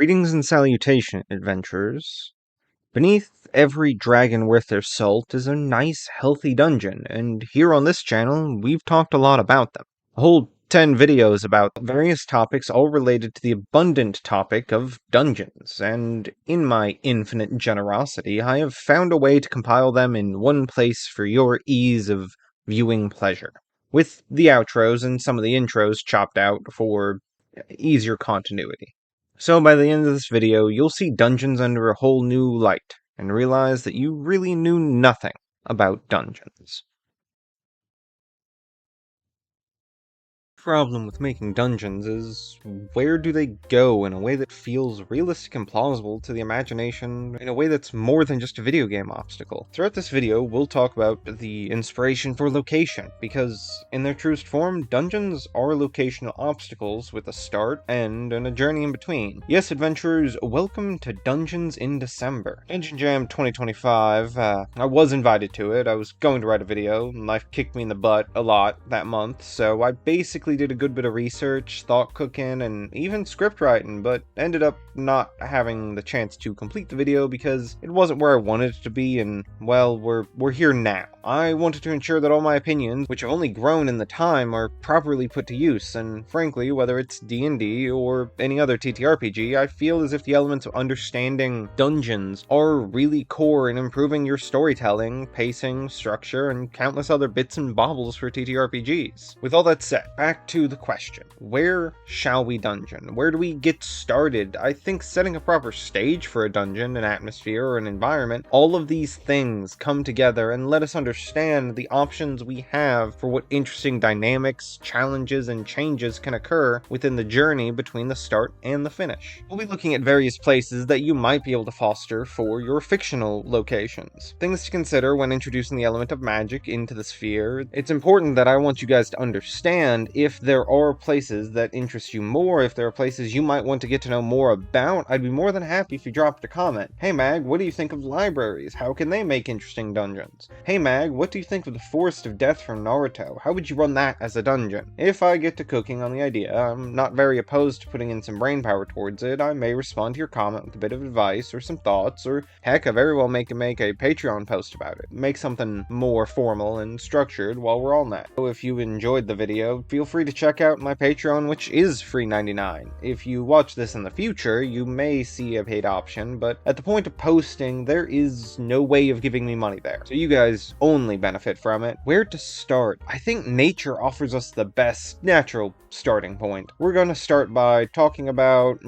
Greetings and salutation, adventurers. Beneath every dragon worth their salt is a nice, healthy dungeon, and here on this channel, we've talked a lot about them. A whole 10 videos about various topics all related to the abundant topic of dungeons, and in my infinite generosity, I have found a way to compile them in one place for your ease of viewing pleasure, with the outros and some of the intros chopped out for easier continuity. So by the end of this video, you'll see dungeons under a whole new light, and realize that you really knew nothing about dungeons. Problem with making dungeons is, where do they go in a way that feels realistic and plausible to the imagination, in a way that's more than just a video game obstacle? Throughout this video, we'll talk about the inspiration for location, because in their truest form, dungeons are locational obstacles with a start, end, and a journey in between. Yes, adventurers, welcome to Dungeons in December. Dungeon Jam 2025, I was invited to it. I was going to write a video, and life kicked me in the butt a lot that month, so I basically did a good bit of research, thought cooking, and even script writing, but ended up not having the chance to complete the video because it wasn't where I wanted it to be, and well, we're here now. I wanted to ensure that all my opinions, which have only grown in the time, are properly put to use, and frankly, whether it's D&D or any other TTRPG, I feel as if the elements of understanding dungeons are really core in improving your storytelling, pacing, structure, and countless other bits and baubles for TTRPGs. With all that said, back to the question, where shall we dungeon? Where do we get started? I think setting a proper stage for a dungeon, an atmosphere, or an environment, all of these things come together and let us understand the options we have for what interesting dynamics, challenges, and changes can occur within the journey between the start and the finish. We'll be looking at various places that you might be able to foster for your fictional locations. Things to consider when introducing the element of magic into the sphere. It's important that I want you guys to understand if there are places that interest you more, if there are places you might want to get to know more about, I'd be more than happy if you dropped a comment. Hey Mag, what do you think of libraries? How can they make interesting dungeons? Hey Mag, what do you think of the Forest of Death from Naruto? How would you run that as a dungeon? If I get to cooking on the idea, I'm not very opposed to putting in some brainpower towards it. I may respond to your comment with a bit of advice or some thoughts, or heck, I very well make a Patreon post about it. Make something more formal and structured while we're on that. So if you enjoyed the video, feel free to check out my Patreon, which is free $99. If you watch this in the future, you may see a paid option, but at the point of posting, there is no way of giving me money there. So you guys only benefit from it. Where to start? I think nature offers us the best natural starting point. We're going to start by talking about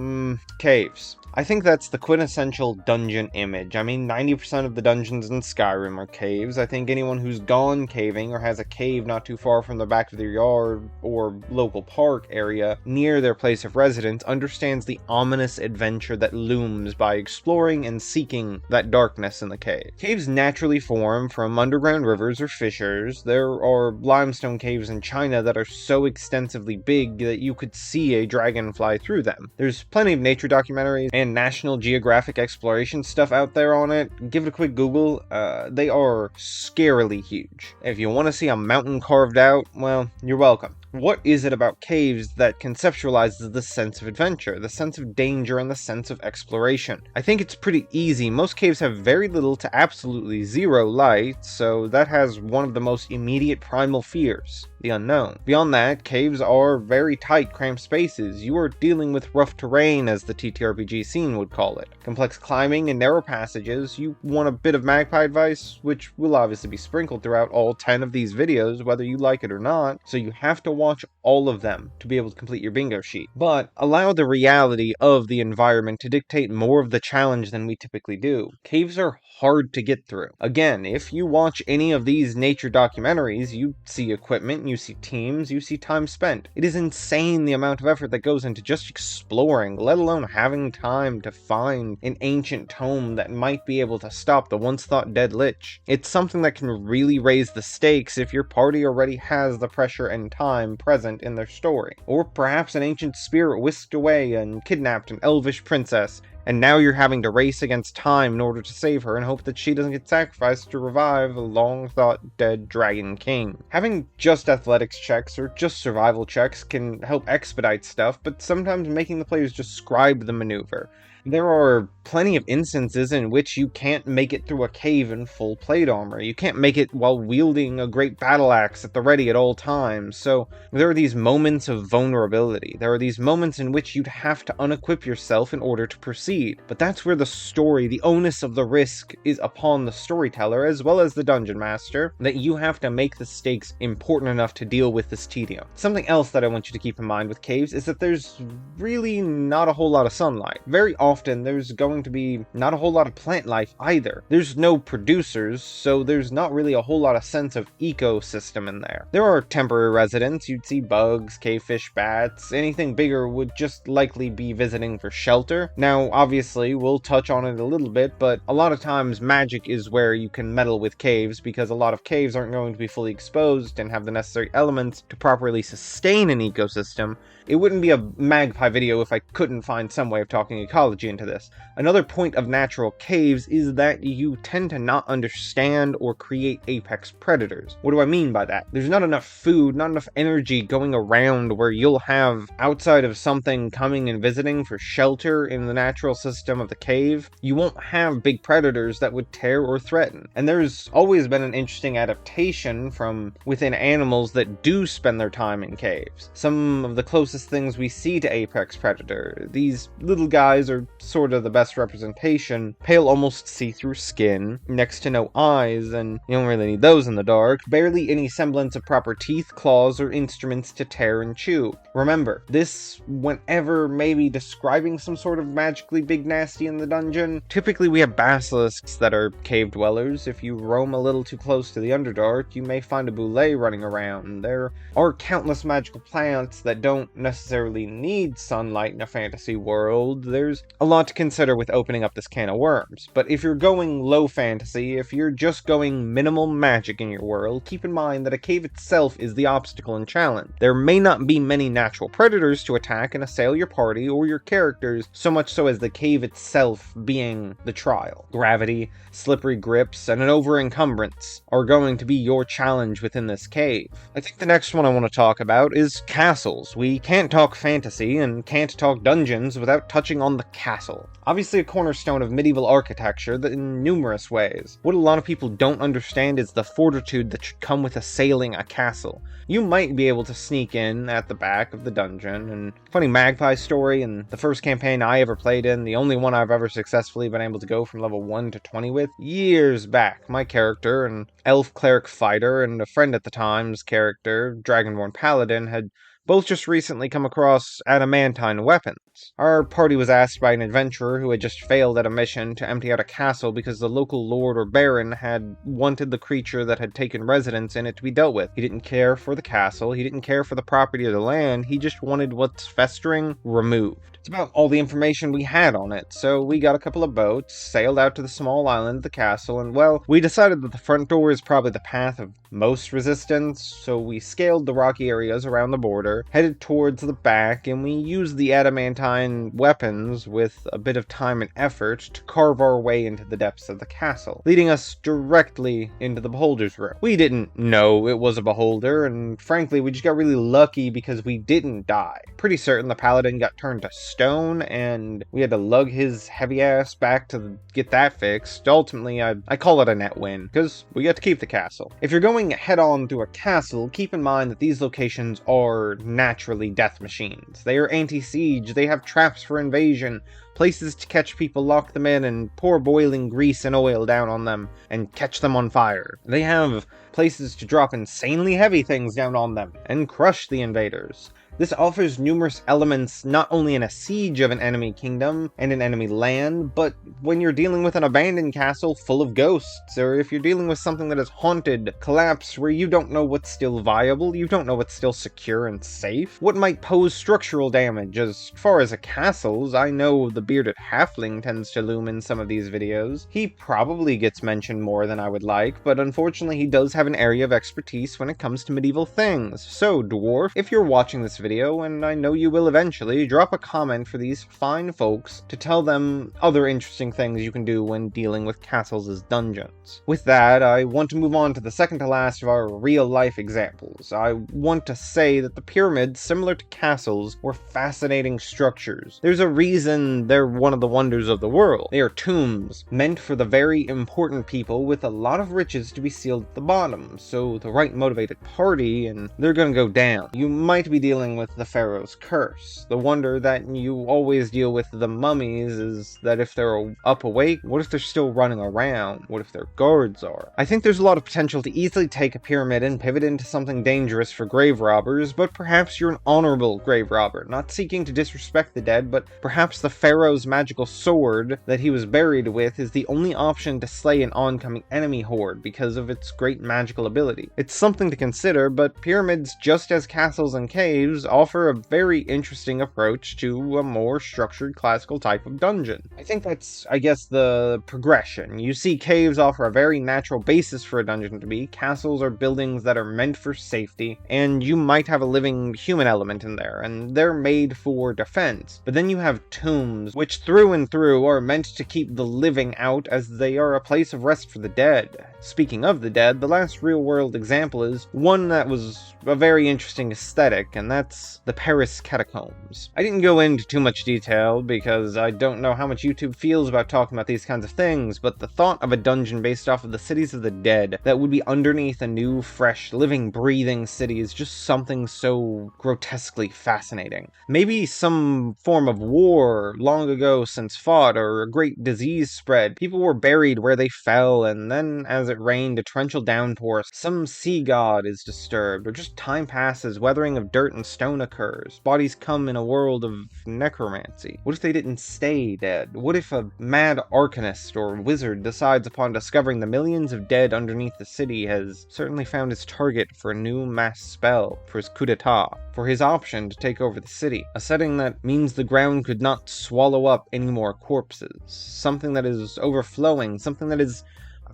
caves. I think that's the quintessential dungeon image. I mean, 90% of the dungeons in Skyrim are caves. I think anyone who's gone caving or has a cave not too far from the back of their yard or local park area near their place of residence understands the ominous adventure that looms by exploring and seeking that darkness in the cave. Caves naturally form from underground rivers or fissures. There are limestone caves in China that are so extensively big that you could see a dragon fly through them. There's plenty of nature documentaries and National Geographic exploration stuff out there on it. Give it a quick Google. They are scarily huge. If you want to see a mountain carved out, well, you're welcome. What is it about caves that conceptualizes the sense of adventure, the sense of danger, and the sense of exploration? I think it's pretty easy. Most caves have very little to absolutely zero light, so that has one of the most immediate primal fears, the unknown. Beyond that, caves are very tight, cramped spaces. You are dealing with rough terrain, as the TTRPG scene would call it. Complex climbing and narrow passages. You want a bit of Magpie advice, which will obviously be sprinkled throughout all 10 of these videos, whether you like it or not, so you have to watch all of them to be able to complete your bingo sheet. But allow the reality of the environment to dictate more of the challenge than we typically do. Caves are hard to get through. Again, if you watch any of these nature documentaries, you see equipment, you see teams, you see time spent. It is insane the amount of effort that goes into just exploring, let alone having time to find an ancient tome that might be able to stop the once thought dead lich. It's something that can really raise the stakes if your party already has the pressure and time present in their story. Or perhaps an ancient spirit whisked away and kidnapped an elvish princess and now you're having to race against time in order to save her and hope that she doesn't get sacrificed to revive a long-thought-dead Dragon King. Having just athletics checks or just survival checks can help expedite stuff, but sometimes making the players just scribe the maneuver. There are plenty of instances in which you can't make it through a cave in full plate armor. You can't make it while wielding a great battle axe at the ready at all times, so there are these moments of vulnerability. There are these moments in which you'd have to unequip yourself in order to proceed. But that's where the story, the onus of the risk, is upon the storyteller as well as the dungeon master, that you have to make the stakes important enough to deal with this tedium. Something else that I want you to keep in mind with caves is that there's really not a whole lot of sunlight. Very often there's going to be not a whole lot of plant life either. There's no producers, so there's not really a whole lot of sense of ecosystem in there. There are temporary residents. You'd see bugs, cavefish, bats. Anything bigger would just likely be visiting for shelter. Now, obviously, we'll touch on it a little bit, but a lot of times magic is where you can meddle with caves, because a lot of caves aren't going to be fully exposed and have the necessary elements to properly sustain an ecosystem. It wouldn't be a Magpie video if I couldn't find some way of talking ecology into this. Another point of natural caves is that you tend to not understand or create apex predators. What do I mean by that? There's not enough food, not enough energy going around where you'll have, outside of something coming and visiting for shelter in the natural system of the cave, you won't have big predators that would tear or threaten. And there's always been an interesting adaptation from within animals that do spend their time in caves. Some of the closest things we see to apex predator, these little guys are sort of the best representation. Pale, almost see-through skin, next to no eyes, and you don't really need those in the dark, barely any semblance of proper teeth, claws, or instruments to tear and chew. Remember, this whenever maybe describing some sort of magically big nasty in the dungeon. Typically we have basilisks that are cave dwellers. If you roam a little too close to the Underdark, you may find a boulet running around. There are countless magical plants that don't necessarily need sunlight in a fantasy world. There's a lot to consider with opening up this can of worms. But if you're going low fantasy, if you're just going minimal magic in your world, keep in mind that a cave itself is the obstacle and challenge. There may not be many natural predators to attack and assail your party or your characters, so much so as the cave itself being the trial. Gravity, slippery grips, and an over-encumbrance are going to be your challenge within this cave. I think the next one I want to talk about is castles. We can't talk fantasy and can't talk dungeons without touching on the castle. Obviously a cornerstone of medieval architecture in numerous ways. What a lot of people don't understand is the fortitude that should come with assailing a castle. You might be able to sneak in at the back of the dungeon, and funny Magpie story, in the first campaign I ever played in, the only one I've ever successfully been able to go from level 1 to 20 with, years back, my character, an elf cleric fighter, and a friend at the time's character, Dragonborn Paladin, had both just recently come across adamantine weapons. Our party was asked by an adventurer who had just failed at a mission to empty out a castle because the local lord or baron had wanted the creature that had taken residence in it to be dealt with. He didn't care for the castle, he didn't care for the property or the land, he just wanted what's festering removed. It's about all the information we had on it, so we got a couple of boats, sailed out to the small island of the castle, and well, we decided that the front door is probably the path of most resistance, so we scaled the rocky areas around the border, headed towards the back, and we used the adamantine weapons with a bit of time and effort to carve our way into the depths of the castle, leading us directly into the beholder's room. We didn't know it was a beholder, and frankly, we just got really lucky because we didn't die. Pretty certain the paladin got turned to stone, and we had to lug his heavy ass back to get that fixed. Ultimately, I call it a net win, because we get to keep the castle. If you're going head-on to a castle, keep in mind that these locations are naturally death machines. They are anti-siege, they have traps for invasion, places to catch people, lock them in, and pour boiling grease and oil down on them, and catch them on fire. They have places to drop insanely heavy things down on them, and crush the invaders. This offers numerous elements not only in a siege of an enemy kingdom and an enemy land, but when you're dealing with an abandoned castle full of ghosts, or if you're dealing with something that is haunted, collapsed, where you don't know what's still viable, you don't know what's still secure and safe, what might pose structural damage. As far as castles, I know the bearded halfling tends to loom in some of these videos. He probably gets mentioned more than I would like, but unfortunately he does have an area of expertise when it comes to medieval things. So, dwarf, if you're watching this video, and I know you will eventually, drop a comment for these fine folks to tell them other interesting things you can do when dealing with castles as dungeons. With that, I want to move on to the second to last of our real-life examples. I want to say that the pyramids, similar to castles, were fascinating structures. There's a reason they're one of the wonders of the world. They are tombs, meant for the very important people with a lot of riches to be sealed at the bottom, so the right motivated party, and they're gonna go down. You might be dealing with the Pharaoh's curse. The wonder that you always deal with the mummies is that if they're up awake, what if they're still running around? What if their guards are? I think there's a lot of potential to easily take a pyramid and pivot into something dangerous for grave robbers, but perhaps you're an honorable grave robber, not seeking to disrespect the dead, but perhaps the Pharaoh's magical sword that he was buried with is the only option to slay an oncoming enemy horde because of its great magical ability. It's something to consider, but pyramids, just as castles and caves, offer a very interesting approach to a more structured classical type of dungeon. I think that's, the progression. You see, caves offer a very natural basis for a dungeon to be. Castles are buildings that are meant for safety, and you might have a living human element in there, and they're made for defense. But then you have tombs, which through and through are meant to keep the living out, as they are a place of rest for the dead. Speaking of the dead, the last real-world example is one that was a very interesting aesthetic, and that's the Paris catacombs. I didn't go into too much detail because I don't know how much YouTube feels about talking about these kinds of things, but the thought of a dungeon based off of the cities of the dead that would be underneath a new, fresh, living, breathing city is just something so grotesquely fascinating. Maybe some form of war long ago since fought, or a great disease spread. People were buried where they fell, and then as it rained a torrential downpour, some sea god is disturbed, or just time passes, weathering of dirt and stone occurs. Bodies come in a world of necromancy. What if they didn't stay dead? What if a mad arcanist or wizard decides upon discovering the millions of dead underneath the city has certainly found his target for a new mass spell, for his coup d'etat, for his option to take over the city? A setting that means the ground could not swallow up any more corpses. Something that is overflowing, something that is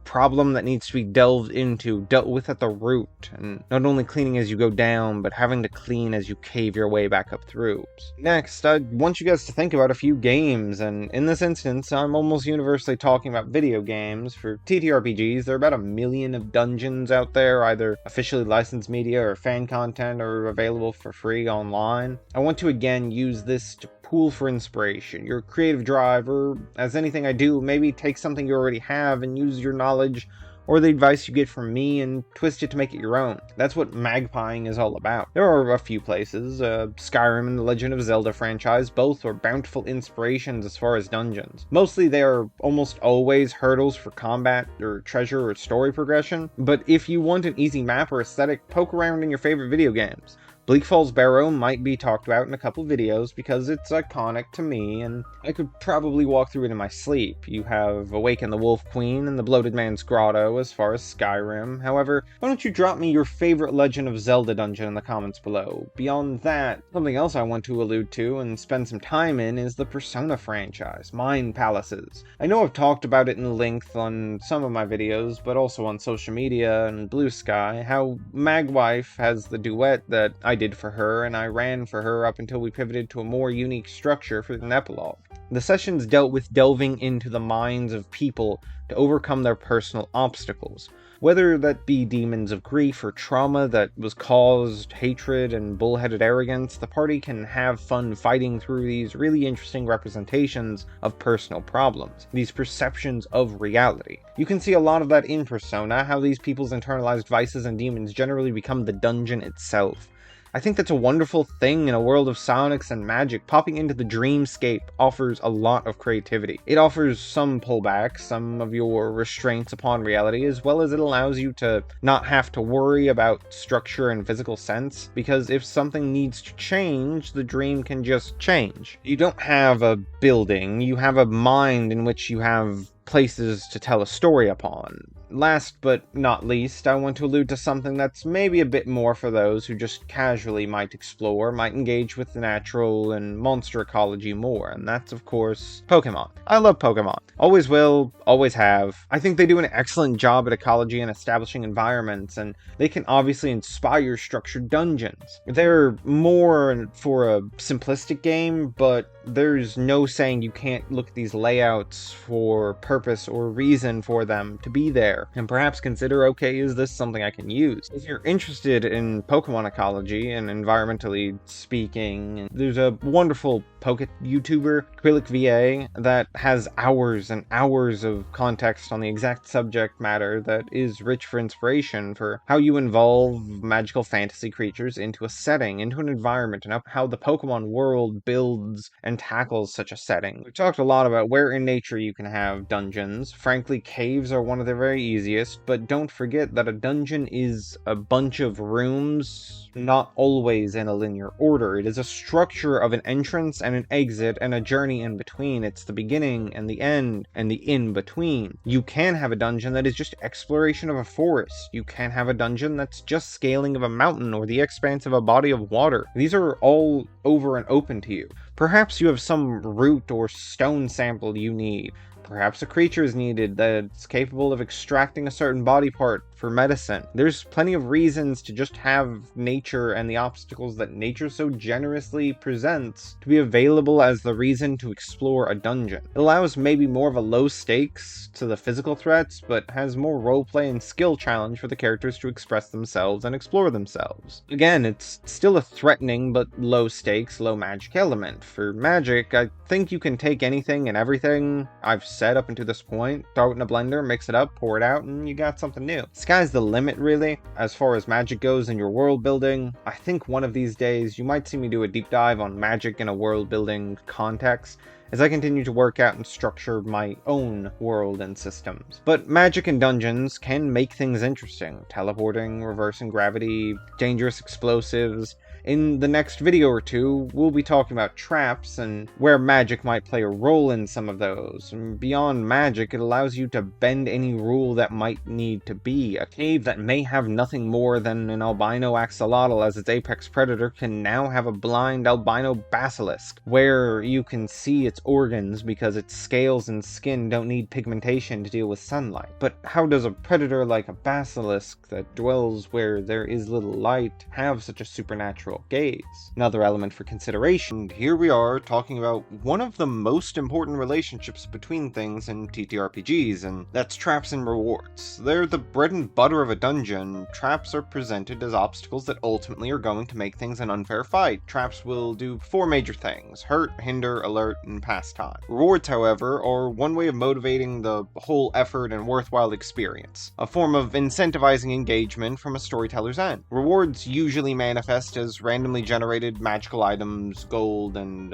problem that needs to be delved into, dealt with at the root, and not only cleaning as you go down, but having to clean as you cave your way back up through. Next, I want you guys to think about a few games, and in this instance, I'm almost universally talking about video games. For TTRPGs, there are about 1 million of dungeons out there, either officially licensed media or fan content, or available for free online. I want to again use this to pool for inspiration, your creative drive, or as anything I do, maybe take something you already have and use your knowledge or the advice you get from me and twist it to make it your own. That's what magpieing is all about. There are a few places, Skyrim and the Legend of Zelda franchise, both are bountiful inspirations as far as dungeons. Mostly they are almost always hurdles for combat or treasure or story progression, but if you want an easy map or aesthetic, poke around in your favorite video games. Bleak Falls Barrow might be talked about in a couple videos because it's iconic to me, and I could probably walk through it in my sleep. You have Awaken the Wolf Queen and the Bloated Man's Grotto as far as Skyrim. However, why don't you drop me your favorite Legend of Zelda dungeon in the comments below? Beyond that, something else I want to allude to and spend some time in is the Persona franchise, Mind Palaces. I know I've talked about it in length on some of my videos, but also on social media and Blue Sky, how Magwife has the duet that I did for her, and I ran for her up until we pivoted to a more unique structure for an epilogue. The sessions dealt with delving into the minds of people to overcome their personal obstacles, whether that be demons of grief or trauma that was caused, hatred and bullheaded arrogance. The party can have fun fighting through these really interesting representations of personal problems, these perceptions of reality. You can see a lot of that in Persona, how these people's internalized vices and demons generally become the dungeon itself. I think that's a wonderful thing in a world of psionics and magic. Popping into the dreamscape offers a lot of creativity. It offers some pullback, some of your restraints upon reality, as well as it allows you to not have to worry about structure and physical sense, because if something needs to change, the dream can just change. You don't have a building, you have a mind in which you have places to tell a story upon. last but not least, I want to allude to something that's maybe a bit more for those who just casually might explore, might engage with the natural and monster ecology more, and that's of course Pokemon. I love Pokemon. Always will, always have. I think they do an excellent job at ecology and establishing environments, and they can obviously inspire structured dungeons. They're more for a simplistic game, but there's no saying you can't look at these layouts for purpose or reason for them to be there, and perhaps consider, okay, is this something I can use? If you're interested in Pokemon ecology and environmentally speaking, there's a wonderful Poke YouTuber, Acrylic VA, that has hours and hours of context on the exact subject matter that is rich for inspiration for how you involve magical fantasy creatures into a setting, into an environment, and how the Pokemon world builds and tackles such a setting. We've talked a lot about where in nature you can have dungeons. Frankly, caves are one of the very easiest, but don't forget that a dungeon is a bunch of rooms, not always in a linear order. It is a structure of an entrance and an exit and a journey in between. It's the beginning and the end and the in-between. You can have a dungeon that is just exploration of a forest. You can have a dungeon that's just scaling of a mountain or the expanse of a body of water. These are all over and open to you. Perhaps you have some root or stone sample you need. Perhaps a creature is needed that's capable of extracting a certain body part for medicine. There's plenty of reasons to just have nature and the obstacles that nature so generously presents to be available as the reason to explore a dungeon. It allows maybe more of a low stakes to the physical threats, but has more roleplay and skill challenge for the characters to express themselves and explore themselves. Again, it's still a threatening but low stakes, low magic element. For magic, I think you can take anything and everything I've said up until this point, throw it in a blender, mix it up, pour it out, and you got something new. Sky's the limit, really, as far as magic goes in your world building. I think one of these days you might see me do a deep dive on magic in a world building context, as I continue to work out and structure my own world and systems. But magic and dungeons can make things interesting. Teleporting, reversing gravity, dangerous explosives. In the next video or two, we'll be talking about traps and where magic might play a role in some of those. And beyond magic, it allows you to bend any rule that might need to be. A cave that may have nothing more than an albino axolotl as its apex predator can now have a blind albino basilisk, where you can see its organs because its scales and skin don't need pigmentation to deal with sunlight. But how does a predator like a basilisk that dwells where there is little light have such a supernatural gaze? Another element for consideration. Here we are talking about one of the most important relationships between things in TTRPGs, and that's traps and rewards. They're the bread and butter of a dungeon. Traps are presented as obstacles that ultimately are going to make things an unfair fight. Traps will do 4 major things: hurt, hinder, alert, and pass time. Rewards, however, are one way of motivating the whole effort and worthwhile experience, a form of incentivizing engagement from a storyteller's end. Rewards usually manifest as randomly generated magical items, gold, and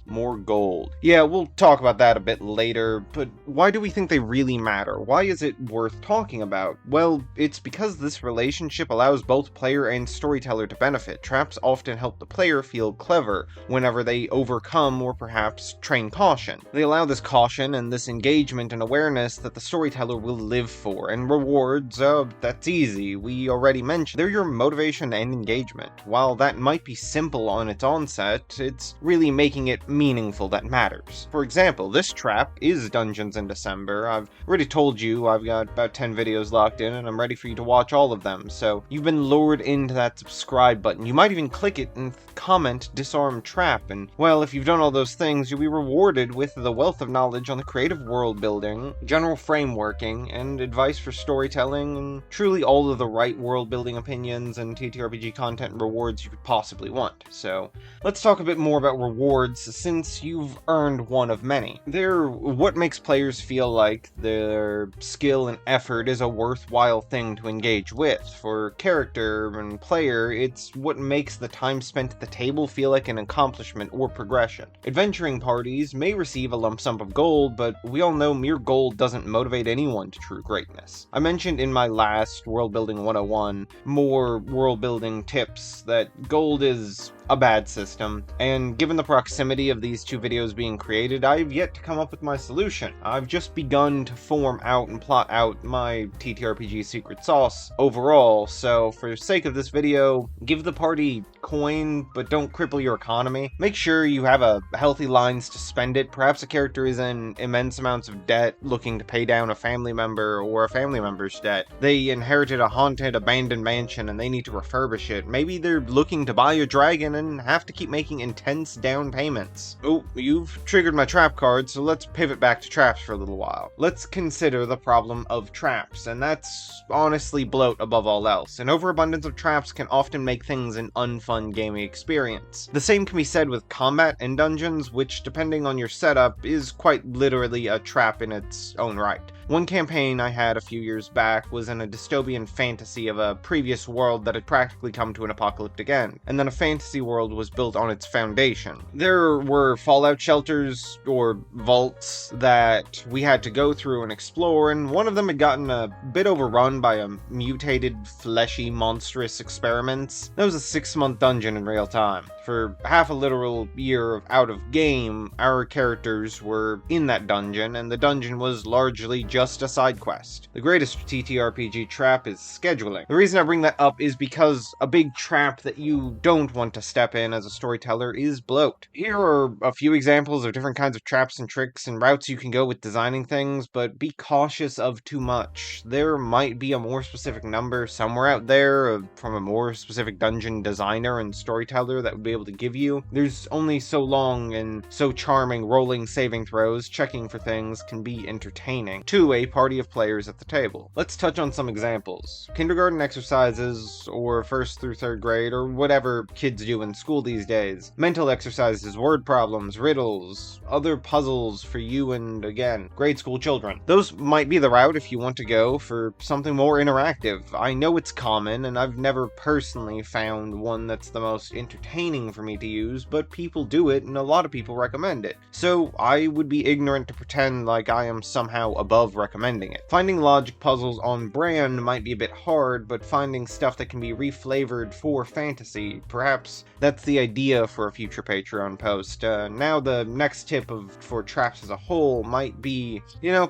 more gold. Yeah, we'll talk about that a bit later, but why do we think they really matter? Why is it worth talking about? Well, it's because this relationship allows both player and storyteller to benefit. Traps often help the player feel clever whenever they overcome or perhaps train caution. They allow this caution and this engagement and awareness that the storyteller will live for. And rewards, that's easy. We already mentioned they're your motivation and engagement. While that might be simple on its onset, it's really making it meaningful that matters. For example, this trap is Dungeons in December. I've already told you I've got about 10 videos locked in and I'm ready for you to watch all of them, so you've been lured into that subscribe button. You might even click it and comment disarm trap, and well, if you've done all those things, you'll be rewarded with the wealth of knowledge on the creative world building, general frameworking, and advice for storytelling, and truly all of the right world building opinions and TTRPG content and rewards you could possibly want. So let's talk a bit more about rewards, since you've earned one of many. They're what makes players feel like their skill and effort is a worthwhile thing to engage with. For character and player, it's what makes the time spent at the table feel like an accomplishment or progression. Adventuring parties may receive a lump sum of gold, but we all know mere gold doesn't motivate anyone to true greatness. I mentioned in my last World Building 101 more world building tips that gold is a bad system, and given the proximity of these two videos being created, I've yet to come up with my solution. I've just begun to form out and plot out my TTRPG secret sauce overall, so for the sake of this video, give the party coin, but don't cripple your economy. Make sure you have a healthy lines to spend it. Perhaps a character is in immense amounts of debt, looking to pay down a family member or a family member's debt. They inherited a haunted, abandoned mansion and they need to refurbish it. Maybe they're looking to buy a dragon and have to keep making intense down payments. Oh, you've triggered my trap card, so let's pivot back to traps for a little while. Let's consider the problem of traps, and that's honestly bloat above all else. An overabundance of traps can often make things an unfun gaming experience. The same can be said with combat in dungeons, which, depending on your setup, is quite literally a trap in its own right. One campaign I had a few years back was in a dystopian fantasy of a previous world that had practically come to an apocalyptic end, and then a fantasy world was built on its foundation. There were fallout shelters, or vaults, that we had to go through and explore, and one of them had gotten a bit overrun by a mutated, fleshy, monstrous experiments. That was a 6-month dungeon in real time. For half a literal year of out of game, our characters were in that dungeon, and the dungeon was largely just a side quest. The greatest TTRPG trap is scheduling. The reason I bring that up is because a big trap that you don't want to step in as a storyteller is bloat. Here are a few examples of different kinds of traps and tricks and routes you can go with designing things, but be cautious of too much. There might be a more specific number somewhere out there from a more specific dungeon designer and storyteller that would be able to give you. There's only so long and so charming rolling saving throws, checking for things can be entertaining to a party of players at the table. Let's touch on some examples. Kindergarten exercises, or 1st through 3rd grade, or whatever kids do in school these days. Mental exercises, word problems, riddles, other puzzles for you and, again, grade school children. Those might be the route if you want to go for something more interactive. I know it's common, and I've never personally found one that's the most entertaining for me to use, but people do it, and a lot of people recommend it. So I would be ignorant to pretend like I am somehow above recommending it. Finding logic puzzles on brand might be a bit hard, but finding stuff that can be reflavored for fantasy, perhaps that's the idea for a future Patreon post. Now the next tip for traps as a whole might be,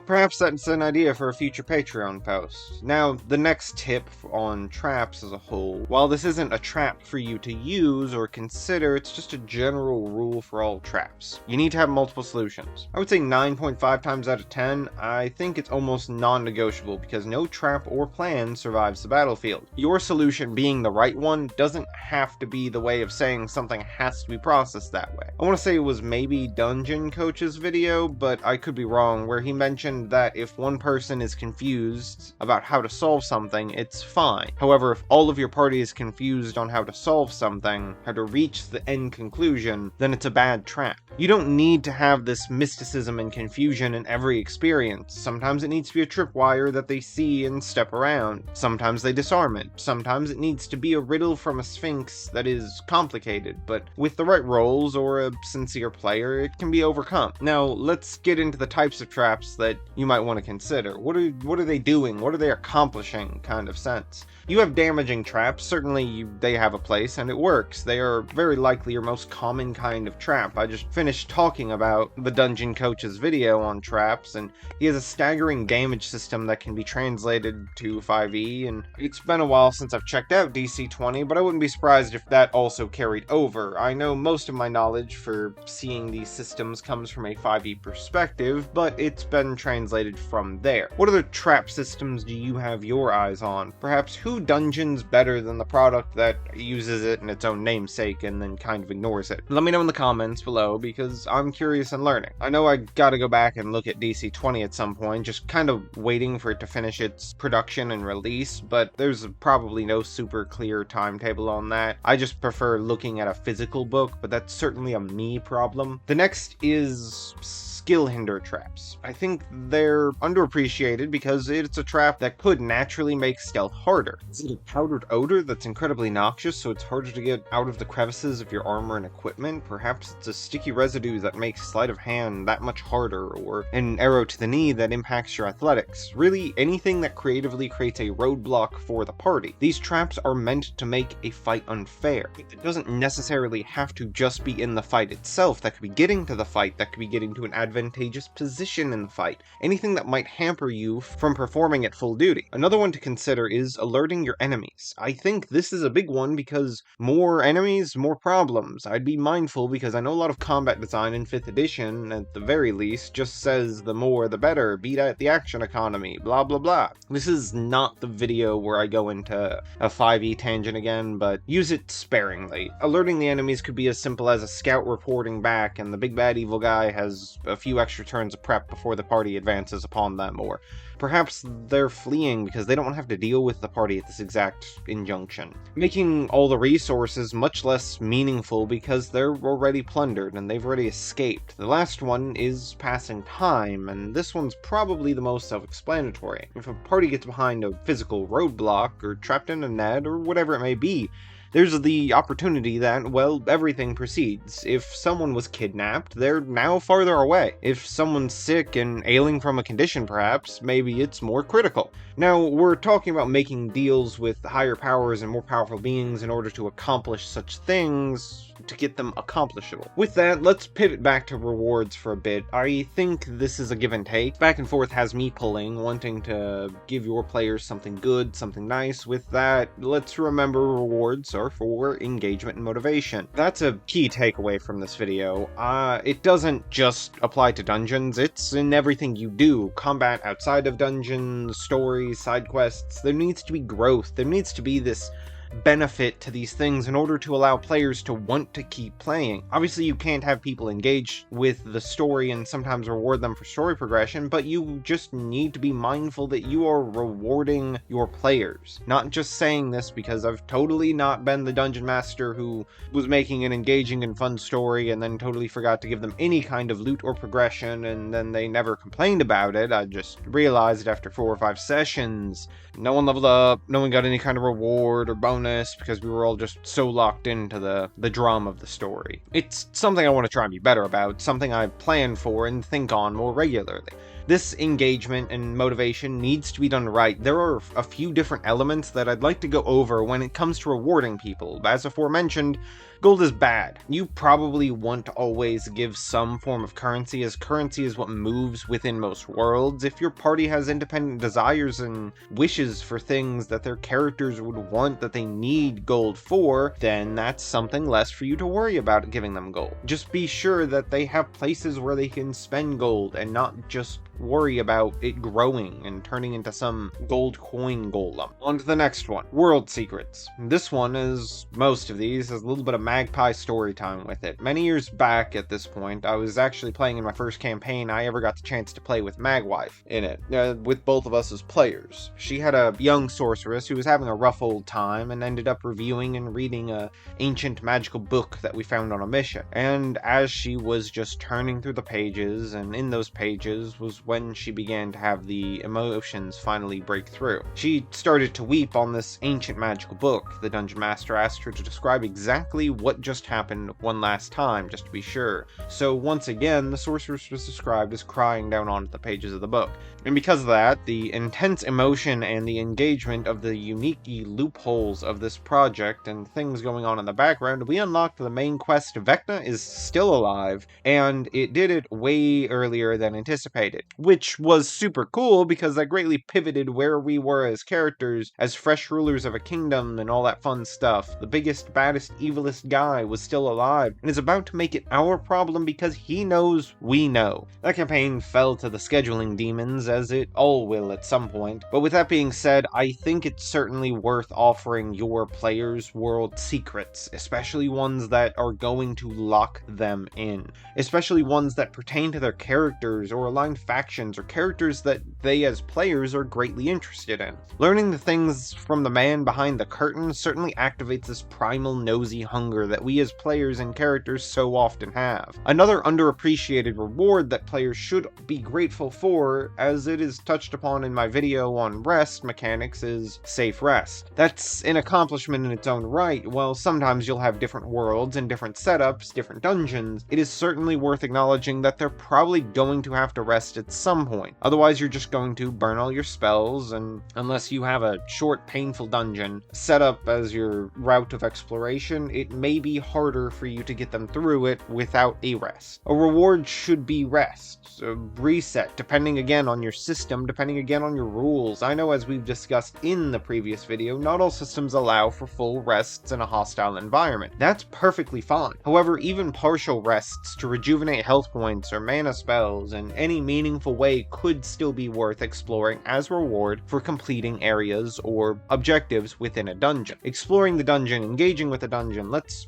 perhaps that's an idea for a future Patreon post. Now the next tip on traps as a whole, while this isn't a trap for you to use or consider, it's just a general rule for all traps. You need to have multiple solutions. I would say 9.5 times out of 10, I think it's almost non-negotiable because no trap or plan survives the battlefield. Your solution being the right one doesn't have to be the way of saying something has to be processed that way. I want to say it was maybe Dungeon Coach's video, but I could be wrong, where he mentioned that if one person is confused about how to solve something, it's fine. However, if all of your party is confused on how to solve something, how to reach the end conclusion, then it's a bad trap. You don't need to have this mysticism and confusion in every experience. Sometimes it needs to be a tripwire that they see and step around. Sometimes they disarm it. Sometimes it needs to be a riddle from a sphinx that is complicated, but with the right rolls or a sincere player, it can be overcome. Now, let's get into the types of traps that you might want to consider. What are they doing? What are they accomplishing, kind of sense? You have damaging traps. Certainly they have a place and it works. They are very likely your most common kind of trap. I just finished talking about the Dungeon Coach's video on traps, and he has a staggering damage system that can be translated to 5e, and it's been a while since I've checked out DC-20, but I wouldn't be surprised if that also carried over. I know most of my knowledge for seeing these systems comes from a 5e perspective, but it's been translated from there. What other trap systems do you have your eyes on? Perhaps who dungeons better than the product that uses it in its own namesake and then kind of ignores it? Let me know in the comments below, because I'm curious and learning. I know I gotta go back and look at DC-20 at some point, just kind of waiting for it to finish its production and release, but there's probably no super clear timetable on that. I just prefer looking at a physical book, but that's certainly a me problem. The next is skill hinder traps. I think they're underappreciated because it's a trap that could naturally make stealth harder. Is it a powdered odor that's incredibly noxious, so it's harder to get out of the crevices of your armor and equipment? Perhaps it's a sticky residue that makes sleight of hand that much harder, or an arrow to the knee that impacts impacts your athletics, really anything that creatively creates a roadblock for the party. These traps are meant to make a fight unfair. It doesn't necessarily have to just be in the fight itself, that could be getting to the fight, that could be getting to an advantageous position in the fight, anything that might hamper you from performing at full duty. Another one to consider is alerting your enemies. I think this is a big one because more enemies, more problems. I'd be mindful because I know a lot of combat design in 5th edition, at the very least, just says the more the better, beat at the action economy, blah blah blah. This is not the video where I go into a 5e tangent again, but use it sparingly. Alerting the enemies could be as simple as a scout reporting back and the big bad evil guy has a few extra turns of prep before the party advances upon them, or perhaps they're fleeing because they don't have to deal with the party at this exact injunction. Making all the resources much less meaningful because they're already plundered and they've already escaped. The last one is passing time, and this one's probably the most self-explanatory. If a party gets behind a physical roadblock or trapped in a net or whatever it may be, there's the opportunity that, well, everything proceeds. If someone was kidnapped, they're now farther away. If someone's sick and ailing from a condition perhaps, maybe it's more critical. Now, we're talking about making deals with higher powers and more powerful beings in order to accomplish such things, to get them accomplishable. With that, let's pivot back to rewards for a bit. I think this is a give and take. Back and forth has me pulling, wanting to give your players something good, something nice. With that, let's remember rewards are for engagement and motivation. That's a key takeaway from this video. It doesn't just apply to dungeons, it's in everything you do. Combat outside of dungeons, stories, side quests. There needs to be growth. There needs to be this benefit to these things in order to allow players to want to keep playing. Obviously, you can't have people engage with the story and sometimes reward them for story progression, but you just need to be mindful that you are rewarding your players. Not just saying this because I've totally not been the dungeon master who was making an engaging and fun story and then totally forgot to give them any kind of loot or progression, and then they never complained about it. I just realized after 4 or 5 sessions, no one leveled up, no one got any kind of reward or bonus because we were all just so locked into the drama of the story. It's something I want to try and be better about, something I plan for and think on more regularly. This engagement and motivation needs to be done right. There are a few different elements that I'd like to go over when it comes to rewarding people. As aforementioned, gold is bad. You probably want to always give some form of currency, as currency is what moves within most worlds. If your party has independent desires and wishes for things that their characters would want, that they need gold for, then that's something less for you to worry about giving them gold. Just be sure that they have places where they can spend gold and not just worry about it growing and turning into some gold coin golem. On to the next one, world secrets. This one, as most of these, has a little bit of Magpie story time with it. Many years back at this point, I was actually playing in my first campaign I ever got the chance to play with Magwife in it, with both of us as players. She had a young sorceress who was having a rough old time and ended up reviewing and reading a ancient magical book that we found on a mission. And as she was just turning through the pages, and in those pages was when she began to have the emotions finally break through. She started to weep on this ancient magical book. The dungeon master asked her to describe exactly what just happened one last time, just to be sure. So once again, the sorceress was described as crying down onto the pages of the book. And because of that, the intense emotion and the engagement of the unique loopholes of this project and things going on in the background, we unlocked the main quest. Vecna is still alive, and it did it way earlier than anticipated, which was super cool because that greatly pivoted where we were as characters, as fresh rulers of a kingdom and all that fun stuff. The biggest, baddest, evilest guy was still alive and is about to make it our problem because he knows we know. That campaign fell to the scheduling demons, as it all will at some point. But with that being said, I think it's certainly worth offering your players world secrets, especially ones that are going to lock them in, especially ones that pertain to their characters or aligned factions or characters that they as players are greatly interested in. Learning the things from the man behind the curtain certainly activates this primal nosy hunger that we as players and characters so often have. Another underappreciated reward that players should be grateful for, as it is touched upon in my video on rest mechanics, is safe rest. That's in accomplishment in its own right. While sometimes you'll have different worlds and different setups, different dungeons, it is certainly worth acknowledging that they're probably going to have to rest at some point. Otherwise, you're just going to burn all your spells, and unless you have a short, painful dungeon set up as your route of exploration, it may be harder for you to get them through it without a rest. A reward should be rest, a reset, depending again on your system, depending again on your rules. I know, as we've discussed in the previous video, not all systems allow for full rests in a hostile environment. That's perfectly fine. However, even partial rests to rejuvenate health points or mana spells in any meaningful way could still be worth exploring as reward for completing areas or objectives within a dungeon. Exploring the dungeon, engaging with the dungeon, let's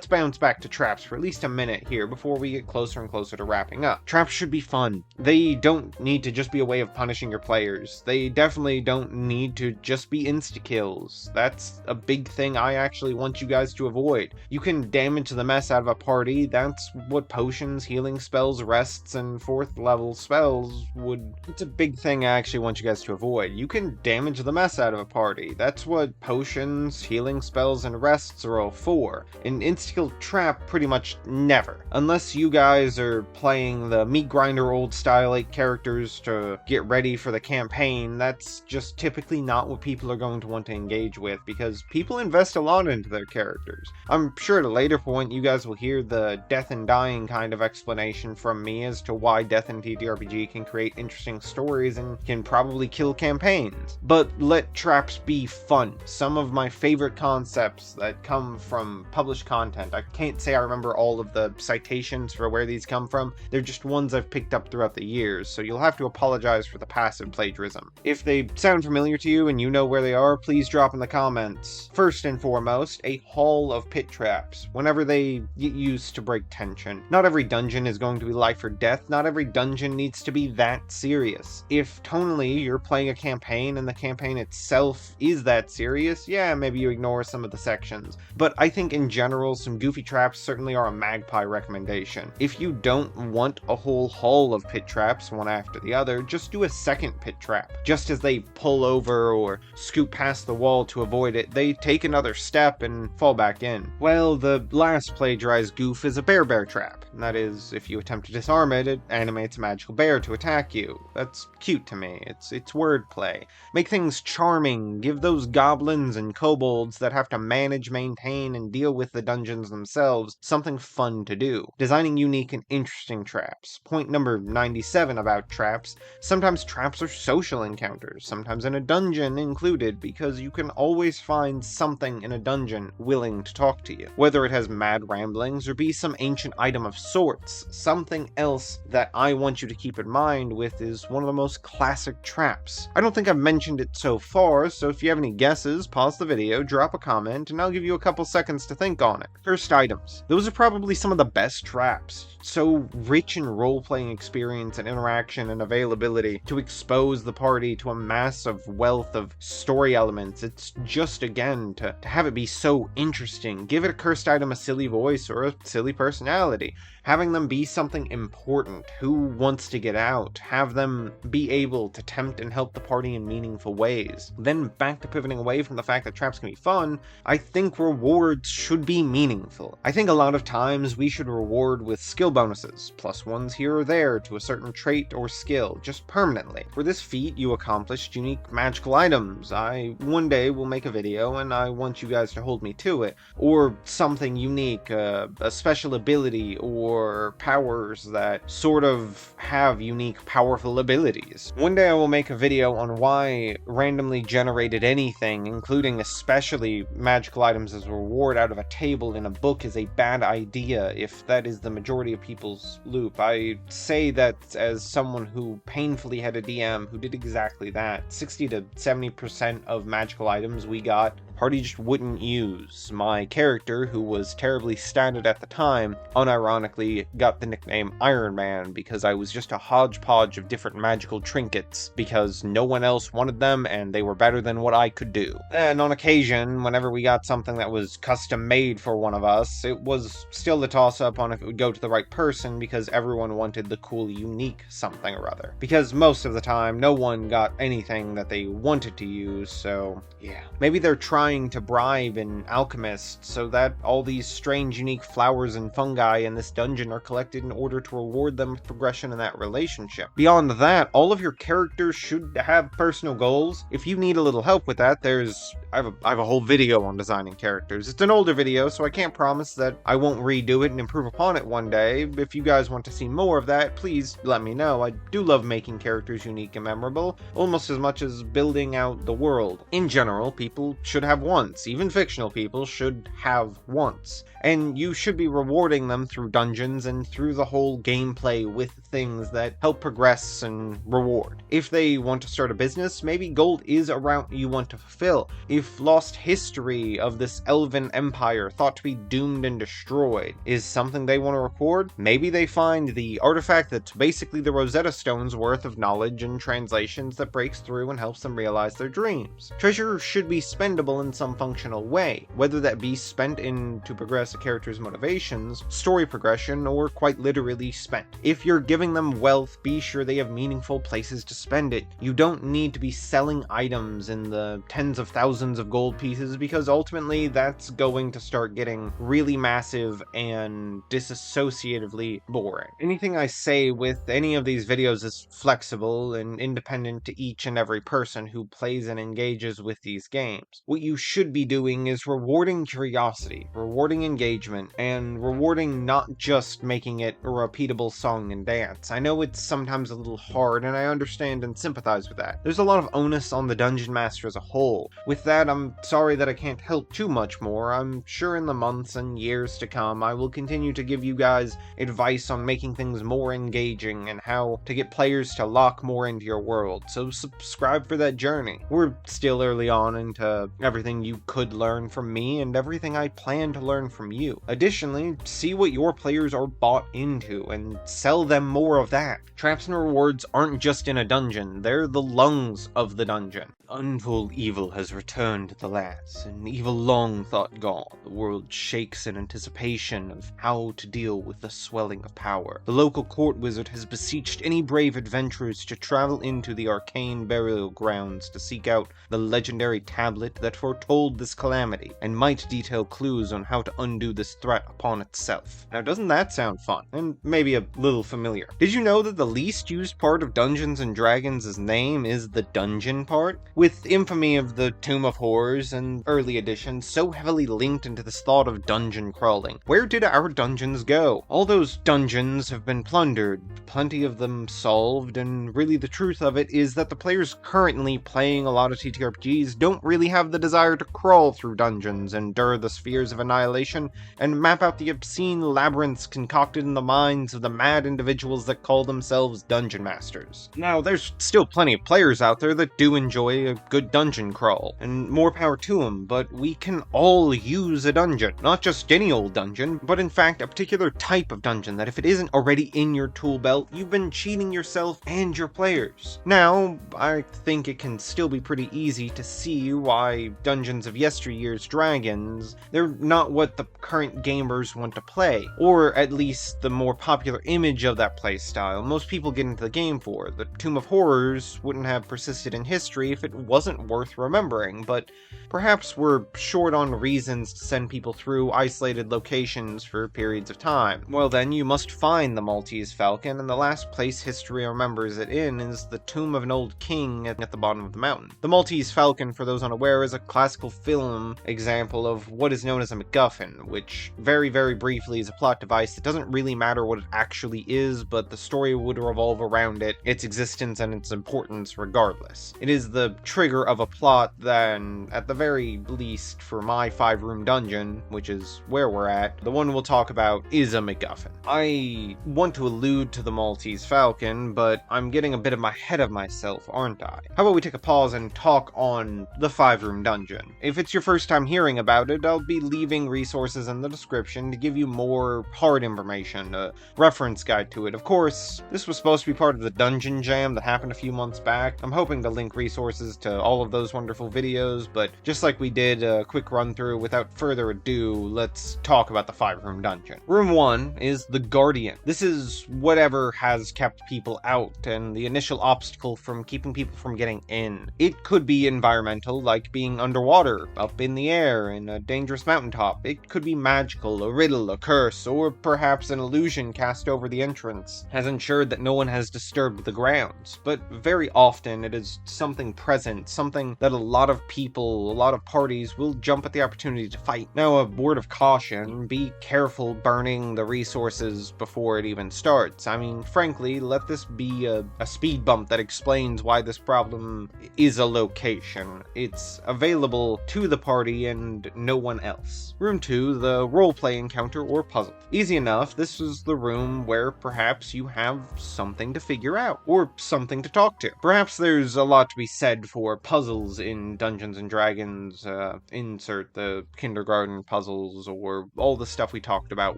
bounce back to traps for at least a minute here before we get closer and closer to wrapping up. Traps should be fun. They don't need to just be a way of punishing your players. They definitely don't need to just be insta-kills. That's a big thing I actually want you guys to avoid. You can damage the mess out of a party. That's what potions, healing spells, rests, and 4th level spells would... It's a big thing I actually want you guys to avoid. You can damage the mess out of a party. That's what potions, healing spells, and rests are all for. An insta-kill trap, pretty much never. Unless you guys are playing the meat grinder old style 8 characters to get ready for the campaign, that's just typically not what people are going to want to engage with, because people invest a lot into their characters. I'm sure at a later point you guys will hear the death and dying kind of explanation from me as to why death in TTRPG can create interesting stories and can probably kill campaigns. But let traps be fun. Some of my favorite concepts that come from published content, I can't say I remember all of the citations for where these come from, they're just ones I've picked up throughout the years, so you'll have to apologize for the passive plagiarism. If they sound familiar to you and you know where they are, please drop in the comments. First and foremost, a hall of pit traps. Whenever they get used to break tension. Not every dungeon is going to be life or death, not every dungeon needs to be that serious. If tonally you're playing a campaign and the campaign itself is that serious, yeah, maybe you ignore some of the sections. But I think in general, some goofy traps certainly are a Magpie recommendation. If you don't want a whole hall of pit traps, one after the other, just do a second pit trap. Just as they pull over or scoot past the wall to avoid it, they take another step and fall back in. Well, the last plagiarized goof is a bear trap. That is, if you attempt to disarm it, it animates a magical bear to attack you. That's cute to me. It's wordplay. Make things charming. Give those goblins and kobolds that have to manage, maintain, and deal with the dungeons themselves something fun to do. Designing unique and interesting traps. Point number 97 about traps. Sometimes traps are social encounters, sometimes in a dungeon included, because you can always find something in a dungeon willing to talk to you. Whether it has mad ramblings or be some ancient item of sorts, something else that I want you to keep in mind with is one of the most classic traps. I don't think I've mentioned it so far, so if you have any guesses, pause the video, drop a comment, and I'll give you a couple seconds to think on it. Cursed items. Those are probably some of the best traps. So rich in role-playing experience and interaction and availability to expose the party to a massive wealth of story elements. It's just, again, to have it be so interesting. Give it a cursed item a silly voice or a silly personality. Having them be something important, who wants to get out, have them be able to tempt and help the party in meaningful ways. Then back to pivoting away from the fact that traps can be fun, I think rewards should be meaningful. I think a lot of times we should reward with skill bonuses, +1s here or there to a certain trait or skill, just permanently. For this feat, you accomplished unique magical items. I one day will make a video and I want you guys to hold me to it. Or something unique, a special ability, or powers that sort of have unique powerful abilities. One day I will make a video on why randomly generated anything, including especially magical items as a reward out of a table in a book, is a bad idea if that is the majority of people's loop. I say that as someone who painfully had a DM who did exactly that. 60 to 70% of magical items we got, party just wouldn't use. My character, who was terribly statted at the time, unironically got the nickname Iron Man because I was just a hodgepodge of different magical trinkets because no one else wanted them and they were better than what I could do. And on occasion, whenever we got something that was custom made for one of us, it was still the toss-up on if it would go to the right person because everyone wanted the cool, unique something or other. Because most of the time, no one got anything that they wanted to use, so yeah. Maybe they're trying trying to bribe an alchemist so that all these strange, unique flowers and fungi in this dungeon are collected in order to reward them with progression in that relationship. Beyond that, all of your characters should have personal goals. If you need a little help with that, I have a whole video on designing characters. It's an older video, so I can't promise that I won't redo it and improve upon it one day. If you guys want to see more of that, please let me know. I do love making characters unique and memorable, almost as much as building out the world. In general, people should have wants. Even fictional people should have wants. And you should be rewarding them through dungeons and through the whole gameplay with things that help progress and reward. If they want to start a business, maybe gold is a route you want to fulfill. If lost history of this elven empire thought to be doomed and destroyed is something they want to record, maybe they find the artifact that's basically the Rosetta Stone's worth of knowledge and translations that breaks through and helps them realize their dreams. Treasure should be spendable in some functional way, whether that be spent to progress a character's motivations, story progression, or quite literally spent. If you're giving them wealth, be sure they have meaningful places to spend it. You don't need to be selling items in the tens of thousands of gold pieces, because ultimately that's going to start getting really massive and disassociatively boring. Anything I say with any of these videos is flexible and independent to each and every person who plays and engages with these games. What you should be doing is rewarding curiosity, rewarding engagement, and rewarding not just making it a repeatable song and dance. I know it's sometimes a little hard, and I understand and sympathize with that. There's a lot of onus on the Dungeon Master as a whole. With that, I'm sorry that I can't help too much more. I'm sure in the months and years to come, I will continue to give you guys advice on making things more engaging and how to get players to lock more into your world, so subscribe for that journey. We're still early on into everything you could learn from me and everything I plan to learn from you. Additionally, see what your players are bought into and sell them more of that. Traps and rewards aren't just in a dungeon, they're the lungs of the dungeon. Untold evil has returned to the lands, an evil long thought gone. The world shakes in anticipation of how to deal with the swelling of power. The local court wizard has beseeched any brave adventurers to travel into the arcane burial grounds to seek out the legendary tablet that foretold this calamity, and might detail clues on how to undo this threat upon itself. Now, doesn't that sound fun? And maybe a little familiar. Did you know that the least used part of Dungeons & Dragons' name is the dungeon part? With infamy of the Tomb of Horrors and early editions so heavily linked into this thought of dungeon crawling, where did our dungeons go? All those dungeons have been plundered, plenty of them solved, and really the truth of it is that the players currently playing a lot of TTRPGs don't really have the desire to crawl through dungeons, endure the spheres of annihilation, and map out the obscene labyrinths concocted in the minds of the mad individuals that call themselves dungeon masters. Now, there's still plenty of players out there that do enjoy a good dungeon crawl, and more power to them, but we can all use a dungeon. Not just any old dungeon, but in fact a particular type of dungeon that if it isn't already in your tool belt, you've been cheating yourself and your players. Now, I think it can still be pretty easy to see why Dungeons of Yesteryear's dragons, they're not what the current gamers want to play, or at least the more popular image of that playstyle most people get into the game for. The Tomb of Horrors wouldn't have persisted in history if it wasn't worth remembering, but perhaps we're short on reasons to send people through isolated locations for periods of time. Well then, you must find the Maltese Falcon, and the last place history remembers it in is the tomb of an old king at the bottom of the mountain. The Maltese Falcon, for those unaware, is a classical film example of what is known as a MacGuffin, which very, very briefly is a plot device that doesn't really matter what it actually is, but the story would revolve around it, its existence, and its importance regardless. It is the trigger of a plot that, at the very least for my 5-room dungeon, which is where we're at, the one we'll talk about is a MacGuffin. I want to allude to the Maltese Falcon, but I'm getting a bit of my head of myself, aren't I? How about we take a pause and talk on the 5-room dungeon? If it's your first time hearing about it, I'll be leaving resources in the description to give you more hard information, a reference guide to it. Of course, this was supposed to be part of the Dungeon Jam that happened a few months back. I'm hoping to link resources to all of those wonderful videos, but just like we did a quick run through, without further ado, let's talk about the 5-room dungeon. Room 1 is the Guardian. This is whatever has kept people out and the initial obstacle from keeping people from getting in. It could be environmental, like being under underwater, up in the air, in a dangerous mountaintop. It could be magical, a riddle, a curse, or perhaps an illusion cast over the entrance has ensured that no one has disturbed the grounds. But very often it is something present, something that a lot of people, a lot of parties will jump at the opportunity to fight. Now, a word of caution, be careful burning the resources before it even starts. I mean, frankly, let this be a speed bump that explains why this problem is a location. It's available to the party and no one else. Room 2, the roleplay encounter or puzzle. Easy enough, this is the room where perhaps you have something to figure out, or something to talk to. Perhaps there's a lot to be said for puzzles in Dungeons & Dragons, insert the kindergarten puzzles, or all the stuff we talked about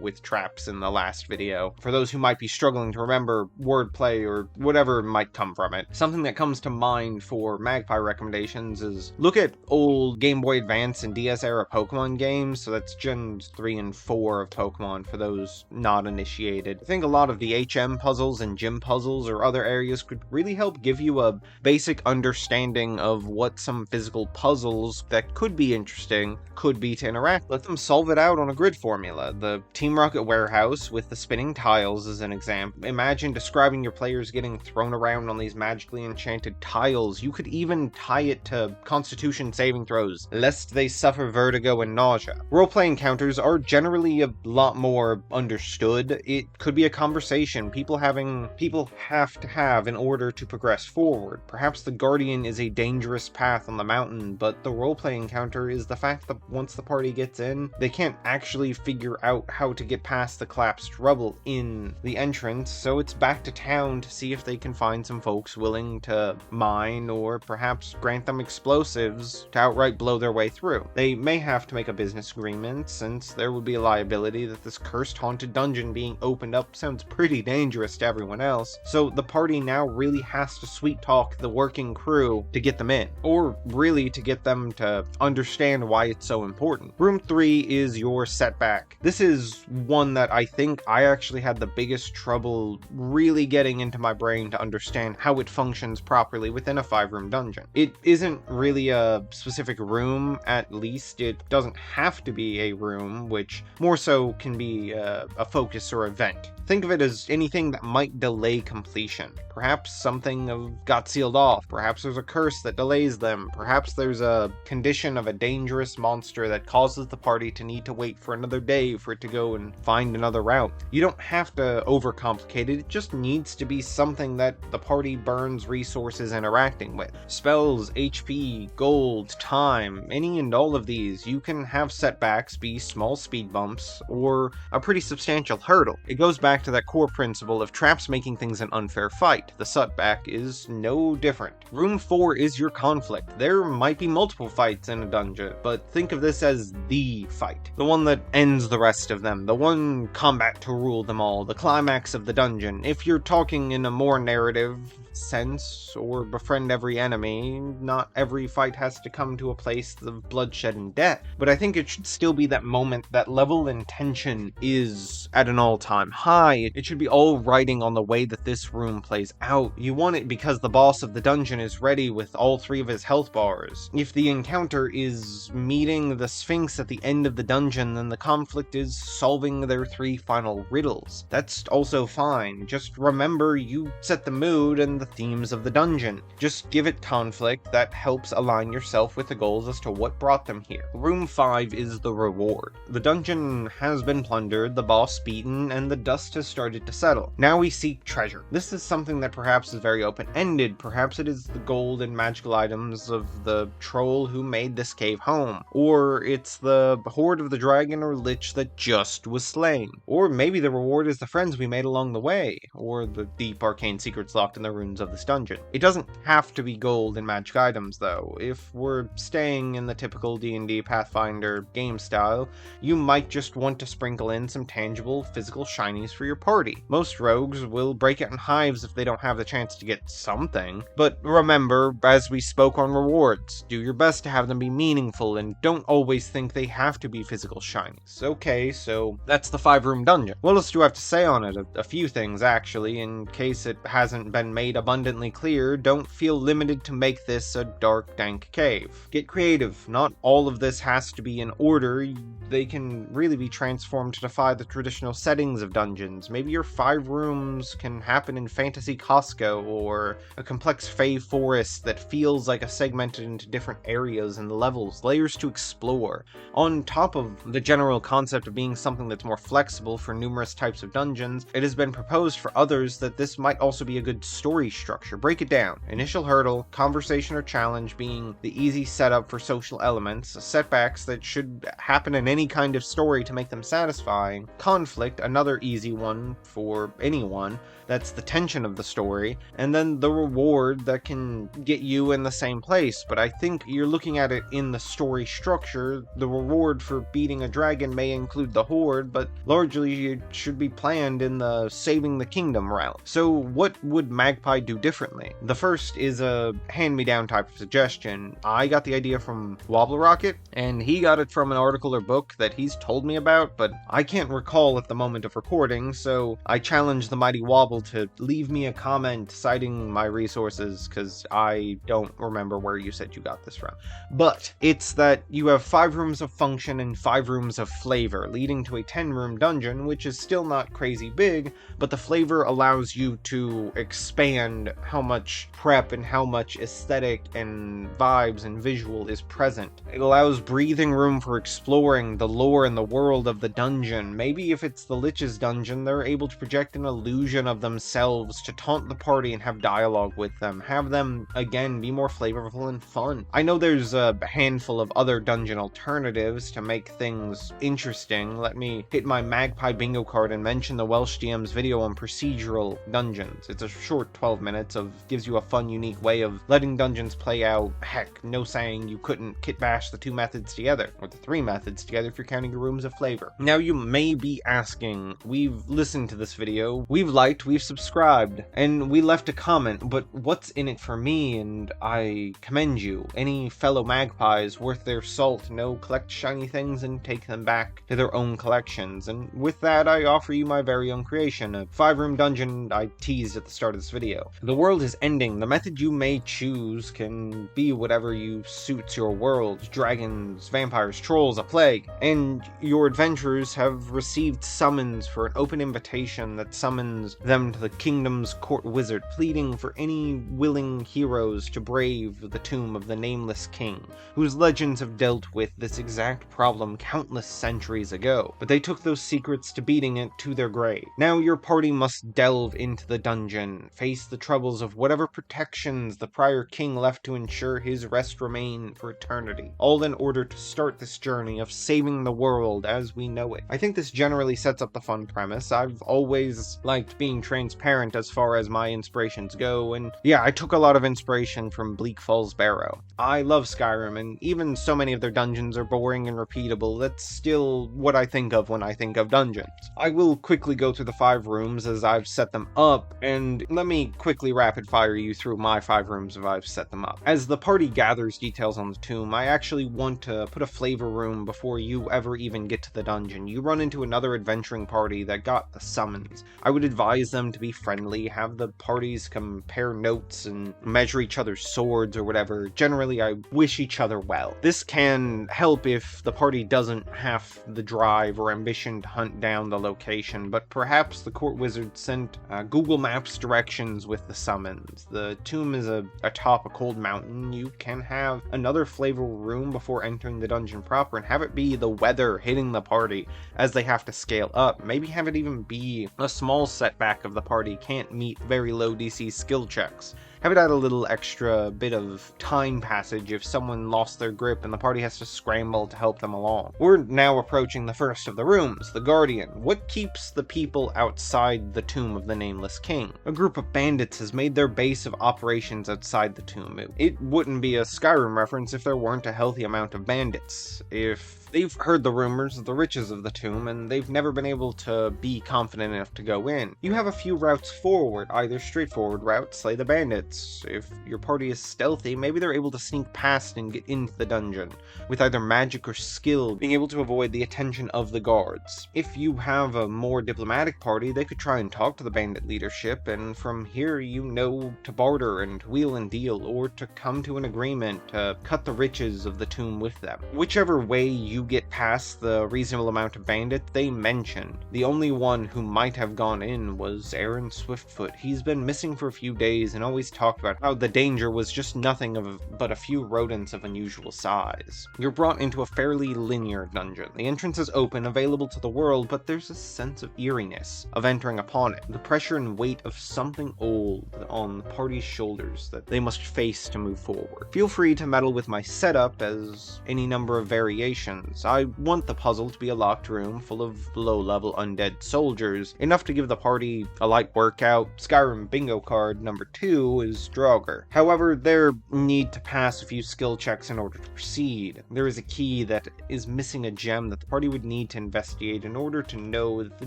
with traps in the last video. For those who might be struggling to remember wordplay or whatever might come from it, something that comes to mind for Magpie recommendations is look at old Game Boy Advance and DS era Pokemon games. So that's Gens 3 and 4 of Pokemon for those not initiated. I think a lot of the HM puzzles and gym puzzles or other areas could really help give you a basic understanding of what some physical puzzles that could be interesting could be to interact. Let them solve it out on a grid formula. The Team Rocket warehouse with the spinning tiles is an example. Imagine describing your players getting thrown around on these magically enchanted tiles. You could even tie it to Constitution saving throws, lest they suffer vertigo and nausea. Roleplay encounters are generally a lot more understood. It could be a conversation people have to have in order to progress forward. Perhaps the Guardian is a dangerous path on the mountain, but the roleplay encounter is the fact that once the party gets in, they can't actually figure out how to get past the collapsed rubble in the entrance, so it's back to town to see if they can find some folks willing to mine or perhaps grant them explosives to outright blow their way through. They may have to make a business agreement, since there would be a liability that this cursed haunted dungeon being opened up sounds pretty dangerous to everyone else, so the party now really has to sweet talk the working crew to get them in, or really to get them to understand why it's so important. Room 3 is your setback. This is one that I think I actually had the biggest trouble really getting into my brain to understand how it functions properly within a 5-room dungeon. It isn't really a specific room, at least it doesn't have to be a room, which more so can be a focus or event. Think of it as anything that might delay completion. Perhaps something got sealed off, perhaps there's a curse that delays them, perhaps there's a condition of a dangerous monster that causes the party to need to wait for another day for it to go and find another route. You don't have to overcomplicate it, it just needs to be something that the party burns resources interacting with. Spells, HP, gold, time, any and all of these, you can have setbacks be small speed bumps or a pretty substantial hurdle. It goes back to that core principle of traps making things an unfair fight. The setback is no different. Room 4 is your conflict. There might be multiple fights in a dungeon, but think of this as the fight. The one that ends the rest of them, the one combat to rule them all, the climax of the dungeon. If you're talking in a more narrative sense, or befriend every enemy, not every fight has to come to a place of bloodshed and death, but I think it should still be that moment, that level in tension is at an all-time high. It should be all riding on the way that this room plays out. You want it because the boss of the dungeon is ready with all 3 of his health bars. If the encounter is meeting the Sphinx at the end of the dungeon, then the conflict is solving their 3 final riddles. That's also fine. Just remember you set the mood and the themes of the dungeon. Just give it conflict that helps align yourself with the goals as to what brought them here. Room 5 is the reward. The dungeon has been plundered, the boss beaten, and the dust has started to settle. Now we seek treasure. This is something that perhaps is very open-ended. Perhaps it is the gold and magical items of the troll who made this cave home, or it's the horde of the dragon or lich that just was slain, or maybe the reward is the friends we made along the way, or the deep arcane secrets locked in the ruins of this dungeon. It doesn't have to be gold and magic items though. If we're staying in the typical D&D Pathfinder game style, you might just want to sprinkle in some tangible physical shinies for your party. Most rogues will break out in hives if they don't have the chance to get something, but remember, as we spoke on rewards, do your best to have them be meaningful and don't always think they have to be physical shinies. Okay, so that's the 5-room dungeon. What else do I have to say on it? A few things actually, in case it hasn't been made abundantly clear, don't feel limited to make this a dark, dank cave. Get creative. Not all of this has to be in order. They can really be transformed to defy the traditional settings of dungeons. Maybe your 5 rooms can happen in Fantasy Costco, or a complex Fey forest that feels like a segmented into different areas and levels, layers to explore. On top of the general concept of being something that's more flexible for numerous types of dungeons, it has been proposed for others that this might also be a good story structure. Break it down. Initial hurdle, conversation or challenge being the easy setup for social elements, setbacks that should happen in any kind of story to make them satisfying, conflict, another easy one for anyone, that's the tension of the story, and then the reward that can get you in the same place. But I think you're looking at it in the story structure. The reward for beating a dragon may include the horde, but largely it should be planned in the saving the kingdom route. So what would Magpie do differently? The first is a hand-me-down type of suggestion. I got the idea from Wobble Rocket, and he got it from an article or book that he's told me about, but I can't recall at the moment of recording, so I challenge the mighty Wobble to leave me a comment citing my resources, because I don't remember where you said you got this from. But it's that you have 5 rooms of function and 5 rooms of flavor, leading to a 10-room dungeon, which is still not crazy big, but the flavor allows you to expand how much prep and how much aesthetic and vibes and visual is present. It allows breathing room for exploring the lore and the world of the dungeon. Maybe if it's the Lich's dungeon, they're able to project an illusion of themselves to taunt the party and have dialogue with them. Have them, again, be more flavorful and fun. I know there's a handful of other dungeon alternatives to make things interesting. Let me hit my Magpie bingo card and mention the Welsh DM's video on procedural dungeons. It's a short 12 minutes gives you a fun, unique way of letting dungeons play out. Heck, no saying you couldn't kit bash the 2 methods together, or the 3 methods together if you're counting your rooms of flavor. Now you may be asking, we've listened to this video, we've liked, we've subscribed, and we left a comment, but what's in it for me? And I commend you. Any fellow Magpies worth their salt know collect shiny things and take them back to their own collections, and with that I offer you my very own creation, a 5-room dungeon I teased at the start of this video. The world is ending. The method you may choose can be whatever suits your world. Dragons, vampires, trolls, a plague, and your adventurers have received summons for an open invitation that summons them to the kingdom's court wizard, pleading for any willing heroes to brave the tomb of the nameless king, whose legends have dealt with this exact problem countless centuries ago, but they took those secrets to beating it to their grave. Now your party must delve into the dungeon, face the troubles of whatever protections the prior king left to ensure his rest remain for eternity, all in order to start this journey of saving the world as we know it. I think this generally sets up the fun premise. I've always liked being transparent as far as my inspirations go, and yeah, I took a lot of inspiration from Bleak Falls Barrow. I love Skyrim, and even so many of their dungeons are boring and repeatable, that's still what I think of when I think of dungeons. I will quickly go through the 5 rooms as I've set them up, and let me quickly rapid fire you through my 5 rooms as I've set them up. As the party gathers details on the tomb, I actually want to put a flavor room before you ever even get to the dungeon. You run into another adventuring party that got the summons. I would advise them to be friendly, have the parties compare notes and measure each other's swords or whatever. Generally, I wish each other well. This can help if the party doesn't have the drive or ambition to hunt down the location, but perhaps the court wizard sent Google Maps directions with the summons. The tomb is atop a cold mountain. You can have another flavor room before entering the dungeon proper and have it be the weather hitting the party as they have to scale up. Maybe have it even be a small setback of the party can't meet very low DC skill checks. Have it add a little extra bit of time passage if someone lost their grip and the party has to scramble to help them along. We're now approaching the first of the rooms, the Guardian. What keeps the people outside the tomb of the nameless king? A group of bandits has made their base of operations outside the tomb. It wouldn't be a Skyrim reference if there weren't a healthy amount of bandits. If They've heard the rumors of the riches of the tomb, and they've never been able to be confident enough to go in. You have a few routes forward, either straightforward route, slay the bandits. If your party is stealthy, maybe they're able to sneak past and get into the dungeon, with either magic or skill, being able to avoid the attention of the guards. If you have a more diplomatic party, they could try and talk to the bandit leadership, and from here you know to barter and wheel and deal, or to come to an agreement to cut the riches of the tomb with them. Whichever way you get past the reasonable amount of bandit they mentioned, the only one who might have gone in was Aaron Swiftfoot. He's been missing for a few days and always talked about how the danger was just nothing but a few rodents of unusual size. You're brought into a fairly linear dungeon. The entrance is open, available to the world, but there's a sense of eeriness of entering upon it. The pressure and weight of something old on the party's shoulders that they must face to move forward. Feel free to meddle with my setup as any number of variations. I want the puzzle to be a locked room full of low-level undead soldiers, enough to give the party a light workout. Skyrim bingo card number 2 is Draugr. However, there need to pass a few skill checks in order to proceed. There is a key that is missing a gem that the party would need to investigate in order to know that the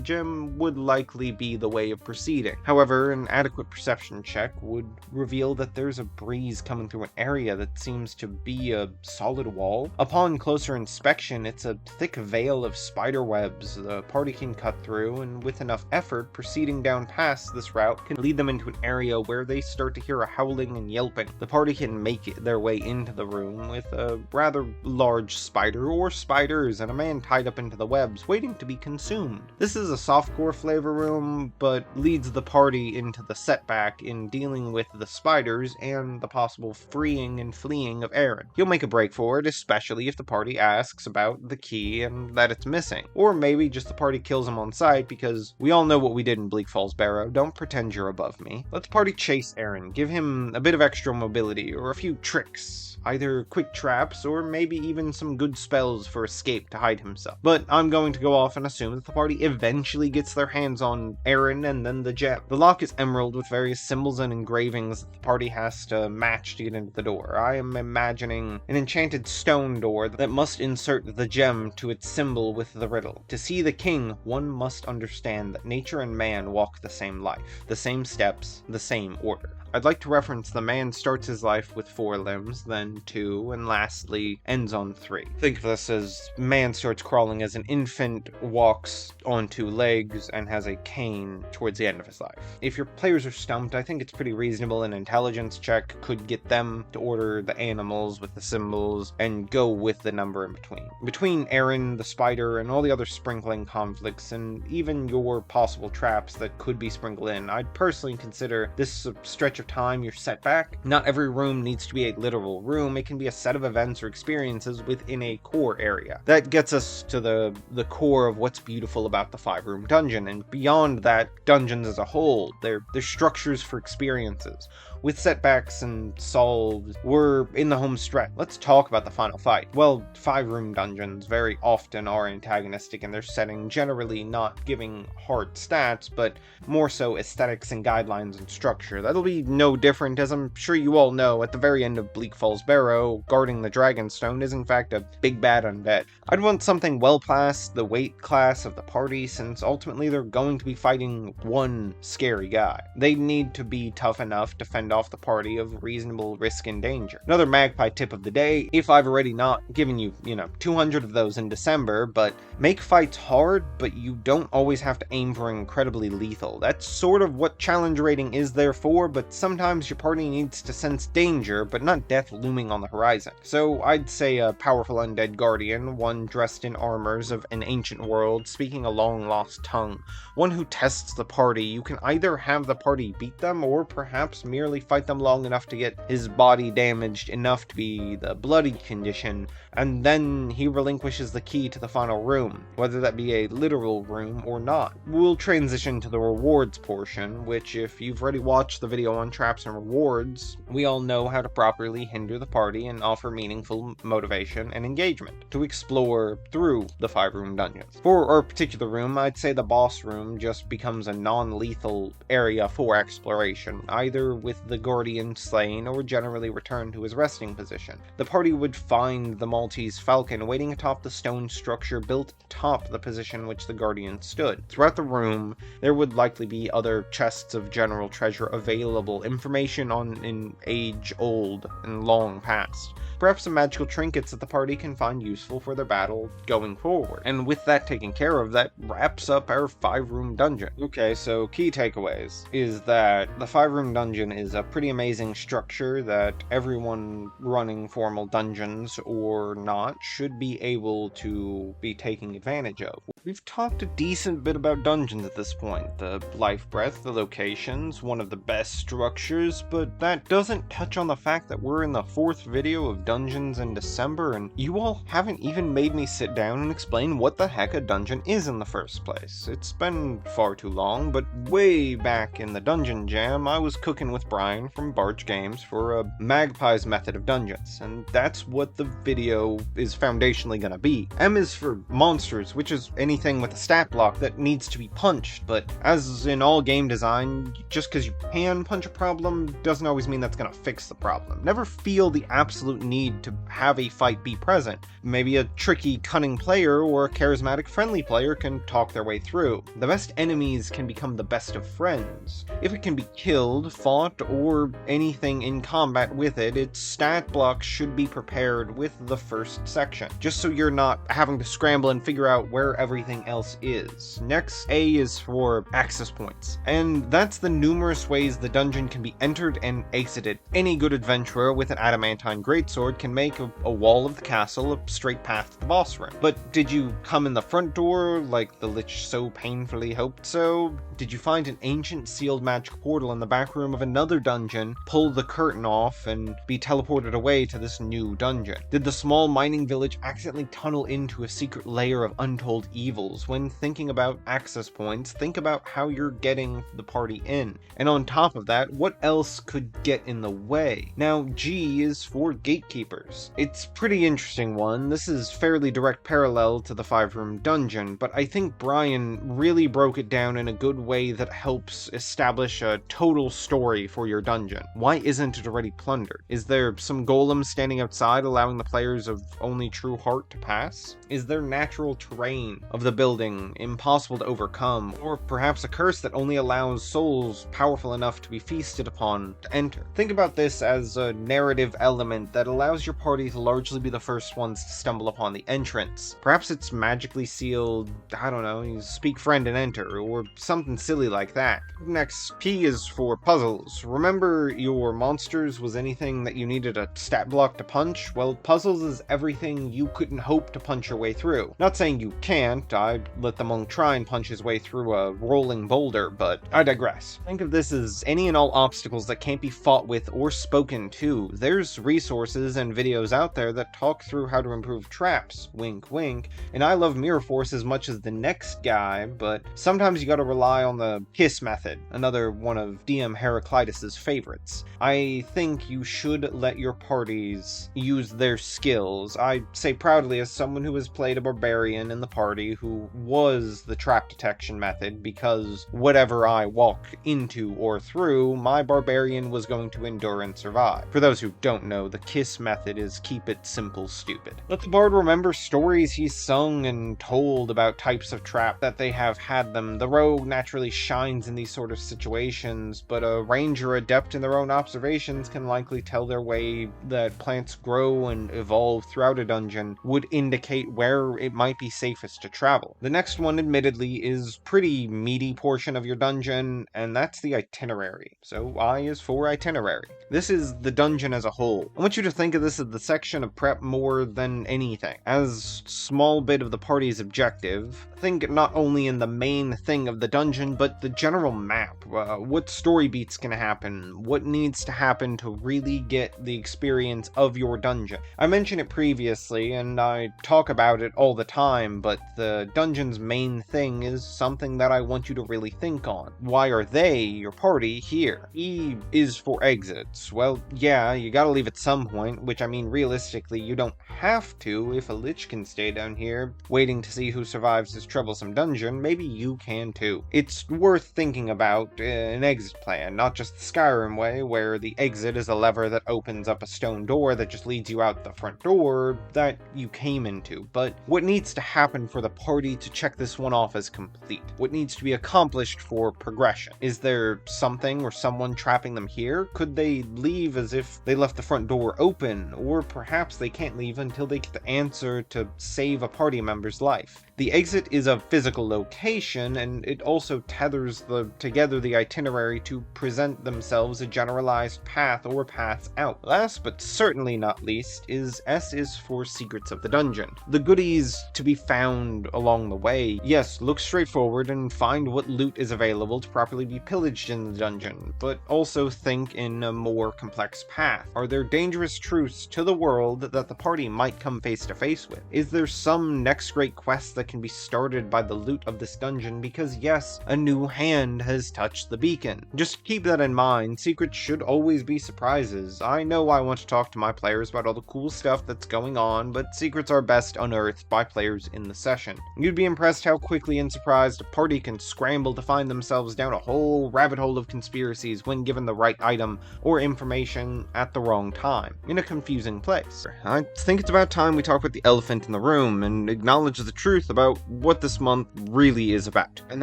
gem would likely be the way of proceeding. However, an adequate perception check would reveal that there's a breeze coming through an area that seems to be a solid wall. Upon closer inspection, it's a thick veil of spider webs the party can cut through, and with enough effort, proceeding down past this route can lead them into an area where they start to hear a howling and yelping. The party can make their way into the room with a rather large spider or spiders and a man tied up into the webs waiting to be consumed. This is a softcore flavor room, but leads the party into the setback in dealing with the spiders and the possible freeing and fleeing of Aaron. You'll make a break for it, especially if the party asks about the key and that it's missing. Or maybe just the party kills him on sight, because we all know what we did in Bleak Falls Barrow. Don't pretend you're above me. Let the party chase Aaron, give him a bit of extra mobility or a few tricks, either quick traps or maybe even some good spells for escape to hide himself. But I'm going to go off and assume that the party eventually gets their hands on Aaron and then the gem. The lock is emerald with various symbols and engravings that the party has to match to get into the door. I am imagining an enchanted stone door that must insert the gem to its symbol with the riddle. To see the king, one must understand that nature and man walk the same life, the same steps, the same order. I'd like to reference the man starts his life with 4 limbs, then 2, and lastly ends on 3. Think of this as man starts crawling as an infant, walks on 2 legs, and has a cane towards the end of his life. If your players are stumped, I think it's pretty reasonable an intelligence check could get them to order the animals with the symbols and go with the number in between. Between Aaron, the spider, and all the other sprinkling conflicts, and even your possible traps that could be sprinkled in, I'd personally consider this a stretch of time your setback. Not every room needs to be a literal room. It can be a set of events or experiences within a core area. That gets us to the core of what's beautiful about the 5-room dungeon, and beyond that, dungeons as a whole. They're structures for experiences. With setbacks and solves, we're in the home stretch. Let's talk about the final fight. Well, 5-room dungeons very often are antagonistic in their setting, generally not giving hard stats, but more so aesthetics and guidelines and structure. That'll be no different, as I'm sure you all know, at the very end of Bleak Falls Barrow, guarding the Dragonstone is in fact a big bad undead. I'd want something well past the weight class of the party, since ultimately they're going to be fighting one scary guy. They need to be tough enough to fend off the party of reasonable risk and danger. Another Magpie tip of the day, if I've already not given you, 200 of those in December, but make fights hard, but you don't always have to aim for incredibly lethal. That's sort of what challenge rating is there for, but sometimes your party needs to sense danger, but not death looming on the horizon. So I'd say a powerful undead guardian, one dressed in armors of an ancient world, speaking a long-lost tongue, one who tests the party. You can either have the party beat them, or perhaps merely fight them long enough to get his body damaged enough to be the bloody condition, and then he relinquishes the key to the final room, whether that be a literal room or not. We'll transition to the rewards portion, which, if you've already watched the video on traps and rewards, we all know how to properly hinder the party and offer meaningful motivation and engagement to explore through the 5-room dungeons. For our particular room, I'd say the boss room just becomes a non-lethal area for exploration, either with the Guardian slain or generally returned to his resting position. The party would find the Maltese Falcon waiting atop the stone structure built atop the position which the Guardian stood. Throughout the room, there would likely be other chests of general treasure available, information on an age old and long past. Perhaps some magical trinkets that the party can find useful for their battle going forward. And with that taken care of, that wraps up our 5-room dungeon. Okay, so key takeaways is that the 5-room dungeon is a pretty amazing structure that everyone running formal dungeons or not should be able to be taking advantage of. We've talked a decent bit about dungeons at this point. The life breath, the locations, one of the best structures, but that doesn't touch on the fact that we're in the 4th video of dungeons in December, and you all haven't even made me sit down and explain what the heck a dungeon is in the first place. It's been far too long, but way back in the Dungeon Jam, I was cooking with Brian from Barge Games for a Magpies method of dungeons, and that's what the video is foundationally gonna be. M is for monsters, which is anything with a stat block that needs to be punched, but as in all game design, just because you can punch a problem doesn't always mean that's gonna fix the problem. Never feel the absolute need to have a fight be present. Maybe a tricky, cunning player or a charismatic, friendly player can talk their way through. The best enemies can become the best of friends. If it can be killed, fought, or anything in combat with it, its stat block should be prepared with the first section, just so you're not having to scramble and figure out where everything else is. Next, A is for access points, and that's the numerous ways the dungeon can be entered and exited. Any good adventurer with an adamantine greatsword can make a wall of the castle a straight path to the boss room. But did you come in the front door like the Lich so painfully hoped so? Did you find an ancient sealed magic portal in the back room of another dungeon, pull the curtain off, and be teleported away to this new dungeon? Did the small mining village accidentally tunnel into a secret layer of untold evils? When thinking about access points, think about how you're getting the party in. And on top of that, what else could get in the way? Now, G is for gatekeepers. It's a pretty interesting one. This is fairly direct parallel to the 5-room dungeon, but I think Brian really broke it down in a good way that helps establish a total story for your dungeon. Why isn't it already plundered? Is there some golem standing outside allowing the players of only true heart to pass? Is there natural terrain of the building impossible to overcome? Or perhaps a curse that only allows souls powerful enough to be feasted upon to enter? Think about this as a narrative element that allows your party to largely be the first ones to stumble upon the entrance. Perhaps it's magically sealed, I don't know, you speak friend and enter, or something silly like that. Next, P is for puzzles. Remember your monsters was anything that you needed a stat block to punch? Well, puzzles is everything you couldn't hope to punch your way through. Not saying you can't, I'd let the monk try and punch his way through a rolling boulder, but I digress. Think of this as any and all obstacles that can't be fought with or spoken to. There's resources and videos out there that talk through how to improve traps, wink wink, and I love Mirror Force as much as the next guy, but sometimes you gotta rely on the KISS method, another one of DM Heraclitus's favorites. I think you should let your parties use their skills. I say proudly as someone who has played a barbarian in the party who was the trap detection method, because whatever I walk into or through, my barbarian was going to endure and survive. For those who don't know, the KISS method is keep it simple stupid. Let the bard remember stories he's sung and told about types of trap that they have had them. The rogue naturally shines in these sort of situations, but a ranger adept in their own observations can likely tell their way that plants grow and evolve throughout a dungeon would indicate where it might be safest to travel. The next one, admittedly, is pretty meaty portion of your dungeon, and that's the itinerary. So I is for itinerary. This is the dungeon as a whole. I want you to think of this as the section of prep more than anything. As small bit of the party's objective, think not only in the main thing of the dungeon, but the general map. What story beats can happen? What needs to happen to really get the experience of your dungeon? I mentioned it previously, and I talk about it all the time, but the the dungeon's main thing is something that I want you to really think on. Why are they, your party, here? E is for exits. Well, yeah, you gotta leave at some point, which I mean realistically you don't have to. If a lich can stay down here, waiting to see who survives this troublesome dungeon, maybe you can too. It's worth thinking about an exit plan, not just the Skyrim way, where the exit is a lever that opens up a stone door that just leads you out the front door that you came into, but what needs to happen for the party to check this one off as complete? What needs to be accomplished for progression? Is there something or someone trapping them here? Could they leave as if they left the front door open? Or perhaps they can't leave until they get the answer to save a party member's life. The exit is a physical location, and it also tethers together the itinerary to present themselves a generalized path or paths out. Last but certainly not least S is for secrets of the dungeon. The goodies to be found along the way. Yes, look straight forward and find what loot is available to properly be pillaged in the dungeon, but also think in a more complex path. Are there dangerous truths to the world that the party might come face to face with? Is there some next great quest that can be started by the loot of this dungeon because yes, a new hand has touched the beacon? Just keep that in mind. Secrets should always be surprises. I know I want to talk to my players about all the cool stuff that's going on, but secrets are best unearthed by players in the session. You'd be impressed how quickly and surprised a party can scramble to find themselves down a whole rabbit hole of conspiracies when given the right item or information at the wrong time, in a confusing place. I think it's about time we talk about the elephant in the room and acknowledge the truth about what this month really is about. And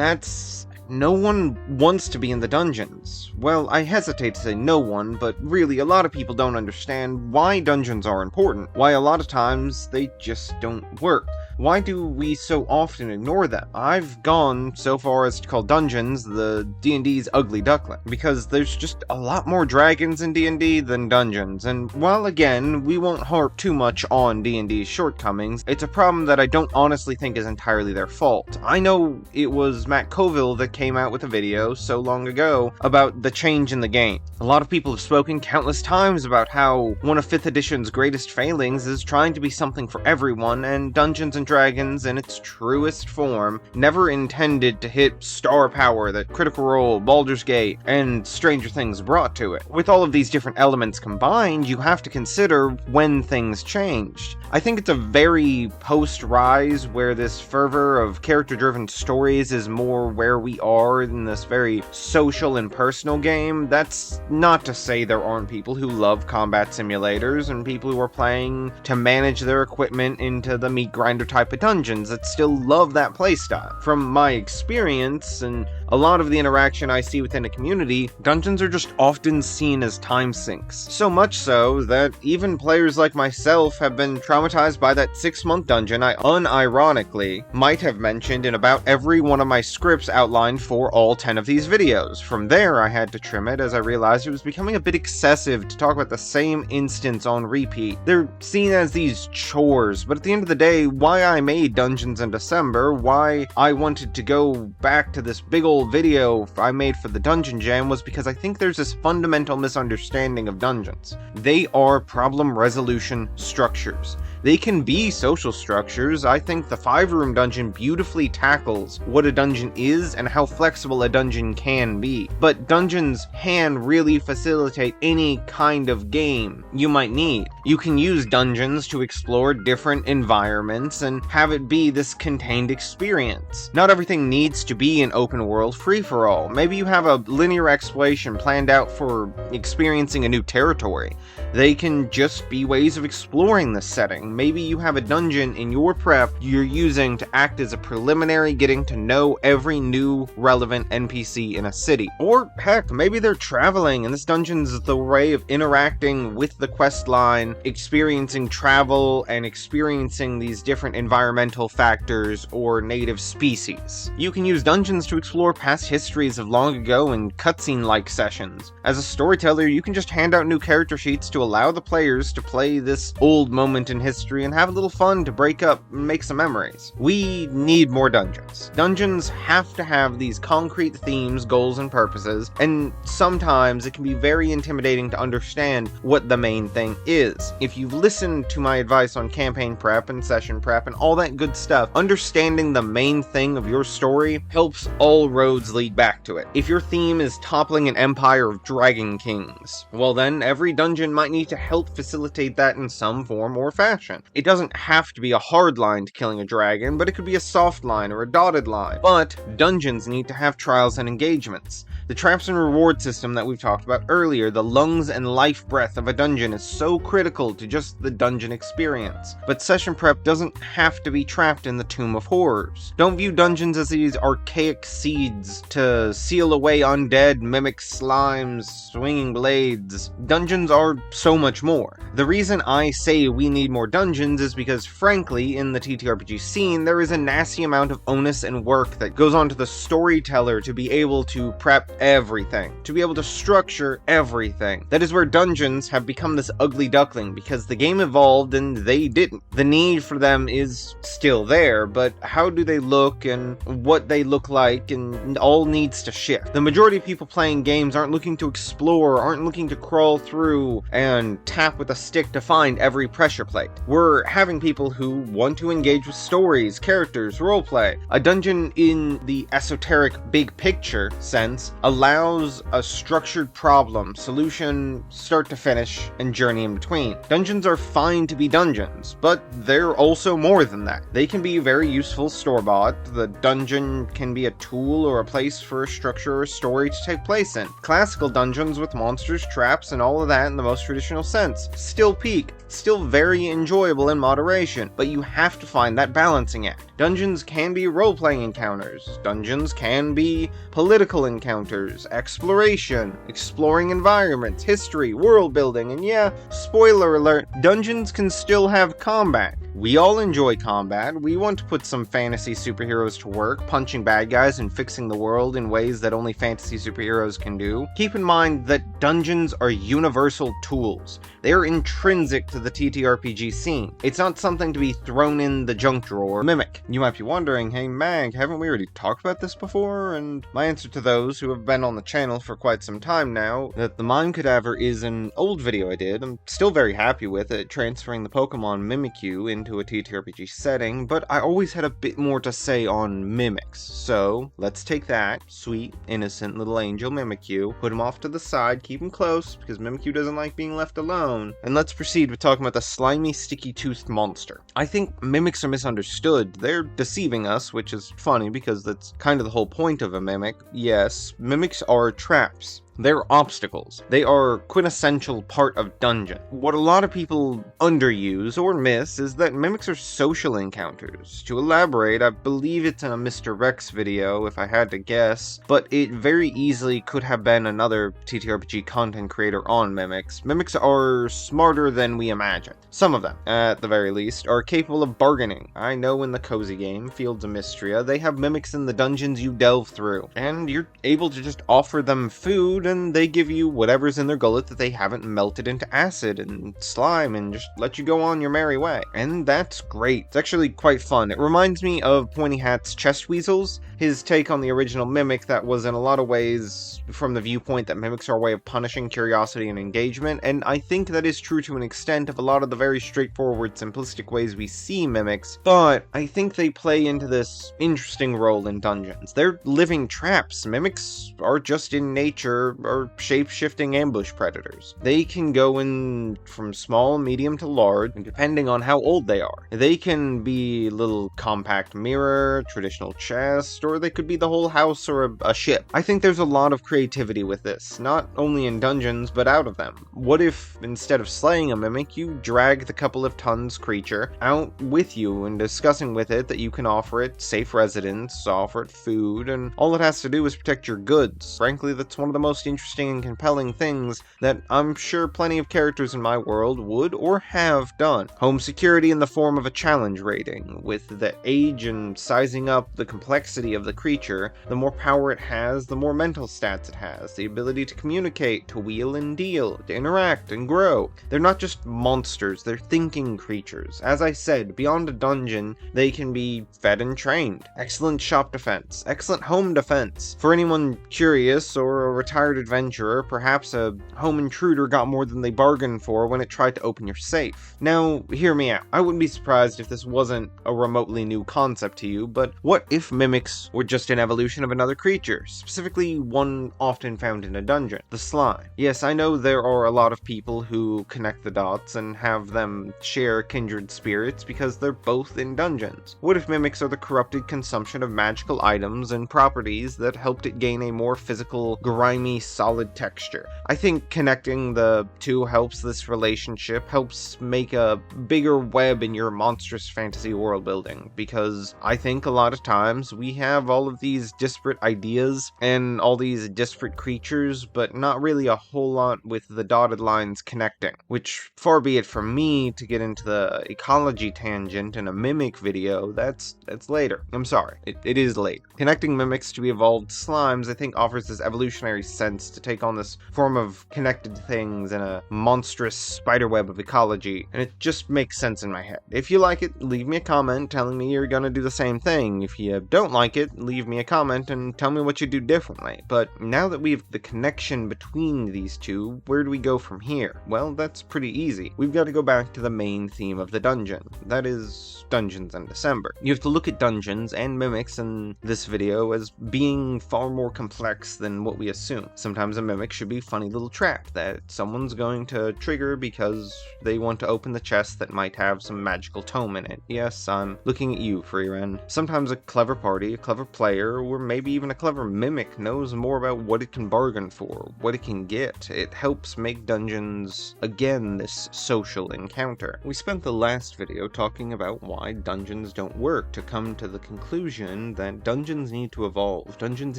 that's no one wants to be in the dungeons. Well, I hesitate to say no one, but really a lot of people don't understand why dungeons are important, why a lot of times they just don't work. Why do we so often ignore them? I've gone so far as to call dungeons the D&D's ugly duckling, because there's just a lot more dragons in D&D than dungeons, and while again, we won't harp too much on D&D's shortcomings, it's a problem that I don't honestly think is entirely their fault. I know it was Matt Colville that came out with a video so long ago about the change in the game. A lot of people have spoken countless times about how one of 5th edition's greatest failings is trying to be something for everyone, and Dungeons & Dragons in its truest form never intended to hit star power that Critical Role, Baldur's Gate, and Stranger Things brought to it. With all of these different elements combined, you have to consider when things changed. I think it's a very post-Rise where this fervor of character-driven stories is more where we are in this very social and personal game. That's not to say there aren't people who love combat simulators and people who are playing to manage their equipment into the meat grinder type of dungeons that still love that playstyle. From my experience and a lot of the interaction I see within a community, dungeons are just often seen as time sinks. So much so that even players like myself have been traumatized by that 6-month dungeon I unironically might have mentioned in about every one of my scripts outlined for all 10 of these videos. From there, I had to trim it as I realized it was becoming a bit excessive to talk about the same instance on repeat. They're seen as these chores, but at the end of the day, why I made Dungeons in December, why I wanted to go back to this big old video I made for the Dungeon Jam was because I think there's this fundamental misunderstanding of dungeons. They are problem resolution structures. They can be social structures. I think the 5-room dungeon beautifully tackles what a dungeon is and how flexible a dungeon can be. But dungeons can really facilitate any kind of game you might need. You can use dungeons to explore different environments and have it be this contained experience. Not everything needs to be an open world free-for-all. Maybe you have a linear exploration planned out for experiencing a new territory. They can just be ways of exploring the setting. Maybe you have a dungeon in your prep you're using to act as a preliminary getting to know every new relevant NPC in a city. Or heck, maybe they're traveling and this dungeon's the way of interacting with the quest line, experiencing travel, and experiencing these different environmental factors or native species. You can use dungeons to explore past histories of long ago in cutscene-like sessions. As a storyteller, you can just hand out new character sheets to allow the players to play this old moment in history and have a little fun to break up and make some memories. We need more dungeons. Dungeons have to have these concrete themes, goals, and purposes, and sometimes it can be very intimidating to understand what the main thing is. If you've listened to my advice on campaign prep and session prep and all that good stuff, understanding the main thing of your story helps all roads lead back to it. If your theme is toppling an empire of dragon kings, well then every dungeon might need to help facilitate that in some form or fashion. It doesn't have to be a hard line to killing a dragon, but it could be a soft line or a dotted line. But dungeons need to have trials and engagements. The traps and reward system that we've talked about earlier, the lungs and life breath of a dungeon, is so critical to just the dungeon experience. But session prep doesn't have to be trapped in the Tomb of Horrors. Don't view dungeons as these archaic seeds to seal away undead, mimic slimes, swinging blades. Dungeons are so much more. The reason I say we need more dungeons is because, frankly, in the TTRPG scene, there is a nasty amount of onus and work that goes on to the storyteller to be able to prep everything, to be able to structure everything. That is where dungeons have become this ugly duckling, because the game evolved and they didn't. The need for them is still there, but how do they look and what they look like, and all needs to shift. The majority of people playing games aren't looking to explore, aren't looking to crawl through and tap with a stick to find every pressure plate. We're having people who want to engage with stories, characters, roleplay. A dungeon in the esoteric big picture sense allows a structured problem, solution, start to finish, and journey in between. Dungeons are fine to be dungeons, but they're also more than that. They can be very useful store-bought. The dungeon can be a tool or a place for a structure or a story to take place in. Classical dungeons with monsters, traps, and all of that in the most traditional sense still peak, still very enjoyable in moderation, but you have to find that balancing act. Dungeons can be role-playing encounters. Dungeons can be political encounters, exploration, exploring environments, history, world building, and yeah, spoiler alert, dungeons can still have combat. We all enjoy combat. We want to put some fantasy superheroes to work, punching bad guys and fixing the world in ways that only fantasy superheroes can do. Keep in mind that dungeons are universal tools. They are intrinsic to the TTRPG scene. It's not something to be thrown in the junk drawer or mimic. You might be wondering, hey Mag, haven't we already talked about this before? And my answer to those who have been on the channel for quite some time now, that the Mime Cadaver is an old video I did. I'm still very happy with it, transferring the Pokemon Mimikyu into a TTRPG setting, but I always had a bit more to say on mimics. So let's take that sweet, innocent little angel Mimikyu, put him off to the side, keep him close, because Mimikyu doesn't like being left alone, and let's proceed with talking about the slimy, sticky-toothed monster. I think mimics are misunderstood. They're deceiving us, which is funny because that's kind of the whole point of a mimic. Yes, mimics are traps. They're obstacles. They are quintessential part of dungeon. What a lot of people underuse or miss is that mimics are social encounters. To elaborate, I believe it's in a Mr. Rex video, if I had to guess, but it very easily could have been another TTRPG content creator on mimics. Mimics are smarter than we imagine. Some of them, at the very least, are capable of bargaining. I know in the cozy game, Fields of Mystria, they have mimics in the dungeons you delve through, and you're able to just offer them food and they give you whatever's in their gullet that they haven't melted into acid and slime and just let you go on your merry way. And that's great. It's actually quite fun. It reminds me of Pointy Hat's Chest Weasels, his take on the original Mimic that was in a lot of ways from the viewpoint that mimics are a way of punishing curiosity and engagement, and I think that is true to an extent of a lot of the very straightforward, simplistic ways we see mimics, but I think they play into this interesting role in dungeons. They're living traps. Mimics are just in nature are shape-shifting ambush predators. They can go in from small, medium to large, depending on how old they are. They can be a little compact mirror, traditional chest, or they could be the whole house or a ship. I think there's a lot of creativity with this, not only in dungeons, but out of them. What if, instead of slaying a mimic, you drag the couple of tons creature out with you and discussing with it that you can offer it safe residence, offer it food, and all it has to do is protect your goods. Frankly, that's one of the most most interesting and compelling things that I'm sure plenty of characters in my world would or have done. Home security in the form of a challenge rating. With the age and sizing up the complexity of the creature, the more power it has, the more mental stats it has, the ability to communicate, to wheel and deal, to interact and grow. They're not just monsters, they're thinking creatures. As I said, beyond a dungeon, they can be fed and trained. Excellent shop defense, excellent home defense. For anyone curious or a retired adventurer, perhaps a home intruder got more than they bargained for when it tried to open your safe. Now, hear me out. I wouldn't be surprised if this wasn't a remotely new concept to you, but what if mimics were just an evolution of another creature, specifically one often found in a dungeon, the slime? Yes, I know there are a lot of people who connect the dots and have them share kindred spirits because they're both in dungeons. What if mimics are the corrupted consumption of magical items and properties that helped it gain a more physical, grimy, solid texture? I think connecting the two helps this relationship, helps make a bigger web in your monstrous fantasy world building, because I think a lot of times we have all of these disparate ideas and all these disparate creatures, but not really a whole lot with the dotted lines connecting, which far be it from me to get into the ecology tangent in a mimic video. That's later. I'm sorry. It is late. Connecting mimics to evolved slimes, I think, offers this evolutionary sense to take on this form of connected things in a monstrous spiderweb of ecology, and it just makes sense in my head. If you like it, leave me a comment telling me you're gonna do the same thing. If you don't like it, leave me a comment and tell me what you do differently. But now that we have the connection between these two, where do we go from here? Well, that's pretty easy. We've got to go back to the main theme of the dungeon. That is, dungeons in December. You have to look at dungeons and mimics in this video as being far more complex than what we assume. Sometimes a mimic should be a funny little trap that someone's going to trigger because they want to open the chest that might have some magical tome in it. Yes, I'm looking at you, Freeran. Sometimes a clever party, a clever player, or maybe even a clever mimic knows more about what it can bargain for, what it can get. It helps make dungeons, again, this social encounter. We spent the last video talking about why dungeons don't work, to come to the conclusion that dungeons need to evolve. Dungeons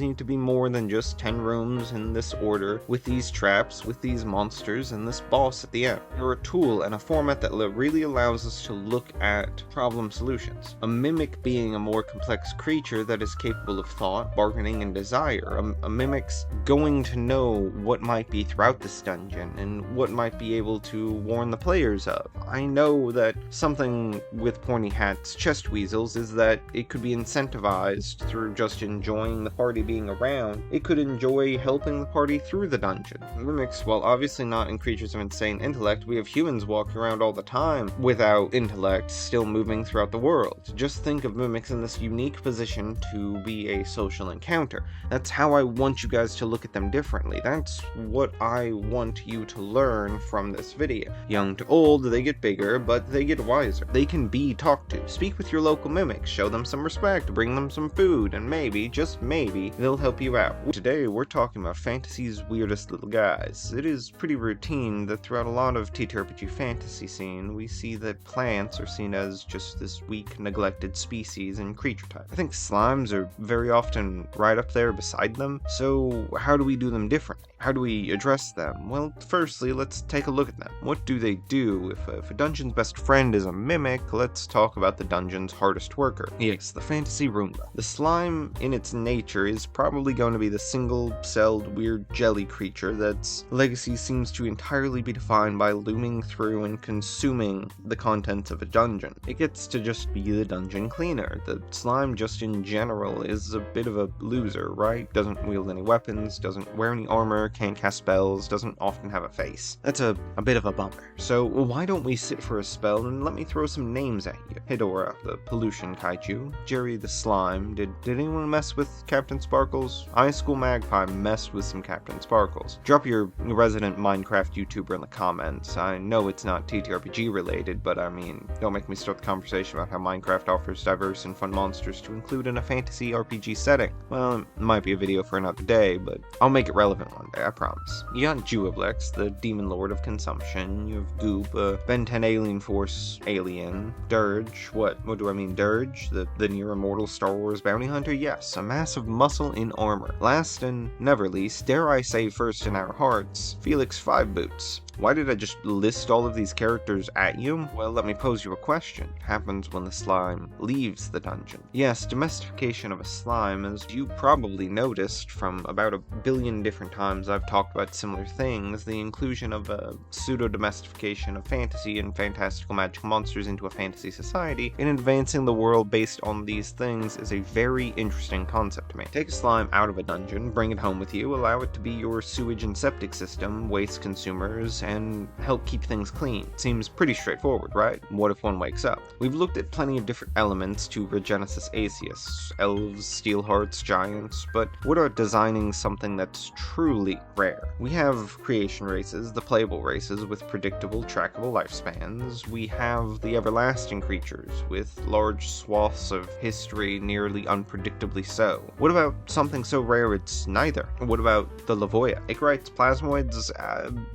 need to be more than just 10 rooms in this order, with these traps, with these monsters, and this boss at the end. They're a tool and a format that really allows us to look at problem solutions. A mimic being a more complex creature that is capable of thought, bargaining, and desire. A mimic's going to know what might be throughout this dungeon, and what might be able to warn the players of. I know that something with Pointy Hat's chest weasels is that it could be incentivized through just enjoying the party being around. It could enjoy helping the party through the dungeon. Mimics, while obviously not in creatures of insane intellect, we have humans walking around all the time without intellect, still moving throughout the world. Just think of mimics in this unique position to be a social encounter. That's how I want you guys to look at them differently. That's what I want you to learn from this video. Young to old, they get bigger, but they get wiser. They can be talked to. Speak with your local mimics, show them some respect, bring them some food, and maybe, just maybe, they'll help you out. Today, we're talking about fantasy's weirdest little guys. It is pretty routine that throughout a lot of TTRPG fantasy scene, we see that plants are seen as just this weak, neglected species and creature type. I think slimes are very often right up there beside them, so how do we do them differently? How do we address them? Well, firstly, let's take a look at them. What do they do? If a dungeon's best friend is a mimic, let's talk about the dungeon's hardest worker. Yes, the fantasy Roomba. The slime, in its nature, is probably going to be the single-celled, weird jelly creature that's legacy seems to entirely be defined by looming through and consuming the contents of a dungeon. It gets to just be the dungeon cleaner. The slime, just in general, is a bit of a loser, right? Doesn't wield any weapons, doesn't wear any armor, can't cast spells, doesn't often have a face. That's a bit of a bummer. So why don't we sit for a spell and let me throw some names at you? Hedora, the pollution kaiju. Jerry the slime. Did anyone mess with Captain Sparkles? High School Magpie messed with some Captain Sparkles. Drop your resident Minecraft YouTuber in the comments. I know it's not TTRPG related, but I mean, don't make me start the conversation about how Minecraft offers diverse and fun monsters to include in a fantasy RPG setting. Well, it might be a video for another day, but I'll make it relevant one day, I promise. You got Juoblex, the demon lord of consumption. You have Goop, a Ben 10 Alien Force alien. Dirge, what do I mean, Dirge? The near immortal Star Wars bounty hunter? Yes, a mass of muscle in armor. Last and never least, place, dare I say first in our hearts, Felix Five Boots. Why did I just list all of these characters at you? Well, let me pose you a question. What happens when the slime leaves the dungeon? Yes, domestication of a slime, as you probably noticed from about 1 billion different times I've talked about similar things, the inclusion of a pseudo-domestication of fantasy and fantastical magical monsters into a fantasy society, and advancing the world based on these things is a very interesting concept to me. Take a slime out of a dungeon, bring it home with you, allow it to be your sewage and septic system, waste consumers, and help keep things clean. Seems pretty straightforward, right? What if one wakes up? We've looked at plenty of different elements to Regenesis Aesius, elves, steelhearts, giants, but what about designing something that's truly rare? We have creation races, the playable races with predictable, trackable lifespans. We have the everlasting creatures with large swaths of history nearly unpredictably so. What about something so rare it's neither? What about the Lavoia? Ichorites, plasmoids,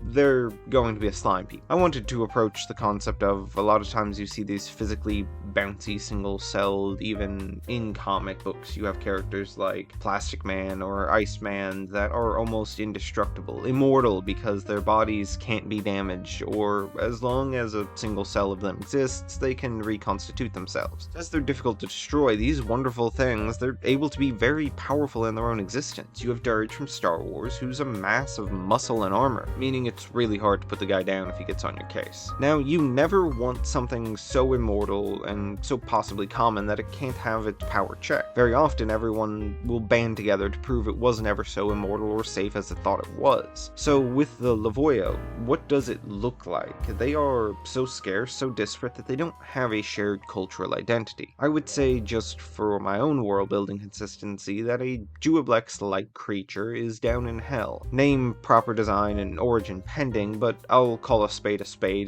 they're going to be a slime people. I wanted to approach the concept of, a lot of times you see these physically bouncy, single-celled, even in comic books, you have characters like Plastic Man or Iceman that are almost indestructible, immortal because their bodies can't be damaged, or as long as a single cell of them exists, they can reconstitute themselves. As they're difficult to destroy, these wonderful things, they're able to be very powerful in their own existence. You have Dirge from Star Wars, who's a mass of muscle and armor, meaning it's really hard to put the guy down if he gets on your case. Now, you never want something so immortal and so possibly common that it can't have its power checked. Very often, everyone will band together to prove it wasn't ever so immortal or safe as it thought it was. So with the Lavoia, what does it look like? They are so scarce, so disparate, that they don't have a shared cultural identity. I would say, just for my own world building consistency, that a Duoblex-like creature is down in hell. Name, proper design, and origin pending, but I'll call a spade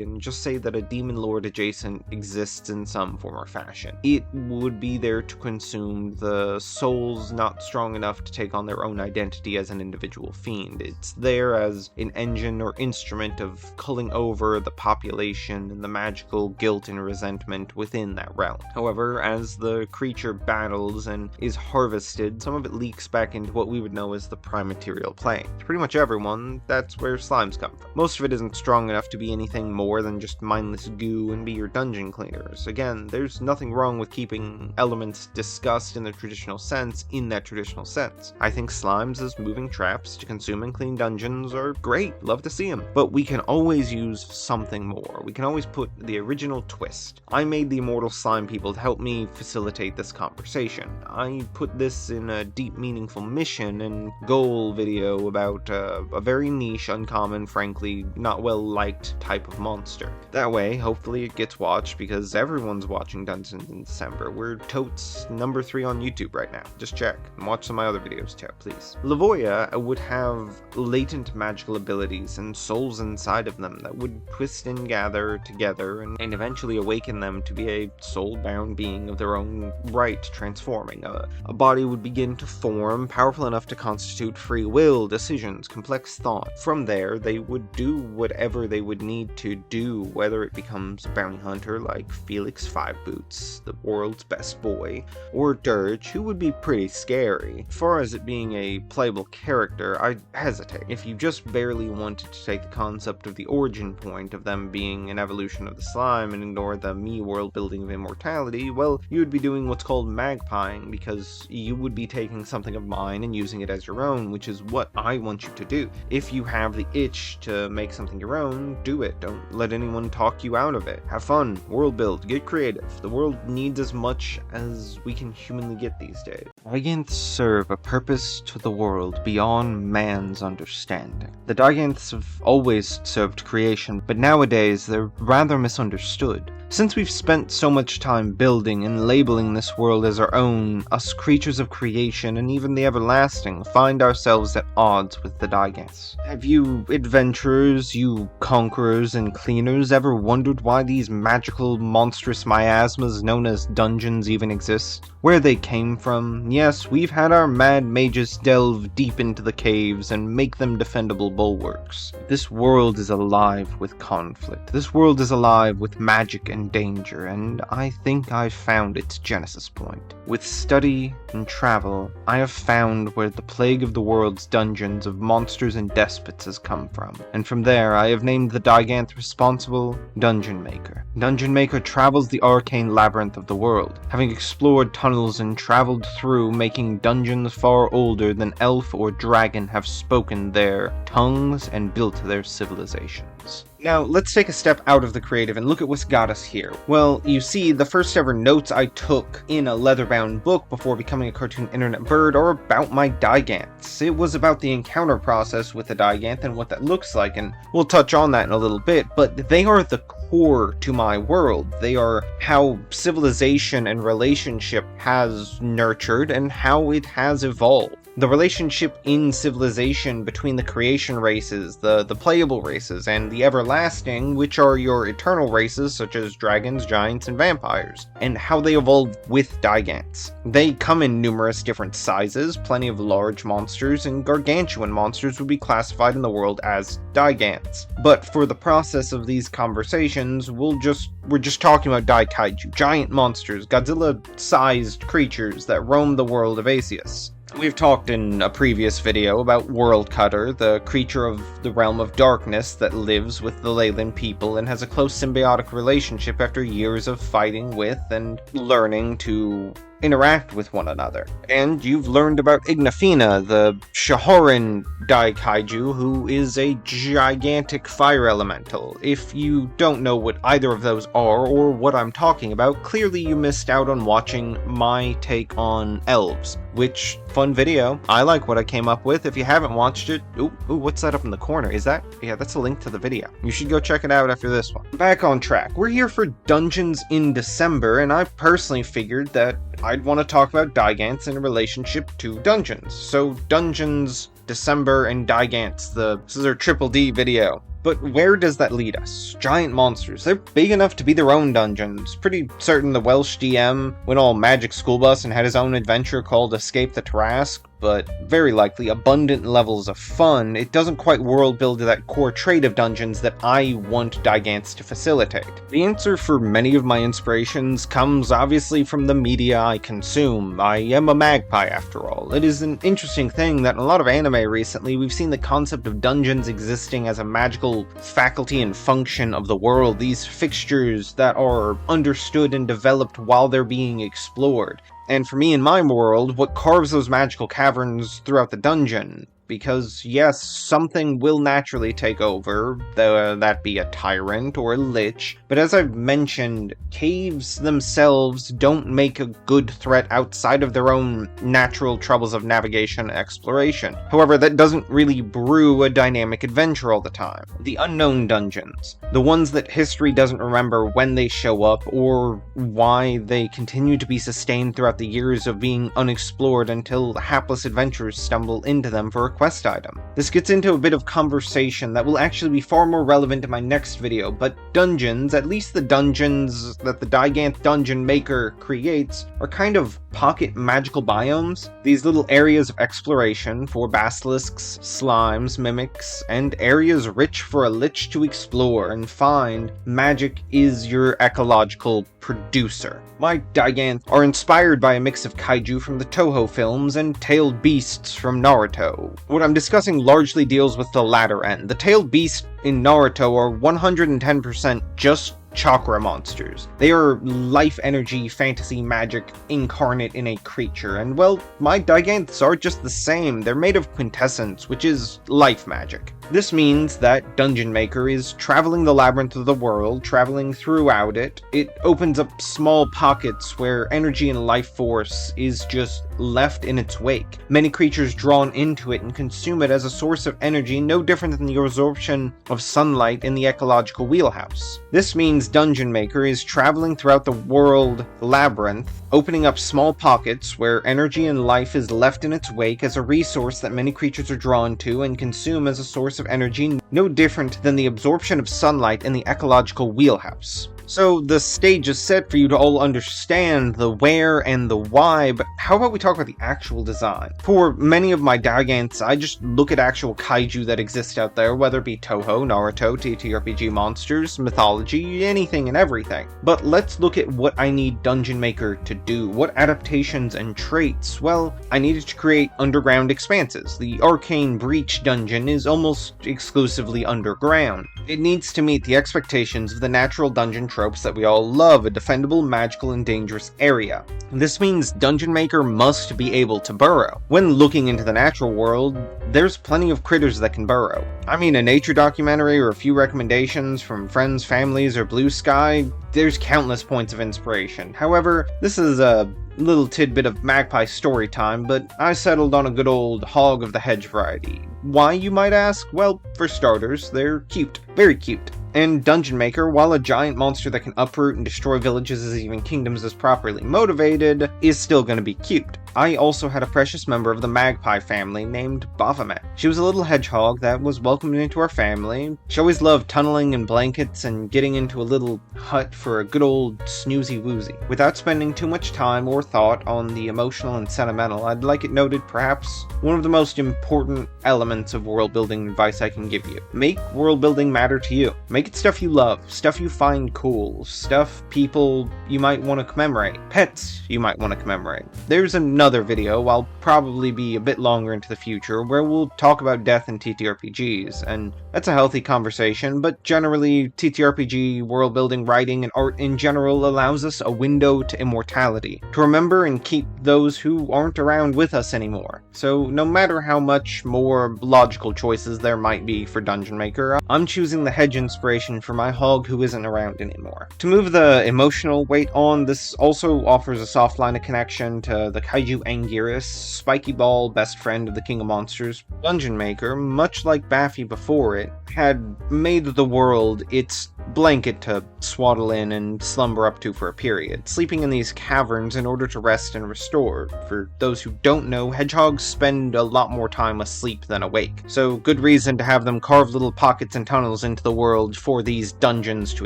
and just say that a Demon Lord adjacent exists in some form or fashion. It would be there to consume the souls not strong enough to take on their own identity as an individual fiend. It's there as an engine or instrument of culling over the population and the magical guilt and resentment within that realm. However, as the creature battles and is harvested, some of it leaks back into what we would know as the prime material plane. To pretty much everyone, that's where slimes come from. Most of it isn't strong enough to be anything more than just mindless goo and be your dungeon cleaners. Again, there's nothing wrong with keeping elements discussed in the traditional sense in that traditional sense. I think slimes as moving traps to consume and clean dungeons are great, love to see them. But we can always use something more. We can always put the original twist. I made the immortal slime people to help me facilitate this conversation. I put this in a deep, meaningful mission and goal video about a very niche, uncommon, frankly, not well-liked type of monster. That way, hopefully it gets watched, because everyone's watching Dungeons in December. We're totes number 3 on YouTube right now. Just check and watch some of my other videos too, please. Lavoia would have latent magical abilities and souls inside of them that would twist and gather together and eventually awaken them to be a soul-bound being of their own right, transforming. A body would begin to form, powerful enough to constitute free will, decisions, complex thought. From there, they would do whatever they would need to do, whether it becomes a bounty hunter like Felix Five Boots, the world's best boy, or Dirge, who would be pretty scary. As far as it being a playable character, I hesitate. If you just barely wanted to take the concept of the origin point of them being an evolution of the slime and ignore the me world building of immortality, well, you would be doing what's called magpieing, because you would be taking something of mine and using it as your own, which is what I want you to do. If you have the itch to make something your own, do it. Don't let anyone talk you out of it. Have fun, world build, get creative. The world needs as much as we can humanly get these days. Gigants serve a purpose to the world beyond man's understanding. The Gigants have always served creation, but nowadays they're rather misunderstood. Since we've spent so much time building and labeling this world as our own, us creatures of creation and even the everlasting find ourselves at odds with the Gigants. Have you adventurers, you conquerors and cleaners, ever wondered why these magical, monstrous miasmas known as dungeons even exist? Where they came from? Yes, we've had our mad mages delve deep into the caves and make them defendable bulwarks. This world is alive with conflict. This world is alive with magic and and danger, and I think I've found its genesis point. With study and travel, I have found where the plague of the world's dungeons of monsters and despots has come from, and from there I have named the Diganth responsible Dungeon Maker. Dungeon Maker travels the arcane labyrinth of the world, having explored tunnels and traveled through, making dungeons far older than elf or dragon have spoken their tongues and built their civilizations. Now, let's take a step out of the creative and look at what's got us here. Well, you see, the first ever notes I took in a leather-bound book before becoming a cartoon internet bird are about my Diganths. It was about the encounter process with the Diganth and what that looks like, and we'll touch on that in a little bit, but they are the core to my world. They are how civilization and relationship has nurtured and how it has evolved. The relationship in civilization between the creation races, the playable races, and the everlasting, which are your eternal races such as dragons, giants, and vampires, and how they evolve with Diganths. They come in numerous different sizes, plenty of large monsters, and gargantuan monsters would be classified in the world as Diganths. But for the process of these conversations, we're just talking about Daikaiju, giant monsters, Godzilla-sized creatures that roam the world of Asius. We've talked in a previous video about World Cutter, the creature of the realm of darkness that lives with the Leyland people and has a close symbiotic relationship after years of fighting with and learning to interact with one another. And you've learned about Ignafina, the Shahoran Daikaiju, who is a gigantic fire elemental. If you don't know what either of those are or what I'm talking about, clearly you missed out on watching my take on elves, which, fun video. I like what I came up with. If you haven't watched it, ooh, what's that up in the corner? Is that? Yeah, that's a link to the video. You should go check it out after this one. Back on track. We're here for Dungeons in December, and I personally figured that I'd want to talk about Diganths in relationship to dungeons. So Dungeons, December, and Diganths. This is our Triple D video. But where does that lead us? Giant monsters. They're big enough to be their own dungeons. Pretty certain the Welsh DM went all Magic School Bus and had his own adventure called Escape the Tarrasque, but very likely abundant levels of fun. It doesn't quite world build to that core trait of dungeons that I want Diganths to facilitate. The answer for many of my inspirations comes obviously from the media I consume. I am a magpie after all. It is an interesting thing that in a lot of anime recently we've seen the concept of dungeons existing as a magical faculty and function of the world, these fixtures that are understood and developed while they're being explored. And for me in my world, what carves those magical caverns throughout the dungeon? Because yes, something will naturally take over, that be a tyrant or a lich, but as I've mentioned, caves themselves don't make a good threat outside of their own natural troubles of navigation and exploration. However, that doesn't really brew a dynamic adventure all the time. The unknown dungeons, the ones that history doesn't remember when they show up or why they continue to be sustained throughout the years of being unexplored until hapless adventurers stumble into them for a quest item. This gets into a bit of conversation that will actually be far more relevant in my next video, but dungeons, at least the dungeons that the Diganth Dungeon Maker creates, are kind of pocket magical biomes. These little areas of exploration for basilisks, slimes, mimics, and areas rich for a lich to explore and find. Magic is your ecological producer. My Diganth are inspired by a mix of kaiju from the Toho films and tailed beasts from Naruto. What I'm discussing largely deals with the latter end. The tailed beasts in Naruto are 110% just chakra monsters. They are life energy fantasy magic incarnate in a creature, and well, my Diganths are just the same. They're made of quintessence, which is life magic. This means that Dungeon Maker is traveling the labyrinth of the world, traveling throughout it. It opens up small pockets where energy and life force is just left in its wake. Many creatures drawn into it and consume it as a source of energy, no different than the absorption of sunlight in the ecological wheelhouse. This means Dungeon Maker is traveling throughout the world labyrinth, opening up small pockets where energy and life is left in its wake as a resource that many creatures are drawn to and consume as a source of energy, no different than the absorption of sunlight in the ecological wheelhouse. So the stage is set for you to all understand the where and the why, but how about we talk about the actual design? For many of my Dagants, I just look at actual kaiju that exist out there, whether it be Toho, Naruto, TTRPG monsters, mythology, anything and everything. But let's look at what I need Dungeon Maker to do. What adaptations and traits? Well, I needed to create underground expanses. The Arcane Breach dungeon is almost exclusively underground. It needs to meet the expectations of the natural dungeon tropes that we all love, a defendable, magical, and dangerous area. This means Dungeon Maker must be able to burrow. When looking into the natural world, there's plenty of critters that can burrow. I mean, a nature documentary or a few recommendations from friends, families, or Blue Sky, there's countless points of inspiration. However, this is a little tidbit of Magpie story time, but I settled on a good old Hog of the Hedge variety. Why, you might ask? Well, for starters, they're cute. Very cute. And Dungeon Maker, while a giant monster that can uproot and destroy villages as even kingdoms is properly motivated, is still gonna be cute. I also had a precious member of the Magpie family named Baphomet. She was a little hedgehog that was welcomed into our family. She always loved tunneling in blankets and getting into a little hut for a good old snoozy woozy. Without spending too much time or thought on the emotional and sentimental, I'd like it noted perhaps one of the most important elements of world building advice I can give you. Make world building matter to you. Make it stuff you love, stuff you find cool, stuff people you might want to commemorate, pets you might want to commemorate. There's another video, I'll probably be a bit longer into the future, where we'll talk about death in TTRPGs, and that's a healthy conversation, but generally TTRPG, world building, writing, and art in general allows us a window to immortality, to remember and keep those who aren't around with us anymore. So no matter how much more logical choices there might be for Dungeon Maker, I'm choosing the hedge inspiration for my hog who isn't around anymore. To move the emotional weight on, this also offers a soft line of connection to the kaiju Anguirus, spiky ball, best friend of the King of Monsters. Dungeon Maker, much like Baffy before it, had made the world its blanket to swaddle in and slumber up to for a period, sleeping in these caverns in order to rest and restore. For those who don't know, hedgehogs spend a lot more time asleep than awake, so good reason to have them carve little pockets and tunnels into the world for these dungeons to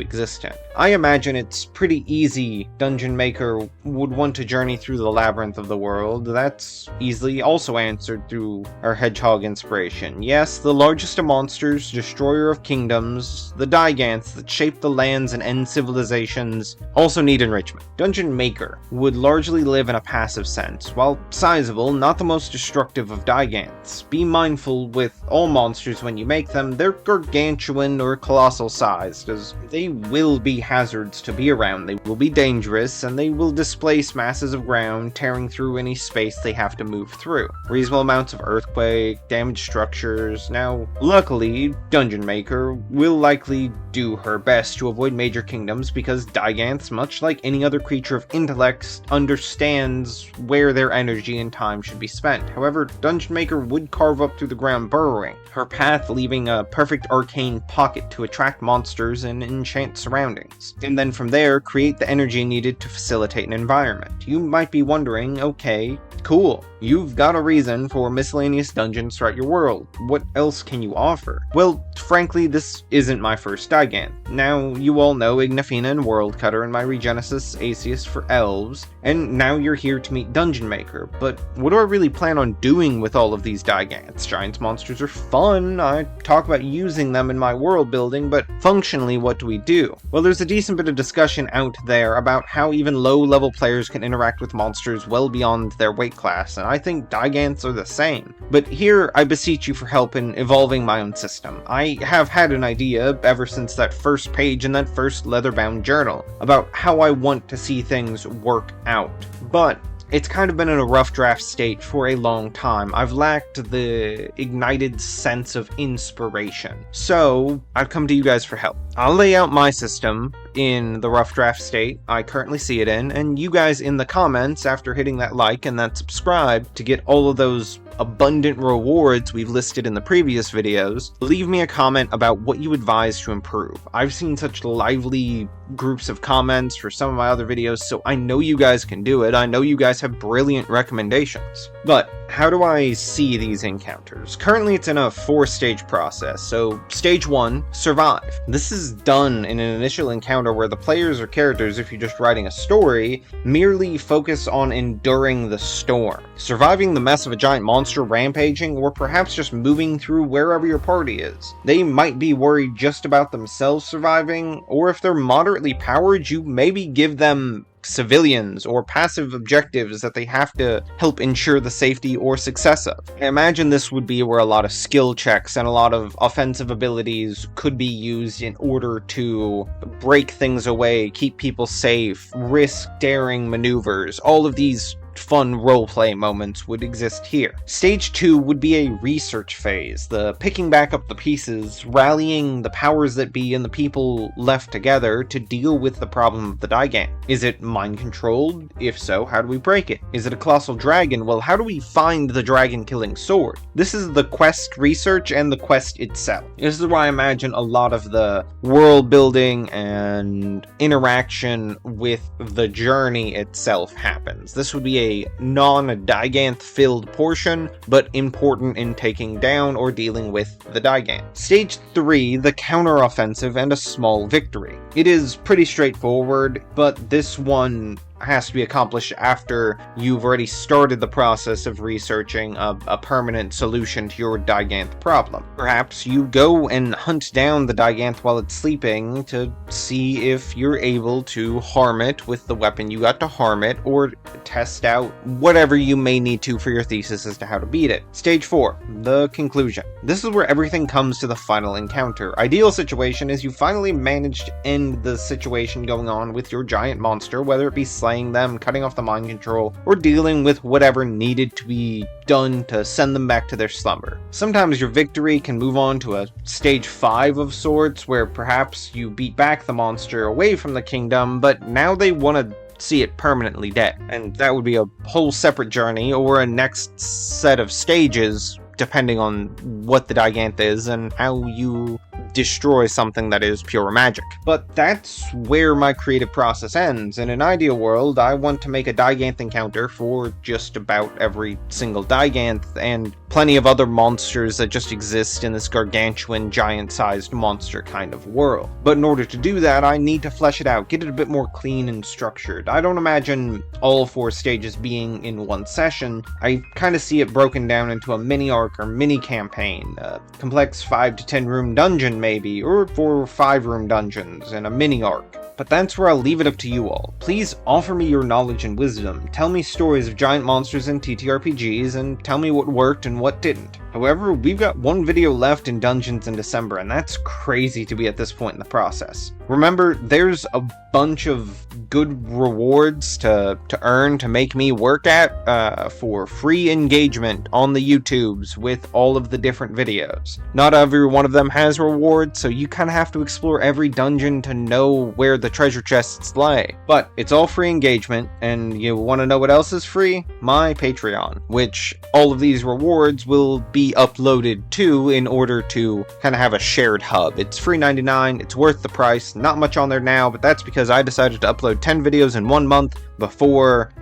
exist in. I imagine it's pretty easy Dungeon Maker would want to journey through the labyrinth of the world. That's easily also answered through our hedgehog inspiration. Yes, the largest of monsters, destroyer of kingdoms, the Digants that shape the lands and end civilizations, also need enrichment. Dungeon Maker would largely live in a passive sense. While sizable, not the most destructive of Digants. Be mindful with all monsters when you make them, they're gargantuan or colossal sized, as they will be hazards to be around. They will be dangerous, and they will displace masses of ground, tearing through any space they have to move through. Reasonable amounts of earthquake, damaged structures. Now, luckily, Dungeon Maker will likely do her best to avoid major kingdoms because Digants, much like any other creature of intellect, understands where their energy and time should be spent. However, Dungeon Maker would carve up through the ground burrowing, her path leaving a perfect arcane pocket to attract monsters and enchant surroundings, and then from there create the energy needed to facilitate an environment. You might be wondering, okay, cool, you've got a reason for miscellaneous dungeons throughout your world. What else can you offer? Well, frankly, this isn't my first Digant. Now, you all know Ignafina and World Cutter and my Regenesis Aesius for elves, and now you're here to meet Dungeon Maker, but what do I really plan on doing with all of these Digants? Giants monsters are fun, I talk about using them in my world building, but functionally what do we do? Well, there's a decent bit of discussion out there about how even low-level players can interact with monsters well beyond their weight class, and I think Digants are the same. But here, I beseech you for help in evolving my own system. I have had an idea, ever since that first page in that first leather-bound journal, about how I want to see things work out. But it's kind of been in a rough draft state for a long time. I've lacked the ignited sense of inspiration. So, I've come to you guys for help. I'll lay out my system in the rough draft state I currently see it in, and you guys in the comments after hitting that like and that subscribe to get all of those abundant rewards we've listed in the previous videos, leave me a comment about what you advise to improve. I've seen such lively groups of comments for some of my other videos, so I know you guys can do it. I know you guys have brilliant recommendations. But how do I see these encounters? Currently it's in a 4-stage process, so stage 1, survive. This is done in an initial encounter where the players or characters, if you're just writing a story, merely focus on enduring the storm, surviving the mess of a giant monster rampaging, or perhaps just moving through wherever your party is. They might be worried just about themselves surviving, or if they're moderately powered, you maybe give them civilians or passive objectives that they have to help ensure the safety or success of. I imagine this would be where a lot of skill checks and a lot of offensive abilities could be used in order to break things away, keep people safe, risk daring maneuvers. All of these fun roleplay moments would exist here. Stage 2 would be a research phase, the picking back up the pieces, rallying the powers that be and the people left together to deal with the problem of the Daigant. Is it mind controlled? If so, how do we break it? Is it a colossal dragon? Well, how do we find the dragon killing sword? This is the quest research and the quest itself. This is where I imagine a lot of the world building and interaction with the journey itself happens. This would be a non-Daigant filled portion, but important in taking down or dealing with the Daigant. Stage 3, the counter-offensive and a small victory. It is pretty straightforward, but this one has to be accomplished after you've already started the process of researching a permanent solution to your Daigant problem. Perhaps you go and hunt down the Daigant while it's sleeping to see if you're able to harm it with the weapon you got to harm it, or test out whatever you may need to for your thesis as to how to beat it. Stage 4, the conclusion. This is where everything comes to the final encounter. Ideal situation is you finally managed to end the situation going on with your giant monster, whether it be slaying them, cutting off the mind control, or dealing with whatever needed to be done to send them back to their slumber. Sometimes your victory can move on to a stage 5 of sorts, where perhaps you beat back the monster away from the kingdom, but now they want to see it permanently dead. And that would be a whole separate journey, or a next set of stages, depending on what the Daigant is and how you destroy something that is pure magic. But that's where my creative process ends. In an ideal world, I want to make a Daigant encounter for just about every single Daigant, and plenty of other monsters that just exist in this gargantuan, giant-sized monster kind of world. But in order to do that, I need to flesh it out, get it a bit more clean and structured. I don't imagine all 4 stages being in one session. I kind of see it broken down into a mini arc or mini campaign, a complex 5 to 10 room dungeon maybe, or 4 or 5 room dungeons, and a mini arc. But that's where I'll leave it up to you all. Please offer me your knowledge and wisdom, tell me stories of giant monsters in TTRPGs, and tell me what worked and what didn't. However, we've got 1 video left in Dungeons in December, and that's crazy to be at this point in the process. Remember, there's a bunch of good rewards to earn to make me work at for free engagement on the YouTubes with all of the different videos. Not every one of them has rewards, so you kind of have to explore every dungeon to know where the treasure chests lay. But it's all free engagement, and you want to know what else is free? My Patreon, which all of these rewards will be uploaded to in order to kind of have a shared hub. It's free 99, it's worth the price. Not much on there now, but that's because I decided to upload 10 videos in 1 month before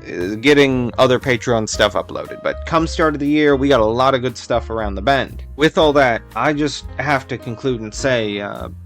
getting other Patreon stuff uploaded. But come start of the year, we got a lot of good stuff around the bend. With all that, I just have to conclude and say,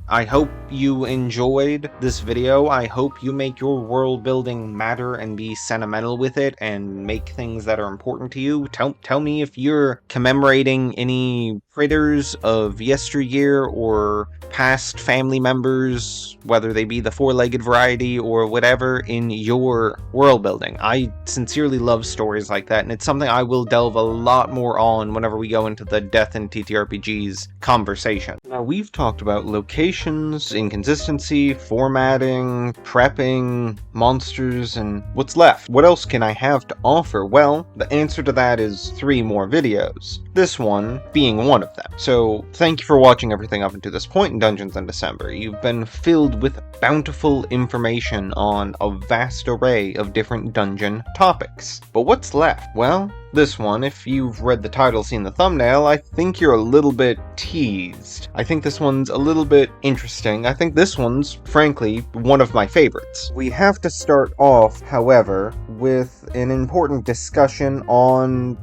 I hope you enjoyed this video. I hope you make your world building matter and be sentimental with it and make things that are important to you. Tell me if you're commemorating any critters of yesteryear or past family members, whether they be the 4-legged variety or whatever, in your world building. I sincerely love stories like that, and it's something I will delve a lot more on whenever we go into the Death in TTRPGs conversation. Now, we've talked about locations, inconsistency, formatting, prepping, monsters, and what's left. What else can I have to offer? Well, the answer to that is 3 more videos. This one being one of them. So, thank you for watching everything up until this point in Dungeons in December. You've been filled with bountiful information on a vast array of different dungeon topics. But what's left? Well, this one, if you've read the title, seen the thumbnail, I think you're a little bit teased. I think this one's a little bit interesting. I think this one's, frankly, one of my favorites. We have to start off, however, with an important discussion on,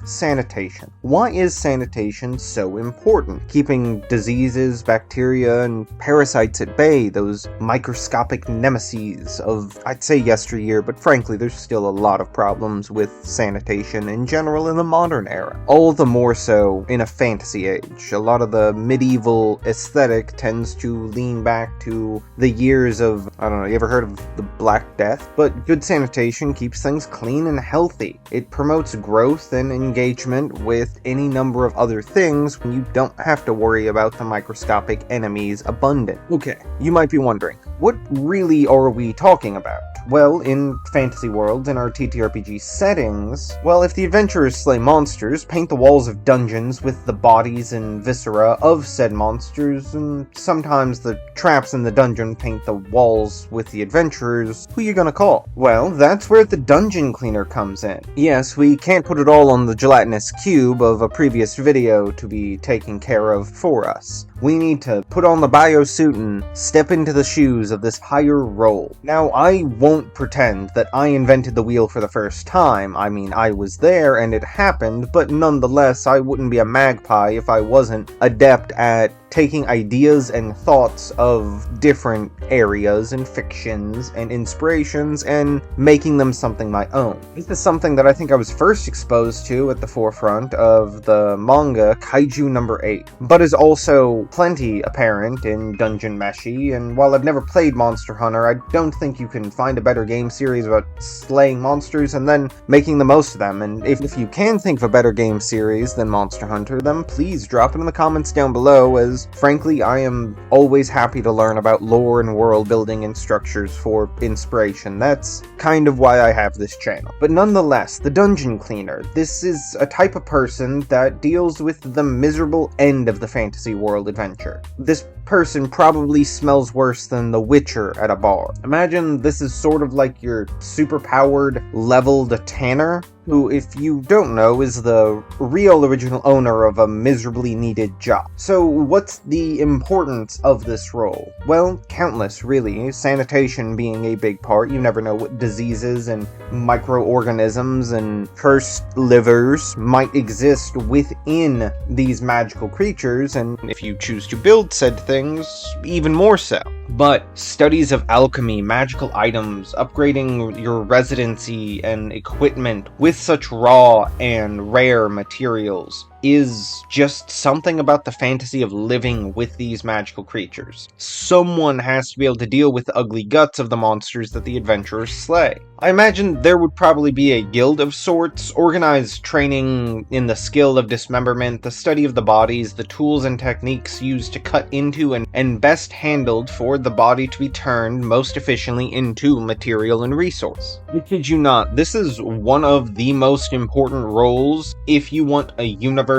sanitation. Why is sanitation so important? Keeping diseases, bacteria, and parasites at bay, those microscopic nemeses of, I'd say yesteryear, but frankly, there's still a lot of problems with sanitation in general in the modern era. All the more so in a fantasy age. A lot of the medieval aesthetic tends to lean back to the years of, I don't know, you ever heard of the Black Death? But good sanitation keeps things clean and healthy. It promotes growth and engagement with any number of other things when you don't have to worry about the microscopic enemies abundant. Okay, you might be wondering, what really are we talking about? Well, in fantasy worlds, in our TTRPG settings, well, if the adventurers slay monsters, paint the walls of dungeons with the bodies and viscera of said monsters, and sometimes the traps in the dungeon paint the walls with the adventurers, who you gonna call? Well, that's where the dungeon cleaner comes in. Yes, we can't put it all on the gelatinous cube of a previous video to be taken care of for us. We need to put on the biosuit and step into the shoes of this higher role. Now, I won't pretend that I invented the wheel for the first time. I mean, I was there and it happened, but nonetheless, I wouldn't be a magpie if I wasn't adept at taking ideas and thoughts of different areas and fictions and inspirations and making them something my own. This is something that I think I was first exposed to at the forefront of the manga Kaiju number 8, but is also plenty apparent in Dungeon Meshi, and while I've never played Monster Hunter, I don't think you can find a better game series about slaying monsters and then making the most of them, and if you can think of a better game series than Monster Hunter, then please drop it in the comments down below, as frankly, I am always happy to learn about lore and world building and structures for inspiration. That's kind of why I have this channel. But nonetheless, the Dungeon Cleaner. This is a type of person that deals with the miserable end of the fantasy world adventure. This person probably smells worse than the Witcher at a bar. Imagine this is sort of like your superpowered leveled tanner, who, if you don't know, is the real original owner of a miserably needed job. So what's the importance of this role? Well, countless, really. Sanitation being a big part. You never know what diseases and microorganisms and cursed livers might exist within these magical creatures, and if you choose to build said things, even more so. But studies of alchemy, magical items, upgrading your residency and equipment with such raw and rare materials is just something about the fantasy of living with these magical creatures. Someone has to be able to deal with the ugly guts of the monsters that the adventurers slay. I imagine there would probably be a guild of sorts, organized training in the skill of dismemberment, the study of the bodies, the tools and techniques used to cut into and best handled for the body to be turned most efficiently into material and resource. I kid you not, this is one of the most important roles if you want a universally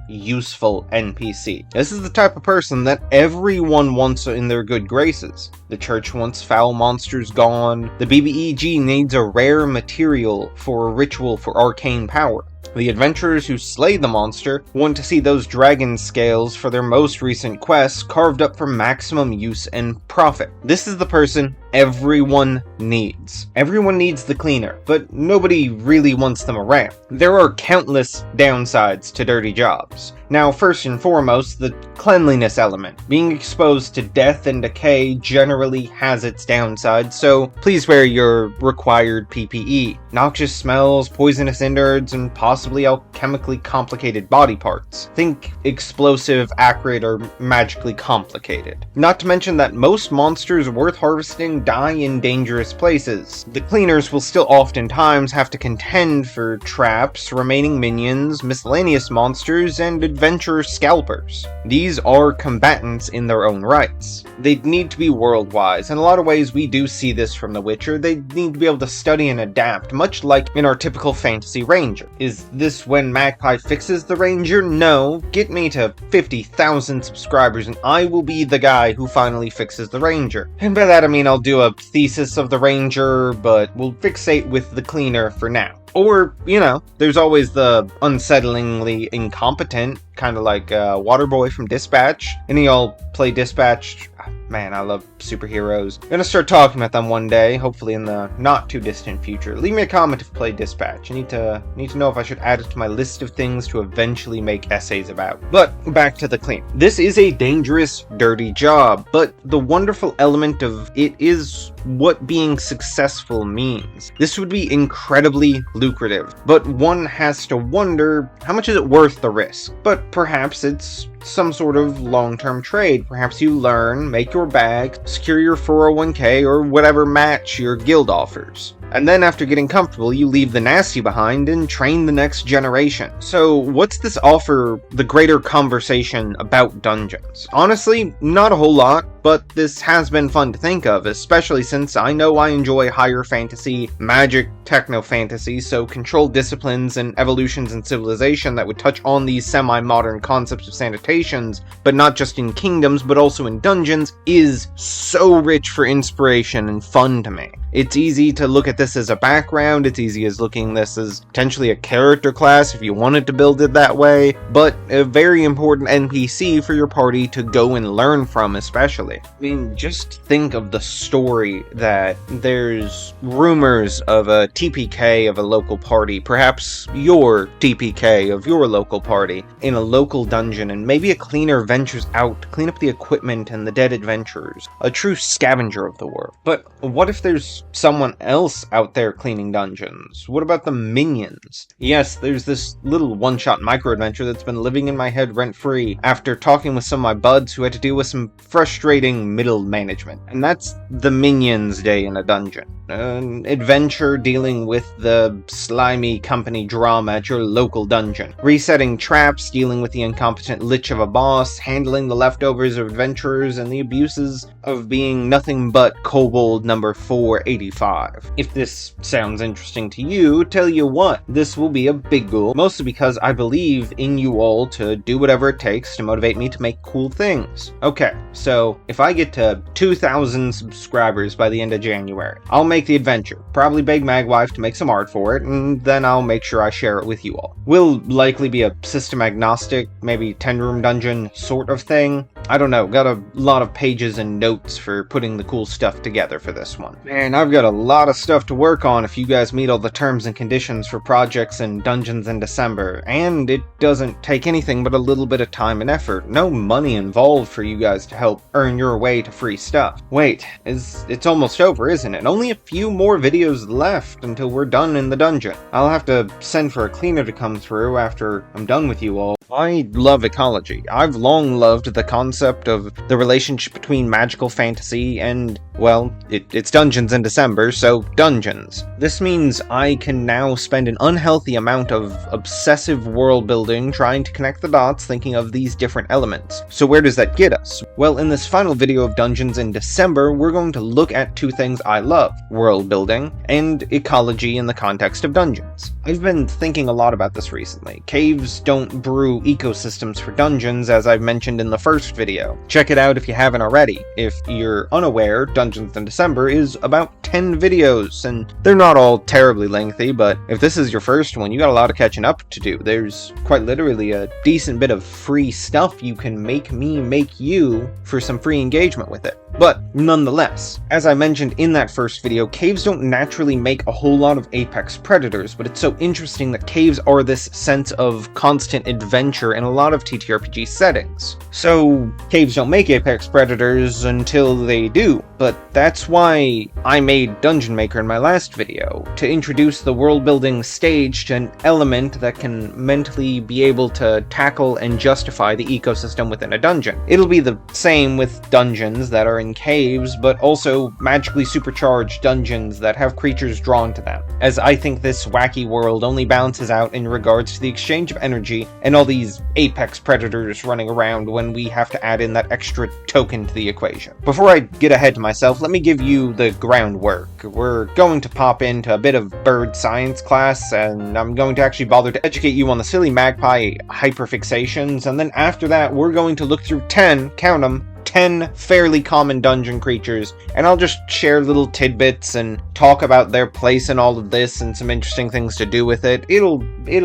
useful NPC. This is the type of person that everyone wants in their good graces. The church wants foul monsters gone. The BBEG needs a rare material for a ritual for arcane power. The adventurers who slay the monster want to see those dragon scales for their most recent quests carved up for maximum use and profit. This is the person everyone needs. Everyone needs the cleaner, but nobody really wants them around. There are countless downsides to dirty jobs. Now, first and foremost, the cleanliness element. Being exposed to death and decay generally has its downsides, so please wear your required PPE. Noxious smells, poisonous innards, and possibly alchemically complicated body parts. Think explosive, acrid, or magically complicated. Not to mention that most monsters worth harvesting die in dangerous places. The cleaners will still oftentimes have to contend for traps, remaining minions, miscellaneous monsters, and adventurer scalpers. These are combatants in their own rights. They need to be world-wise. In a lot of ways, we do see this from The Witcher. They need to be able to study and adapt, much like in our typical fantasy ranger. Is this when Magpie fixes the ranger? No. Get me to 50,000 subscribers and I will be the guy who finally fixes the ranger. And by that I mean I'll do a thesis of the ranger, but we'll fixate with the cleaner for now. Or, you know, there's always the unsettlingly incompetent, kind of like Waterboy from Dispatch. Any y'all play Dispatch? Man, I love superheroes. I'm gonna start talking about them one day, hopefully in the not too distant future. Leave me a comment if you play Dispatch. I need to know if I should add it to my list of things to eventually make essays about. But back to the clean. This is a dangerous, dirty job, but the wonderful element of it is what being successful means. This would be incredibly lucrative, but one has to wonder, how much is it worth the risk? But perhaps it's some sort of long-term trade. Perhaps you learn, make your bag, secure your 401k, or whatever match your guild offers. And then after getting comfortable, you leave the nasty behind and train the next generation. So what's this offer the greater conversation about dungeons? Honestly, not a whole lot, but this has been fun to think of, especially since I know I enjoy higher fantasy, magic, techno-fantasy, so controlled disciplines and evolutions in civilization that would touch on these semi-modern concepts of sanitations, but not just in kingdoms, but also in dungeons, is so rich for inspiration and fun to me. It's easy to look at this as a background, it's easy as looking this as potentially a character class if you wanted to build it that way, but a very important NPC for your party to go and learn from especially. I mean, just think of the story that there's rumors of a TPK of a local party, perhaps your TPK of your local party, in a local dungeon, and maybe a cleaner ventures out to clean up the equipment and the dead adventurers, a true scavenger of the world. But what if there's someone else out there cleaning dungeons? What about the minions? Yes, there's this little one-shot micro-adventure that's been living in my head rent-free after talking with some of my buds who had to deal with some frustrating middle management. And that's the Minions Day in a dungeon. An adventure dealing with the slimy company drama at your local dungeon. Resetting traps, dealing with the incompetent lich of a boss, handling the leftovers of adventurers, and the abuses of being nothing but Kobold number 485. If this sounds interesting to you, tell you what, this will be a big goal, mostly because I believe in you all to do whatever it takes to motivate me to make cool things. Okay, so if I get to 2,000 subscribers by the end of January, I'll make the adventure, probably beg Magwife to make some art for it, and then I'll make sure I share it with you all. Will likely be a system agnostic, maybe 10-room dungeon sort of thing. I don't know, got a lot of pages and notes for putting the cool stuff together for this one. Man, I've got a lot of stuff to work on if you guys meet all the terms and conditions for projects and dungeons in December, and it doesn't take anything but a little bit of time and effort. No money involved for you guys to help earn your way to free stuff. Wait, it's almost over, isn't it? Only a few more videos left until we're done in the dungeon. I'll have to send for a cleaner to come through after I'm done with you all. I love ecology. I've long loved the concept of the relationship between magical fantasy and, well, it's dungeons in December, so dungeons. This means I can now spend an unhealthy amount of obsessive world building trying to connect the dots, thinking of these different elements. So where does that get us? Well, in this final video of Dungeons in December, we're going to look at two things I love: world building and ecology in the context of dungeons. I've been thinking a lot about this recently. Caves don't brew ecosystems for dungeons, as I've mentioned in the first video. Check it out if you haven't already. If you're unaware, Dungeons in December is about 10 videos, and they're not all terribly lengthy, but if this is your first one, you got a lot of catching up to do. There's quite literally a decent bit of free stuff you can make me make you for some free engagement with it. But nonetheless, as I mentioned in that first video, caves don't naturally make a whole lot of apex predators, but it's so interesting that caves are this sense of constant adventure in a lot of TTRPG settings. So caves don't make apex predators until they do, but that's why I made Dungeon Maker in my last video, to introduce the world building stage to an element that can mentally be able to tackle and justify the ecosystem within a dungeon. It'll be the same with dungeons that are in caves, but also magically supercharged dungeons that have creatures drawn to them, as I think this wacky world only balances out in regards to the exchange of energy and all these apex predators running around when we have to add in that extra token to the equation. Before I get ahead to myself, let me give you the groundwork. We're going to pop into a bit of bird science class, and I'm going to actually bother to educate you on the silly magpie hyperfixations, and then after that we're going to look through 10, count them, 10 fairly common dungeon creatures, and I'll just share little tidbits and talk about their place in all of this and some interesting things to do with it. It'll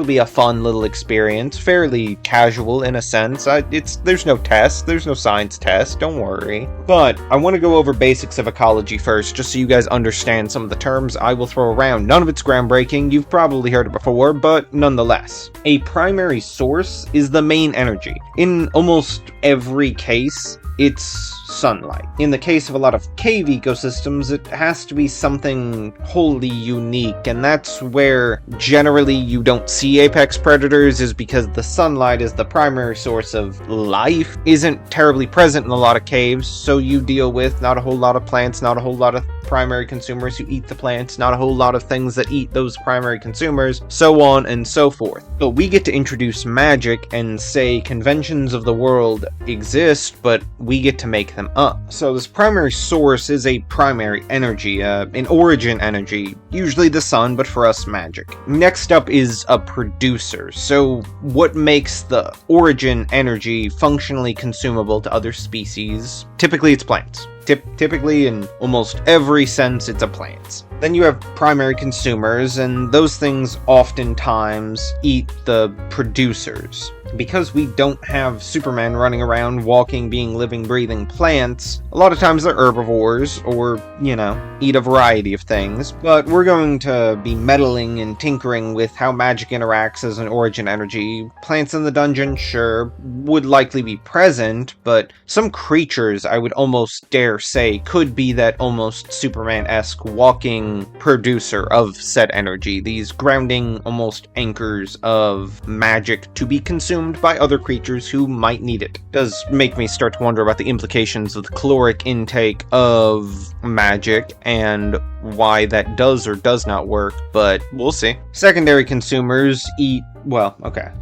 be a fun little experience, fairly casual in a sense. There's no test, there's no science test, don't worry. But I want to go over basics of ecology first, just so you guys understand some of the terms I will throw around. None of it's groundbreaking, you've probably heard it before, but nonetheless. A primary source is the main energy. In almost every case, it's sunlight. In the case of a lot of cave ecosystems, it has to be something wholly unique, and that's where generally you don't see apex predators, is because the sunlight is the primary source of life, isn't terribly present in a lot of caves, so you deal with not a whole lot of plants, not a whole lot of primary consumers who eat the plants, not a whole lot of things that eat those primary consumers, so on and so forth. But we get to introduce magic and say conventions of the world exist, but we get to make them up. So this primary source is a primary energy, an origin energy, usually the sun, but for us magic. Next up is a producer. So what makes the origin energy functionally consumable to other species? Typically it's plants. Typically, in almost every sense, it's a plant. Then you have primary consumers, and those things oftentimes eat the producers. Because we don't have Superman running around walking, being living, breathing plants, a lot of times they're herbivores, or, eat a variety of things. But we're going to be meddling and tinkering with how magic interacts as an origin energy. Plants in the dungeon, sure, would likely be present, but some creatures, I would almost dare say, could be that almost Superman-esque walking producer of said energy. These grounding, almost anchors of magic to be consumed by other creatures who might need it. It does make me start to wonder about the implications of the caloric intake of magic and why that does or does not work, but we'll see. Secondary consumers eat,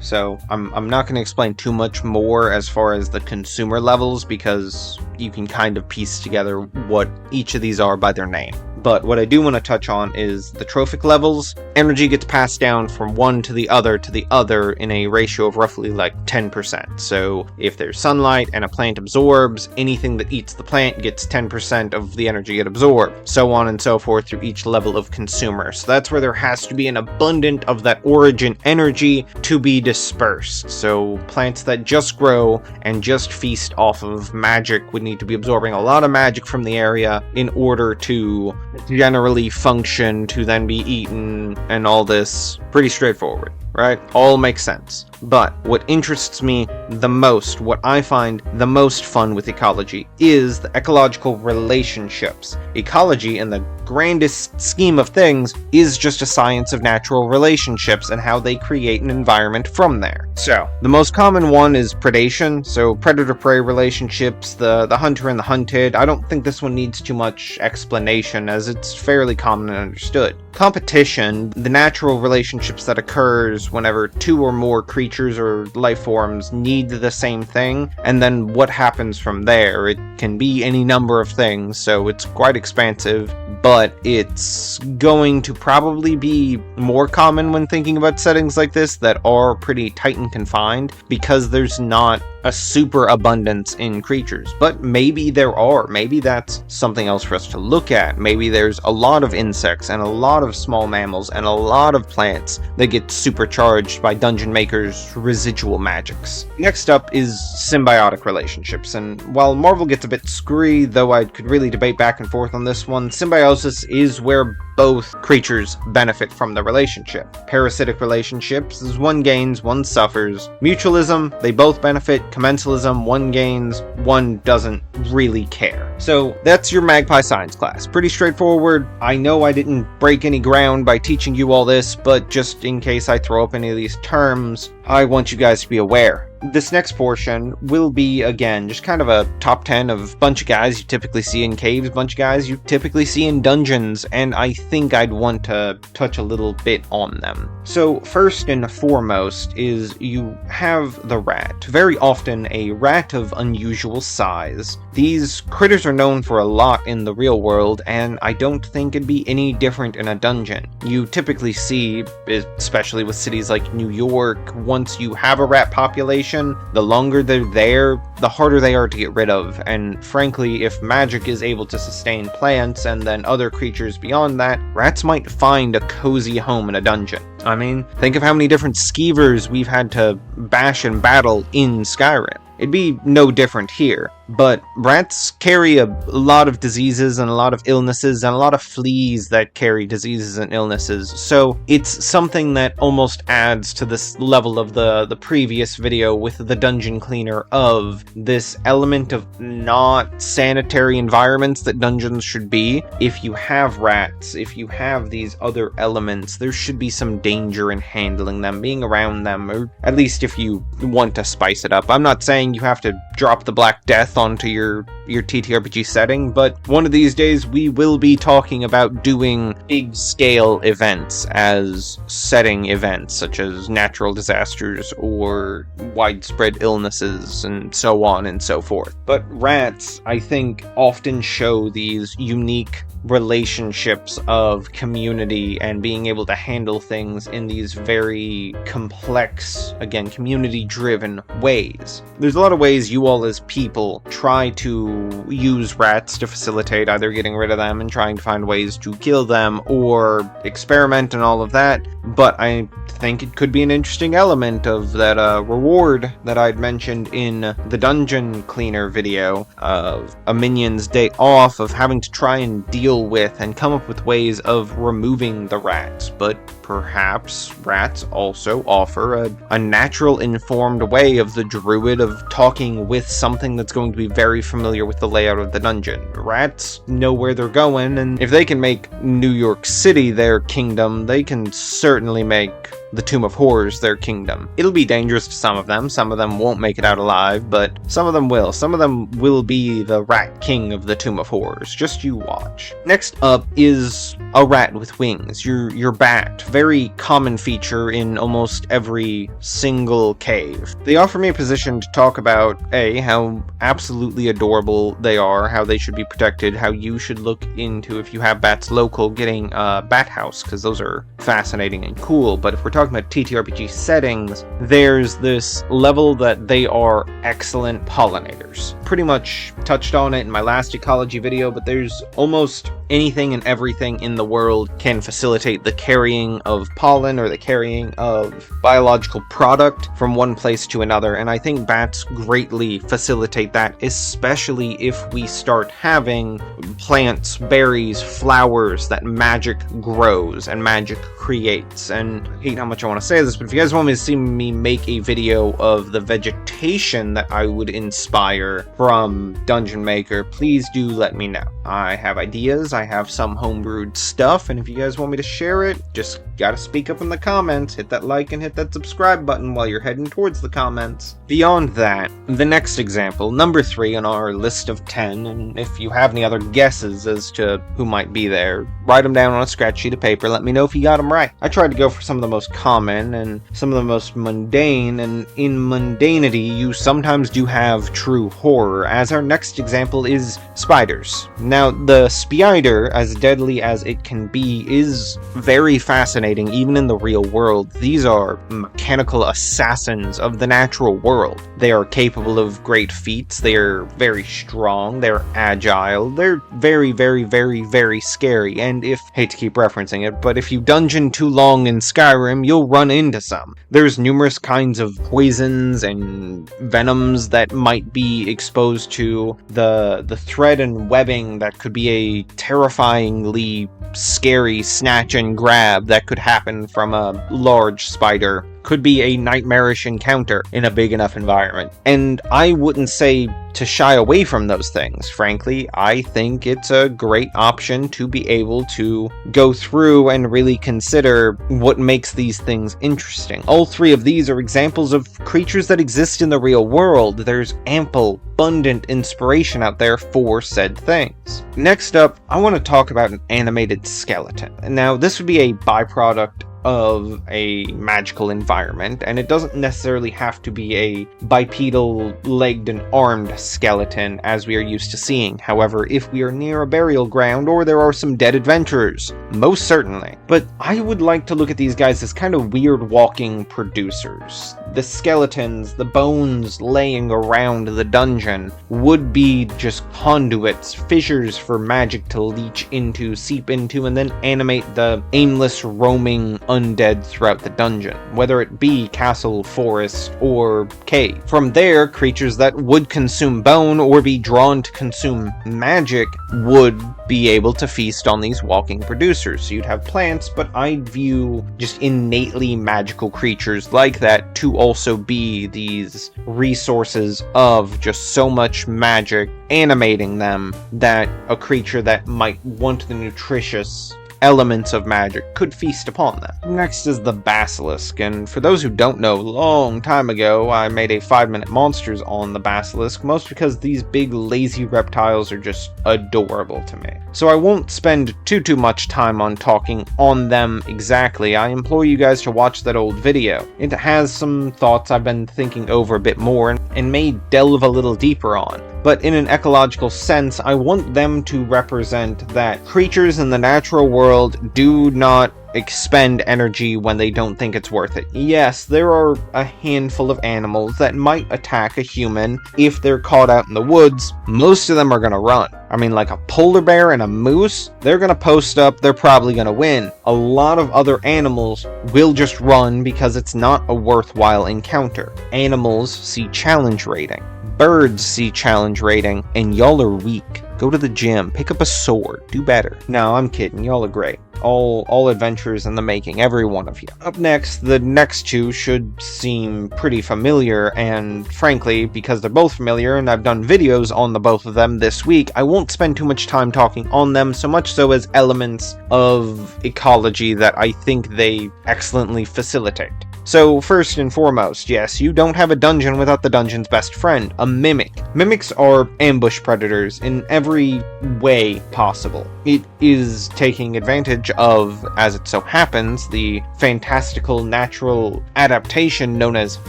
so I'm not going to explain too much more as far as the consumer levels, because you can kind of piece together what each of these are by their name. But what I do want to touch on is the trophic levels. Energy gets passed down from one to the other in a ratio of roughly like 10%. So if there's sunlight and a plant absorbs, anything that eats the plant gets 10% of the energy it absorbed. So on and so forth through each level of consumer. So that's where there has to be an abundance of that origin energy to be dispersed. So plants that just grow and just feast off of magic would need to be absorbing a lot of magic from the area in order to generally function, to then be eaten, and all this. Pretty straightforward, right? All makes sense. But what interests me the most, what I find the most fun with ecology, is the ecological relationships. Ecology, in the grandest scheme of things, is just a science of natural relationships and how they create an environment from there. So, the most common one is predation, so predator-prey relationships, the hunter and the hunted. I don't think this one needs too much explanation, as it's fairly common and understood. Competition, the natural relationships that occurs whenever two or more creatures or life forms need the same thing, and then what happens from there. It can be any number of things, so it's quite expansive, but it's going to probably be more common when thinking about settings like this that are pretty tight and confined, because there's not a super abundance in creatures. But maybe there are. Maybe that's something else for us to look at. Maybe there's a lot of insects and a lot of small mammals and a lot of plants that get supercharged by dungeon makers' residual magics. Next up is symbiotic relationships, and while Marvel gets a bit screwy, though I could really debate back and forth on this one, symbiosis is where both creatures benefit from the relationship. Parasitic relationships is one gains, one suffers. Mutualism, they both benefit. Commensalism, one gains, one doesn't really care. So that's your Magpie science class. Pretty straightforward. I know I didn't break any ground by teaching you all this, but just in case I throw up any of these terms, I want you guys to be aware. This next portion will be, again, just kind of a top 10 of bunch of guys you typically see in caves, bunch of guys you typically see in dungeons, and I think I'd want to touch a little bit on them. So first and foremost is you have the rat. Very often a rat of unusual size. These critters are known for a lot in the real world, and I don't think it'd be any different in a dungeon. You typically see, especially with cities like New York, once you have a rat population, population, the longer they're there, the harder they are to get rid of, and frankly, if magic is able to sustain plants and then other creatures beyond that, rats might find a cozy home in a dungeon. I mean, think of how many different skeevers we've had to bash and battle in Skyrim. It'd be no different here, but rats carry a lot of diseases and a lot of illnesses and a lot of fleas that carry diseases and illnesses, so it's something that almost adds to this level of the previous video with the dungeon cleaner of this element of not sanitary environments that dungeons should be. If you have rats, if you have these other elements, there should be some danger in handling them, being around them, or at least if you want to spice it up. I'm not saying you have to drop the Black Death onto your TTRPG setting, but one of these days we will be talking about doing big scale events as setting events, such as natural disasters or widespread illnesses and so on and so forth. But rats, I think, often show these unique relationships of community and being able to handle things in these very complex, again, community-driven ways. There's a lot of ways you all as people try to use rats to facilitate either getting rid of them and trying to find ways to kill them or experiment and all of that, but I think it could be an interesting element of that reward that I'd mentioned in the dungeon cleaner video of a minion's day off, of having to try and deal with and come up with ways of removing the rats. But perhaps rats also offer a natural informed way of the druid of talking with something that's going to be very familiar with the layout of the dungeon. Rats know where they're going, and if they can make New York City their kingdom, they can certainly make the Tomb of Horrors their kingdom. It'll be dangerous to some of them won't make it out alive, but some of them will. Some of them will be the Rat King of the Tomb of Horrors. Just you watch. Next up is a rat with wings, your bat. Very common feature in almost every single cave. They offer me a position to talk about how absolutely adorable they are, how they should be protected, how you should look into, if you have bats local, getting a bat house, because those are fascinating and cool. But if we're talking about TTRPG settings, there's this level that they are excellent pollinators. Pretty much touched on it in my last ecology video, but there's almost anything and everything in the world can facilitate the carrying of pollen or the carrying of biological product from one place to another, and I think bats greatly facilitate that, especially if we start having plants, berries, flowers that magic grows and magic creates. And I hate how much I want to say this, but if you guys want me to see me make a video of the vegetation that I would inspire from Dungeon Maker, please do let me know. I have ideas, I have some homebrewed stuff, and if you guys want me to share it, just gotta speak up in the comments, hit that like and hit that subscribe button while you're heading towards the comments. Beyond that, the next example, number 3 on our list of 10, and if you have any other guesses as to who might be there, write them down on a scratch sheet of paper, let me know if you got them right. I tried to go for some of the most common and some of the most mundane, and in mundanity you sometimes do have true horror, as our next example is spiders. Now, the spider, as deadly as it can be, is very fascinating even in the real world. These are mechanical assassins of the natural world. They are capable of great feats, they are very strong, they're agile, they're very, very, very, very scary, and hate to keep referencing it, but if you dungeon too long in Skyrim, you'll run into some. There's numerous kinds of poisons and venoms that might be exposed to. The thread and webbing that could be a terrifyingly scary snatch and grab that could happen from a large spider could be a nightmarish encounter in a big enough environment. And I wouldn't say to shy away from those things. Frankly, I think it's a great option to be able to go through and really consider what makes these things interesting. All 3 of these are examples of creatures that exist in the real world. There's ample, abundant inspiration out there for said things. Next up, I want to talk about an animated skeleton. Now, this would be a byproduct of a magical environment, and it doesn't necessarily have to be a bipedal, legged and armed skeleton as we are used to seeing. However, if we are near a burial ground or there are some dead adventurers, most certainly. But I would like to look at these guys as kind of weird walking producers. the skeletons, the bones laying around the dungeon would be just conduits, fissures for magic to leach into, seep into, and then animate the aimless roaming undead throughout the dungeon, whether it be castle, forest, or cave. From there, creatures that would consume bone or be drawn to consume magic would be able to feast on these walking producers. So you'd have plants, but I view just innately magical creatures like that to also be these resources of just so much magic animating them that a creature that might want the nutritious elements of magic could feast upon them. Next is the basilisk, and for those who don't know, long time ago I made a 5-minute monsters on the basilisk, most because these big lazy reptiles are just adorable to me. So I won't spend too much time on talking on them exactly. I implore you guys to watch that old video. It has some thoughts I've been thinking over a bit more and may delve a little deeper on. But in an ecological sense, I want them to represent that creatures in the natural world do not expend energy when they don't think it's worth it. Yes, there are a handful of animals that might attack a human if they're caught out in the woods. Most of them are gonna run. I mean, like a polar bear and a moose, they're gonna post up, they're probably gonna win. A lot of other animals will just run because it's not a worthwhile encounter. Animals see challenge rating. Birds see challenge rating, and y'all are weak. Go to the gym, pick up a sword, do better. No, I'm kidding, y'all are great. All adventures in the making, every one of you. Up next, the next two should seem pretty familiar, and frankly, because they're both familiar and I've done videos on the both of them this week, I won't spend too much time talking on them, so much so as elements of ecology that I think they excellently facilitate. So first and foremost, yes, you don't have a dungeon without the dungeon's best friend, a mimic. Mimics are ambush predators in every way possible. It is taking advantage of, as it so happens, the fantastical natural adaptation known as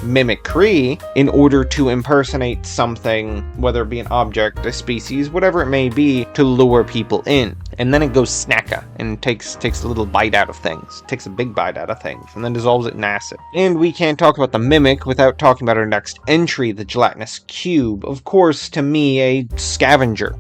mimicry in order to impersonate something, whether it be an object, a species, whatever it may be, to lure people in. And then it goes snacka and takes a little bite out of things, takes a big bite out of things, and then dissolves it in acid. And we can't talk about the mimic without talking about our next entry, the gelatinous cube. Of course, to me, a scavenger.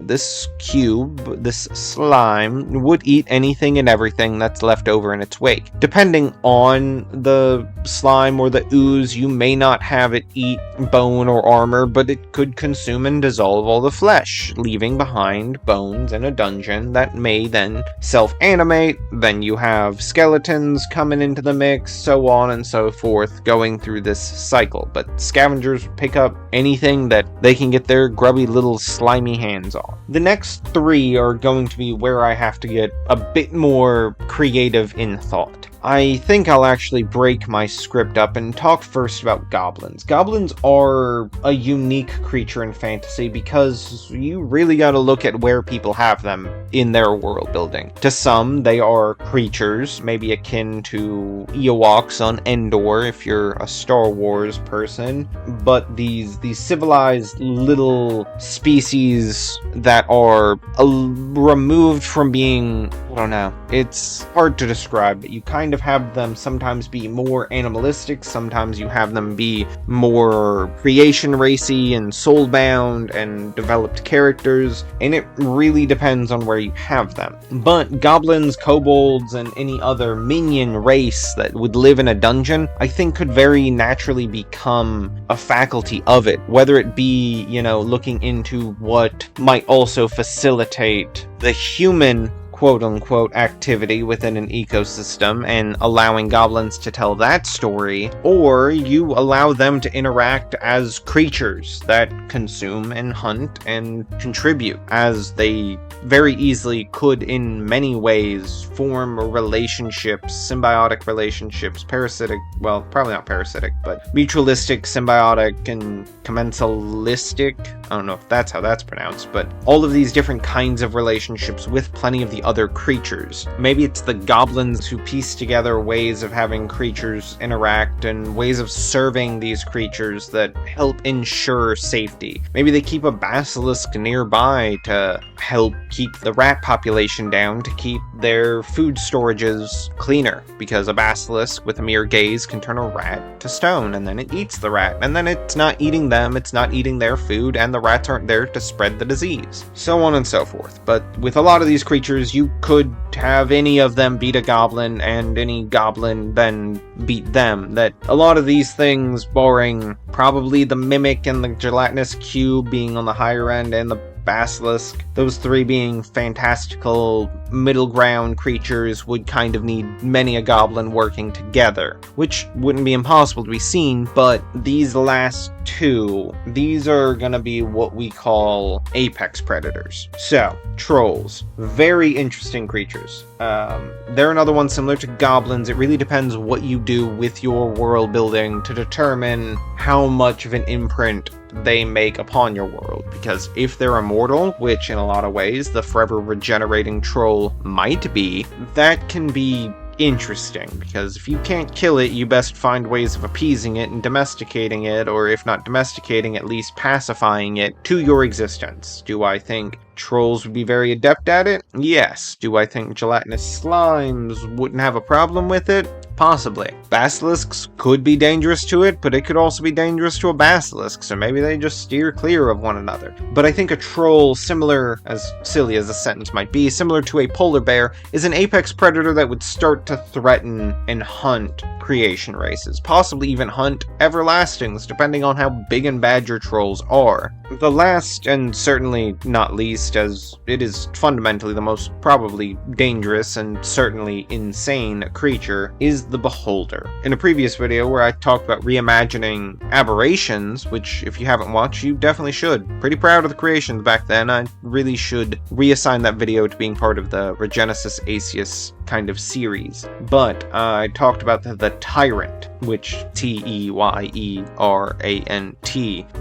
This cube, this slime, would eat anything and everything that's left over in its wake. Depending on the slime or the ooze, you may not have it eat bone or armor, but it could consume and dissolve all the flesh, leaving behind bones in a dungeon that may then self-animate. Then you have skeletons coming into the mix, so on and so forth, going through this cycle. But scavengers pick up anything that they can get their grubby little slimy hands on. The next three are going to be where I have to get a bit more creative in thought. I think I'll actually break my script up and talk first about goblins. Goblins are a unique creature in fantasy because you really gotta look at where people have them in their world building. To some, they are creatures, maybe akin to Ewoks on Endor if you're a Star Wars person, but these civilized little species that are removed from being, I don't know, it's hard to describe, but you kind of have them sometimes be more animalistic, sometimes you have them be more creation racy and soulbound and developed characters, and it really depends on where you have them. But goblins, kobolds, and any other minion race that would live in a dungeon, I think could very naturally become a faculty of it, whether it be, you know, looking into what might also facilitate the human quote-unquote activity within an ecosystem and allowing goblins to tell that story, or you allow them to interact as creatures that consume and hunt and contribute, as they very easily could in many ways form relationships, symbiotic relationships, parasitic, well, probably not parasitic, but mutualistic, symbiotic, and commensalistic. I don't know if that's how that's pronounced, but all of these different kinds of relationships with plenty of the other creatures. Maybe it's the goblins who piece together ways of having creatures interact and ways of serving these creatures that help ensure safety. Maybe they keep a basilisk nearby to help keep the rat population down, to keep their food storages cleaner, because a basilisk with a mere gaze can turn a rat to stone, and then it eats the rat, and then it's not eating them, it's not eating their food, and the rats aren't there to spread the disease. So on and so forth. But with a lot of these creatures, you could have any of them beat a goblin, and any goblin then beat them. That a lot of these things, barring probably the mimic and the gelatinous cube being on the higher end, and the basilisk, those three being fantastical middle ground creatures, would kind of need many a goblin working together, which wouldn't be impossible to be seen. But these last two, these are gonna be what we call apex predators. So trolls, very interesting creatures. They're another one similar to goblins. It really depends what you do with your world building to determine how much of an imprint they make upon your world, because if they're immortal, which in a lot of ways the forever regenerating troll might be, that can be interesting, because if you can't kill it, you best find ways of appeasing it and domesticating it, or if not domesticating, at least pacifying it to your existence. Do I think trolls would be very adept at it? Yes. Do I think gelatinous slimes wouldn't have a problem with it? Possibly. Basilisks could be dangerous to it, but it could also be dangerous to a basilisk, so maybe they just steer clear of one another. But I think a troll, similar, as silly as the sentence might be, similar to a polar bear, is an apex predator that would start to threaten and hunt creation races, possibly even hunt everlastings, depending on how big and bad your trolls are. The last, and certainly not least, as it is fundamentally the most probably dangerous and certainly insane creature, is the beholder. In a previous video where I talked about reimagining aberrations, which if you haven't watched, you definitely should. Pretty proud of the creations back then. I really should reassign that video to being part of the Regenesis Aesius kind of series. But I talked about the tyrant, which T-E-Y-E-R-A-N-T,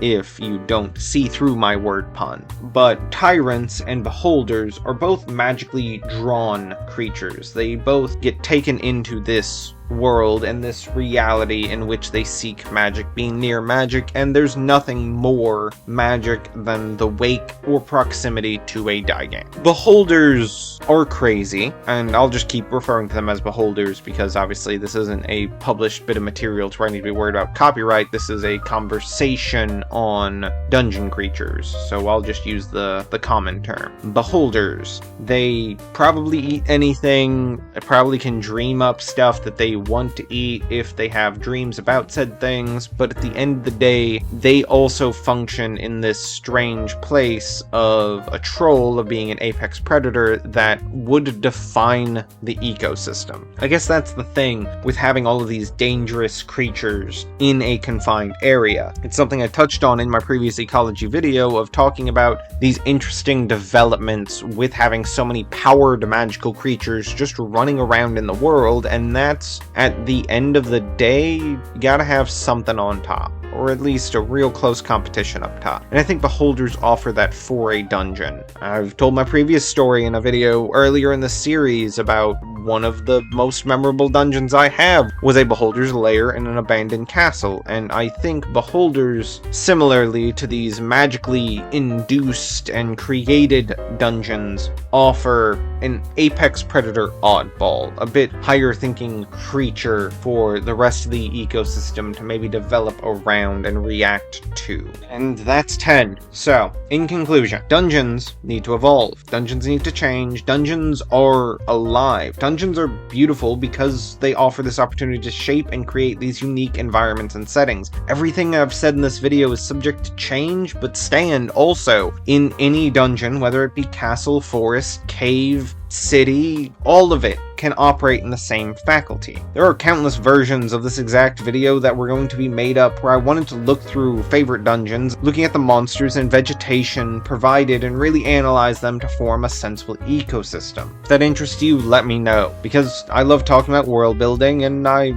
if you don't see through my word pun. But tyrants and beholders are both magically drawn creatures. They both get taken into this world and this reality in which they seek magic, being near magic, and there's nothing more magic than the wake or proximity to a Daigame. Beholders are crazy, and I'll just keep referring to them as beholders because obviously this isn't a published bit of material to where I need to be worried about copyright. This is a conversation on dungeon creatures, so I'll just use the common term. Beholders, they probably eat anything, they probably can dream up stuff that they want to eat if they have dreams about said things, but at the end of the day, they also function in this strange place of a troll, of being an apex predator that would define the ecosystem. I guess that's the thing with having all of these dangerous creatures in a confined area. It's something I touched on in my previous ecology video of talking about these interesting developments with having so many powered magical creatures just running around in the world, and that's, at the end of the day, you gotta have something on top, or at least a real close competition up top. And I think beholders offer that for a dungeon. I've told my previous story in a video earlier in the series about one of the most memorable dungeons I have was a beholder's lair in an abandoned castle, and I think beholders, similarly to these magically induced and created dungeons, offer an apex predator oddball, a bit higher thinking creature for the rest of the ecosystem to maybe develop around and react to. And that's 10. So, in conclusion, dungeons need to evolve. Dungeons need to change. Dungeons are alive. Dungeons are beautiful because they offer this opportunity to shape and create these unique environments and settings. Everything I've said in this video is subject to change, but stand also in any dungeon, whether it be castle, forest, cave, city, all of it can operate in the same faculty. There are countless versions of this exact video that were going to be made up where I wanted to look through favorite dungeons, looking at the monsters and vegetation provided and really analyze them to form a sensible ecosystem. If that interests you, let me know, because I love talking about world building and I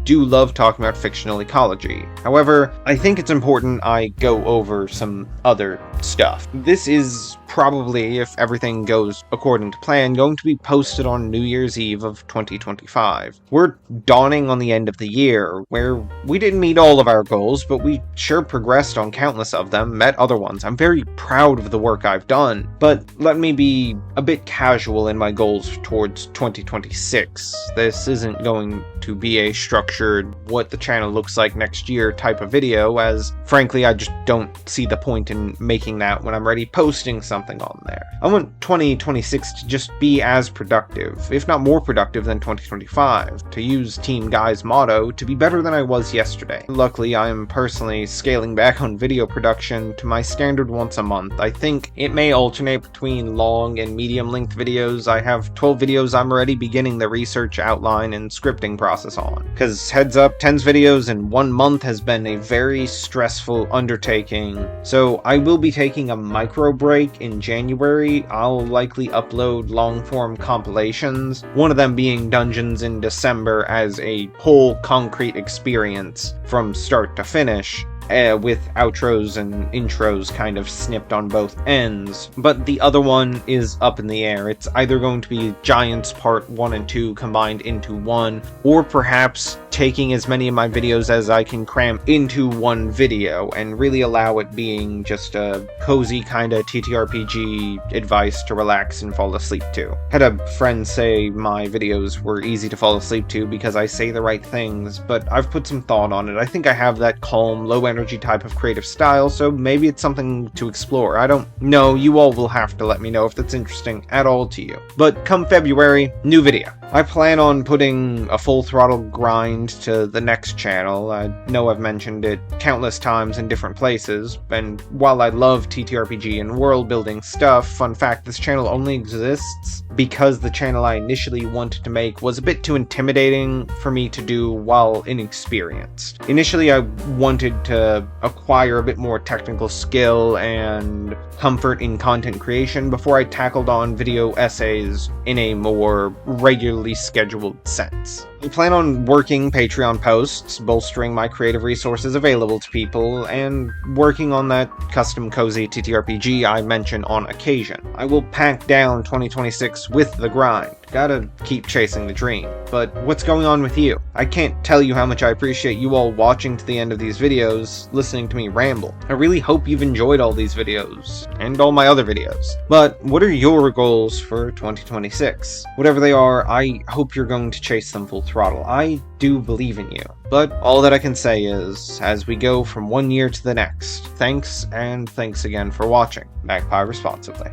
do love talking about fictional ecology. However, I think it's important I go over some other stuff. This is probably, if everything goes according to plan, going to be posted on New Year's Eve of 2025. We're dawning on the end of the year, where we didn't meet all of our goals, but we sure progressed on countless of them, met other ones. I'm very proud of the work I've done, but let me be a bit casual in my goals towards 2026. This isn't going to be a structured, what the channel looks like next year type of video, as frankly I just don't see the point in making that when I'm already posting something on there. I want 2026 to just be as productive, if not more productive than 2025, to use Team Guy's motto, to be better than I was yesterday. Luckily, I am personally scaling back on video production to my standard once a month. I think it may alternate between long and medium length videos. I have 12 videos I'm already beginning the research, outline, and scripting process on. Cause heads up, 10's videos in 1 month has been a very stressful undertaking, so I will be taking a micro break in January. I'll likely upload long-form compilations, one of them being Dungeons in December as a whole concrete experience from start to finish, with outros and intros kind of snipped on both ends, but the other one is up in the air. It's either going to be Giants Part 1 and 2 combined into one, or perhaps taking as many of my videos as I can cram into one video and really allow it being just a cozy kind of TTRPG advice to relax and fall asleep to. Had a friend say my videos were easy to fall asleep to because I say the right things, but I've put some thought on it. I think I have that calm, low energy type of creative style, so maybe it's something to explore. I don't know, you all will have to let me know if that's interesting at all to you. But come February, new video. I plan on putting a full throttle grind to the next channel. I know I've mentioned it countless times in different places, and while I love TTRPG and world building stuff, fun fact, this channel only exists because the channel I initially wanted to make was a bit too intimidating for me to do while inexperienced. Initially I wanted to acquire a bit more technical skill and comfort in content creation before I tackled on video essays in a more regularly scheduled sense. I plan on working Patreon posts, bolstering my creative resources available to people, and working on that custom cozy TTRPG I mention on occasion. I will pack down 2026 with the grind. Gotta keep chasing the dream. But what's going on with you? I can't tell you how much I appreciate you all watching to the end of these videos, listening to me ramble. I really hope you've enjoyed all these videos, and all my other videos. But what are your goals for 2026? Whatever they are, I hope you're going to chase them full throttle. I do believe in you. But all that I can say is, as we go from one year to the next, thanks, and thanks again for watching. Magpie responsibly.